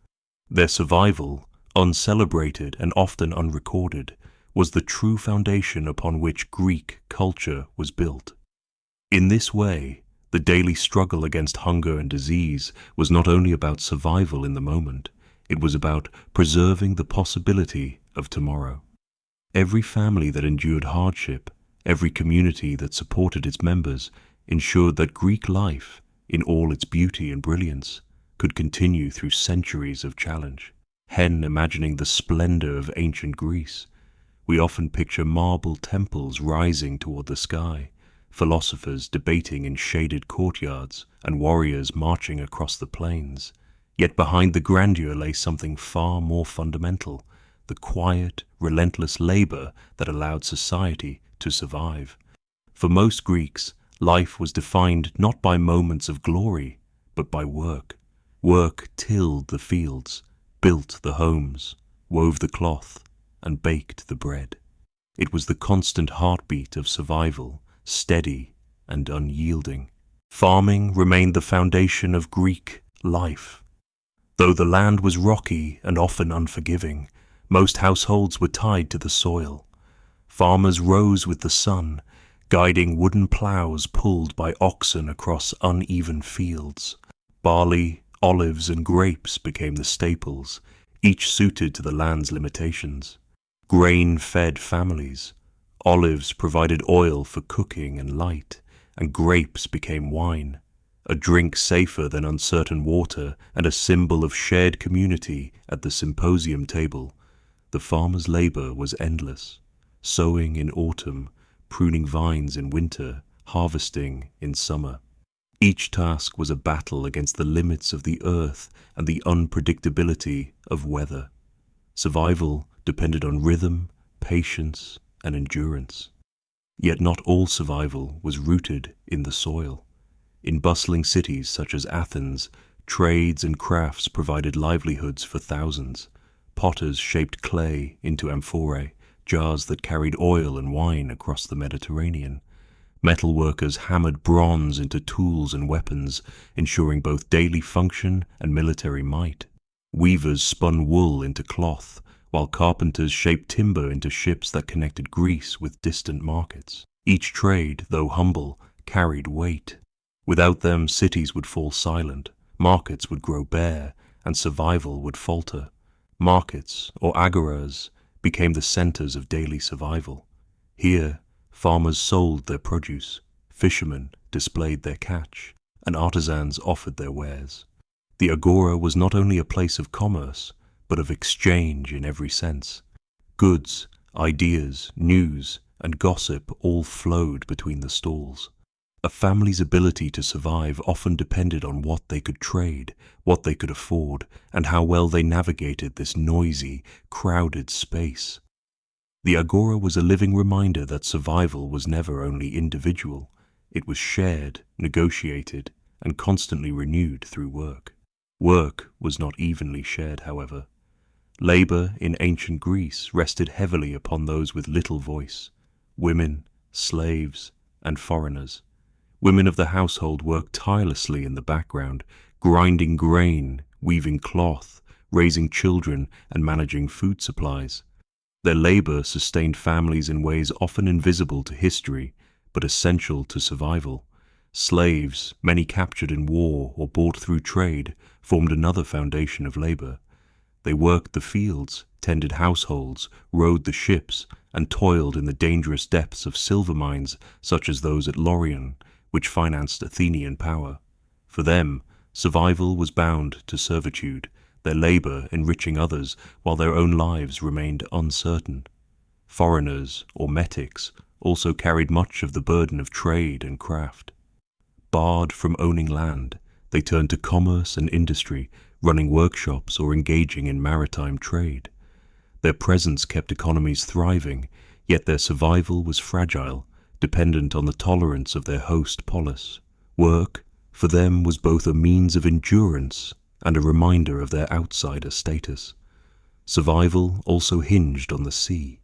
Their survival, uncelebrated and often unrecorded, was the true foundation upon which Greek culture was built. In this way, the daily struggle against hunger and disease was not only about survival in the moment, it was about preserving the possibility of tomorrow. Every family that endured hardship, every community that supported its members, ensured that Greek life, in all its beauty and brilliance, could continue through centuries of challenge. Hen imagining the splendor of ancient Greece, we often picture marble temples rising toward the sky, philosophers debating in shaded courtyards, and warriors marching across the plains. Yet behind the grandeur lay something far more fundamental, the quiet, relentless labor that allowed society to survive. For most Greeks, life was defined not by moments of glory, but by work. Work tilled the fields, built the homes, wove the cloth, and baked the bread. It was the constant heartbeat of survival, steady and unyielding. Farming remained the foundation of Greek life. Though the land was rocky and often unforgiving, most households were tied to the soil. Farmers rose with the sun, guiding wooden plows pulled by oxen across uneven fields. Barley, olives, and grapes became the staples, each suited to the land's limitations. Grain fed families. Olives provided oil for cooking and light, and grapes became wine, a drink safer than uncertain water and a symbol of shared community at the symposium table. The farmer's labor was endless, sowing in autumn, pruning vines in winter, harvesting in summer. Each task was a battle against the limits of the earth and the unpredictability of weather. Survival depended on rhythm, patience, and endurance. Yet not all survival was rooted in the soil. In bustling cities such as Athens, trades and crafts provided livelihoods for thousands. Potters shaped clay into amphorae, jars that carried oil and wine across the Mediterranean. Metal workers hammered bronze into tools and weapons, ensuring both daily function and military might. Weavers spun wool into cloth, while carpenters shaped timber into ships that connected Greece with distant markets. Each trade, though humble, carried weight. Without them, cities would fall silent, markets would grow bare, and survival would falter. Markets, or agoras, became the centers of daily survival. Here, farmers sold their produce, fishermen displayed their catch, and artisans offered their wares. The agora was not only a place of commerce, but of exchange in every sense. Goods, ideas, news, and gossip all flowed between the stalls. A family's ability to survive often depended on what they could trade, what they could afford, and how well they navigated this noisy, crowded space. The agora was a living reminder that survival was never only individual. It was shared, negotiated, and constantly renewed through work. Work was not evenly shared, however. Labor in ancient Greece rested heavily upon those with little voice: women, slaves, and foreigners. Women of the household worked tirelessly in the background, grinding grain, weaving cloth, raising children, and managing food supplies. Their labor sustained families in ways often invisible to history, but essential to survival. Slaves, many captured in war or bought through trade, formed another foundation of labor. They worked the fields, tended households, rowed the ships, and toiled in the dangerous depths of silver mines such as those at Lorient, which financed Athenian power. For them, survival was bound to servitude, their labor enriching others while their own lives remained uncertain. Foreigners, or metics, also carried much of the burden of trade and craft. Barred from owning land, they turned to commerce and industry, running workshops or engaging in maritime trade. Their presence kept economies thriving, yet their survival was fragile, dependent on the tolerance of their host polis. Work, for them, was both a means of endurance and a reminder of their outsider status. Survival also hinged on the sea.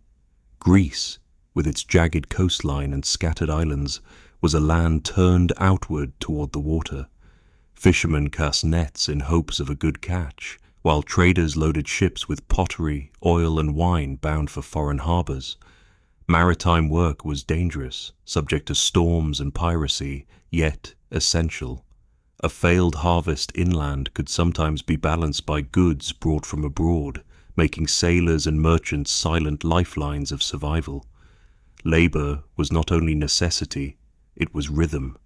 Greece, with its jagged coastline and scattered islands, was a land turned outward toward the water. Fishermen cast nets in hopes of a good catch, while traders loaded ships with pottery, oil, and wine bound for foreign harbors. Maritime work was dangerous, subject to storms and piracy, yet essential. A failed harvest inland could sometimes be balanced by goods brought from abroad, making sailors and merchants silent lifelines of survival. Labor was not only necessity, it was rhythm.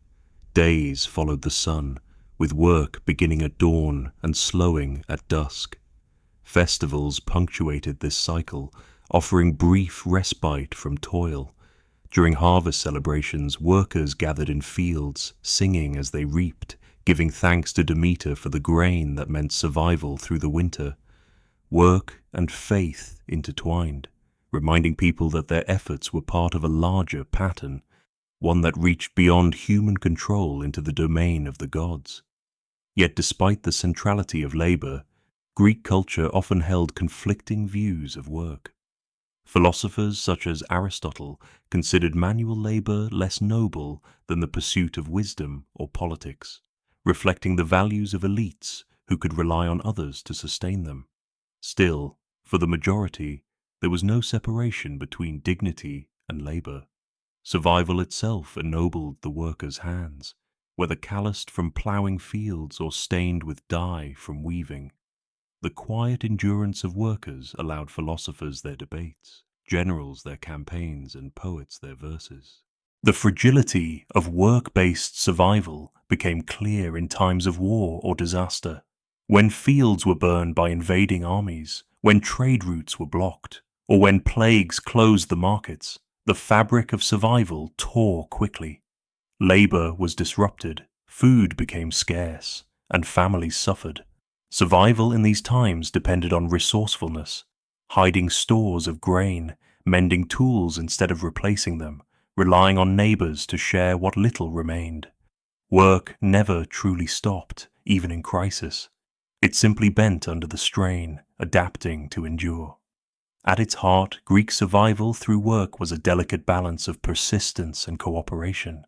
Days followed the sun, with work beginning at dawn and slowing at dusk. Festivals punctuated this cycle, offering brief respite from toil. During harvest celebrations, workers gathered in fields, singing as they reaped, giving thanks to Demeter for the grain that meant survival through the winter. Work and faith intertwined, reminding people that their efforts were part of a larger pattern, one that reached beyond human control into the domain of the gods. Yet despite the centrality of labor, Greek culture often held conflicting views of work. Philosophers such as Aristotle considered manual labor less noble than the pursuit of wisdom or politics, reflecting the values of elites who could rely on others to sustain them. Still, for the majority, there was no separation between dignity and labor. Survival itself ennobled the worker's hands, whether calloused from plowing fields or stained with dye from weaving. The quiet endurance of workers allowed philosophers their debates, generals their campaigns, and poets their verses. The fragility of work-based survival became clear in times of war or disaster. When fields were burned by invading armies, when trade routes were blocked, or when plagues closed the markets, the fabric of survival tore quickly. Labor was disrupted, food became scarce, and families suffered. Survival in these times depended on resourcefulness, hiding stores of grain, mending tools instead of replacing them, relying on neighbors to share what little remained. Work never truly stopped, even in crisis. It simply bent under the strain, adapting to endure. At its heart, Greek survival through work was a delicate balance of persistence and cooperation.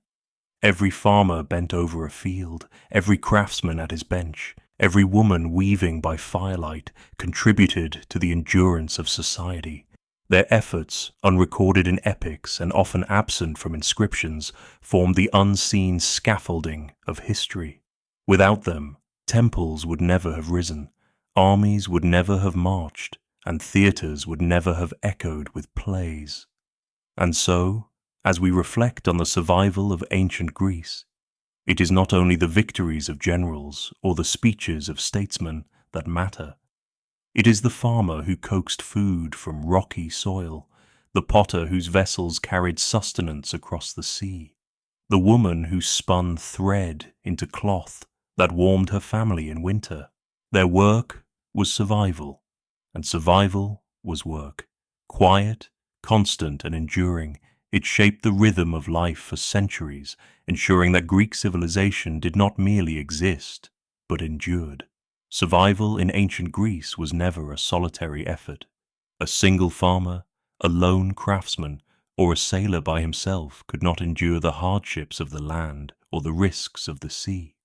Every farmer bent over a field, every craftsman at his bench, every woman weaving by firelight contributed to the endurance of society. Their efforts, unrecorded in epics and often absent from inscriptions, formed the unseen scaffolding of history. Without them, temples would never have risen, armies would never have marched, and theatres would never have echoed with plays. And so, as we reflect on the survival of ancient Greece, it is not only the victories of generals or the speeches of statesmen that matter. It is the farmer who coaxed food from rocky soil, the potter whose vessels carried sustenance across the sea, the woman who spun thread into cloth that warmed her family in winter. Their work was survival, and survival was work. Quiet, constant, and enduring, it shaped the rhythm of life for centuries, ensuring that Greek civilization did not merely exist, but endured. Survival in ancient Greece was never a solitary effort. A single farmer, a lone craftsman, or a sailor by himself could not endure the hardships of the land or the risks of the sea.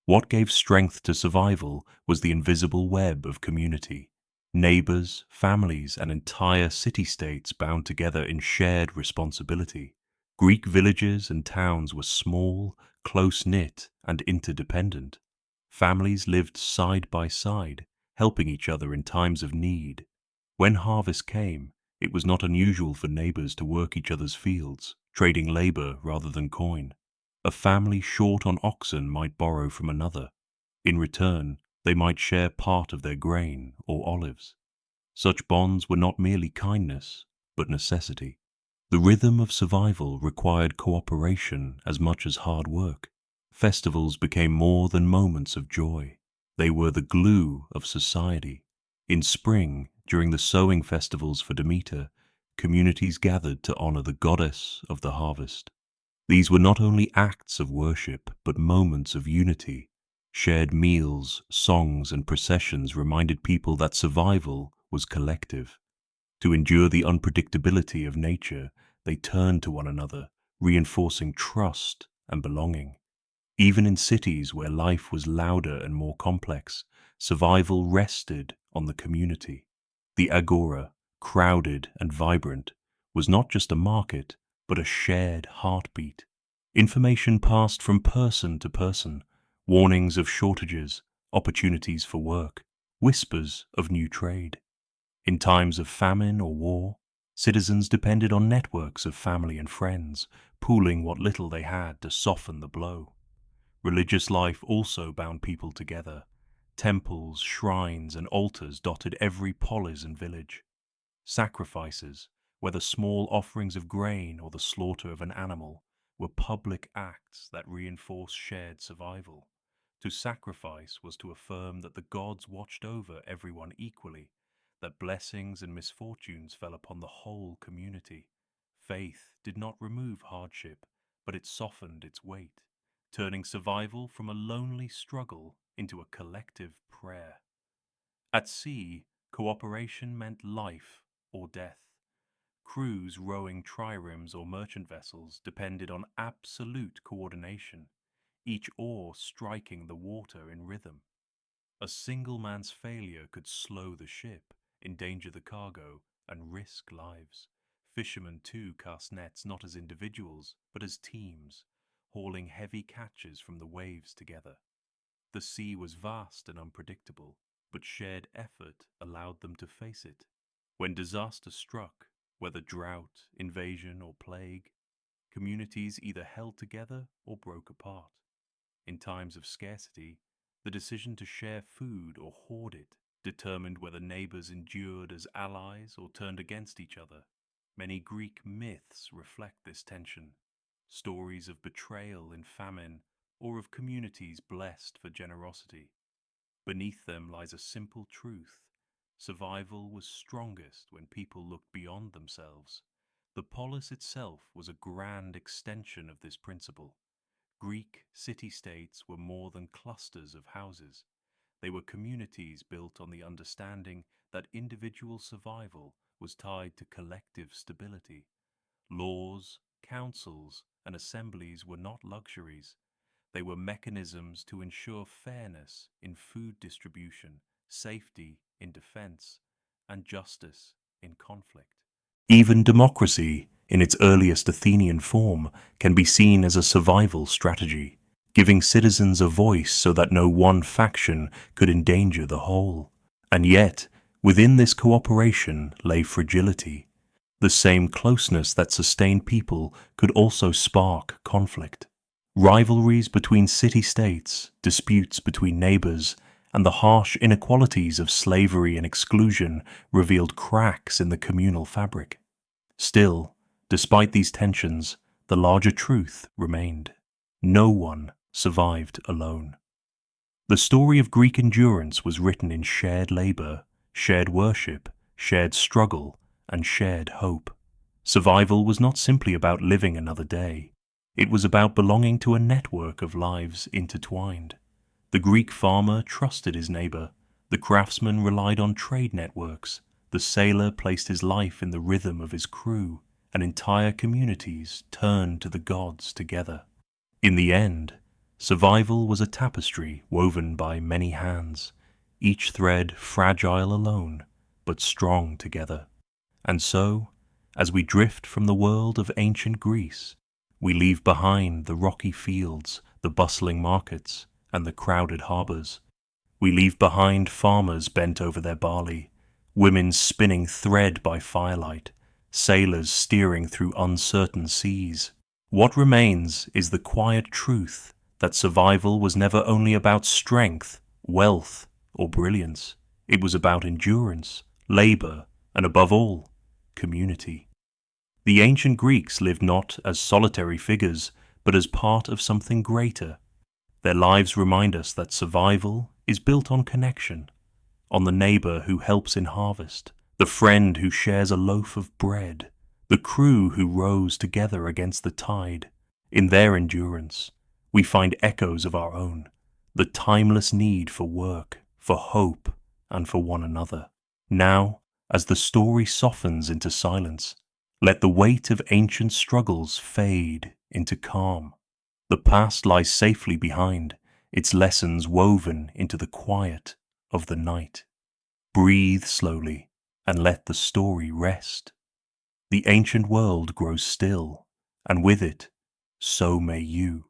What gave strength to survival was the invisible web of community. Neighbors, families, and entire city-states bound together in shared responsibility. Greek villages and towns were small, close-knit, and interdependent. Families lived side by side, helping each other in times of need. When harvest came, it was not unusual for neighbors to work each other's fields, trading labor rather than coin. A family short on oxen might borrow from another. In return, they might share part of their grain or olives. Such bonds were not merely kindness, but necessity. The rhythm of survival required cooperation as much as hard work. Festivals became more than moments of joy. They were the glue of society. In spring, during the sowing festivals for Demeter, communities gathered to honor the goddess of the harvest. These were not only acts of worship, but moments of unity. Shared meals, songs, and processions reminded people that survival was collective. To endure the unpredictability of nature, they turned to one another, reinforcing trust and belonging. Even in cities where life was louder and more complex, survival rested on the community. The agora, crowded and vibrant, was not just a market, but a shared heartbeat. Information passed from person to person, warnings of shortages, opportunities for work, whispers of new trade. In times of famine or war, citizens depended on networks of family and friends, pooling what little they had to soften the blow. Religious life also bound people together. Temples, shrines, and altars dotted every polis and village. Sacrifices, whether small offerings of grain or the slaughter of an animal, were public acts that reinforced shared survival. To sacrifice was to affirm that the gods watched over everyone equally, that blessings and misfortunes fell upon the whole community. Faith did not remove hardship, but it softened its weight, turning survival from a lonely struggle into a collective prayer. At sea, cooperation meant life or death. Crews rowing triremes or merchant vessels depended on absolute coordination, each oar striking the water in rhythm. A single man's failure could slow the ship, endanger the cargo, and risk lives. Fishermen too cast nets not as individuals, but as teams, hauling heavy catches from the waves together. The sea was vast and unpredictable, but shared effort allowed them to face it. When disaster struck, whether drought, invasion, or plague, communities either held together or broke apart. In times of scarcity, the decision to share food or hoard it determined whether neighbors endured as allies or turned against each other. Many Greek myths reflect this tension. Stories of betrayal in famine or of communities blessed for generosity. Beneath them lies a simple truth. Survival was strongest when people looked beyond themselves. The polis itself was a grand extension of this principle. Greek city-states were more than clusters of houses. They were communities built on the understanding that individual survival was tied to collective stability. Laws, councils, and assemblies were not luxuries. They were mechanisms to ensure fairness in food distribution, safety in defense, and justice in conflict. Even democracy, in its earliest Athenian form, can be seen as a survival strategy, giving citizens a voice so that no one faction could endanger the whole. And yet, within this cooperation lay fragility. The same closeness that sustained people could also spark conflict. Rivalries between city-states, disputes between neighbors, and the harsh inequalities of slavery and exclusion revealed cracks in the communal fabric. Still, despite these tensions, the larger truth remained. No one survived alone. The story of Greek endurance was written in shared labor, shared worship, shared struggle, and shared hope. Survival was not simply about living another day. It was about belonging to a network of lives intertwined. The Greek farmer trusted his neighbor. The craftsman relied on trade networks. The sailor placed his life in the rhythm of his crew, and entire communities turned to the gods together. In the end, survival was a tapestry woven by many hands, each thread fragile alone, but strong together. And so, as we drift from the world of ancient Greece, we leave behind the rocky fields, the bustling markets, and the crowded harbors. We leave behind farmers bent over their barley, women spinning thread by firelight, sailors steering through uncertain seas. What remains is the quiet truth that survival was never only about strength, wealth, or brilliance. It was about endurance, labor, and above all, community. The ancient Greeks lived not as solitary figures, but as part of something greater. Their lives remind us that survival is built on connection, on the neighbor who helps in harvest, the friend who shares a loaf of bread, the crew who rows together against the tide. In their endurance, we find echoes of our own, the timeless need for work, for hope, and for one another. Now, as the story softens into silence, let the weight of ancient struggles fade into calm. The past lies safely behind, its lessons woven into the quiet of the night. Breathe slowly and let the story rest. The ancient world grows still, and with it, so may you.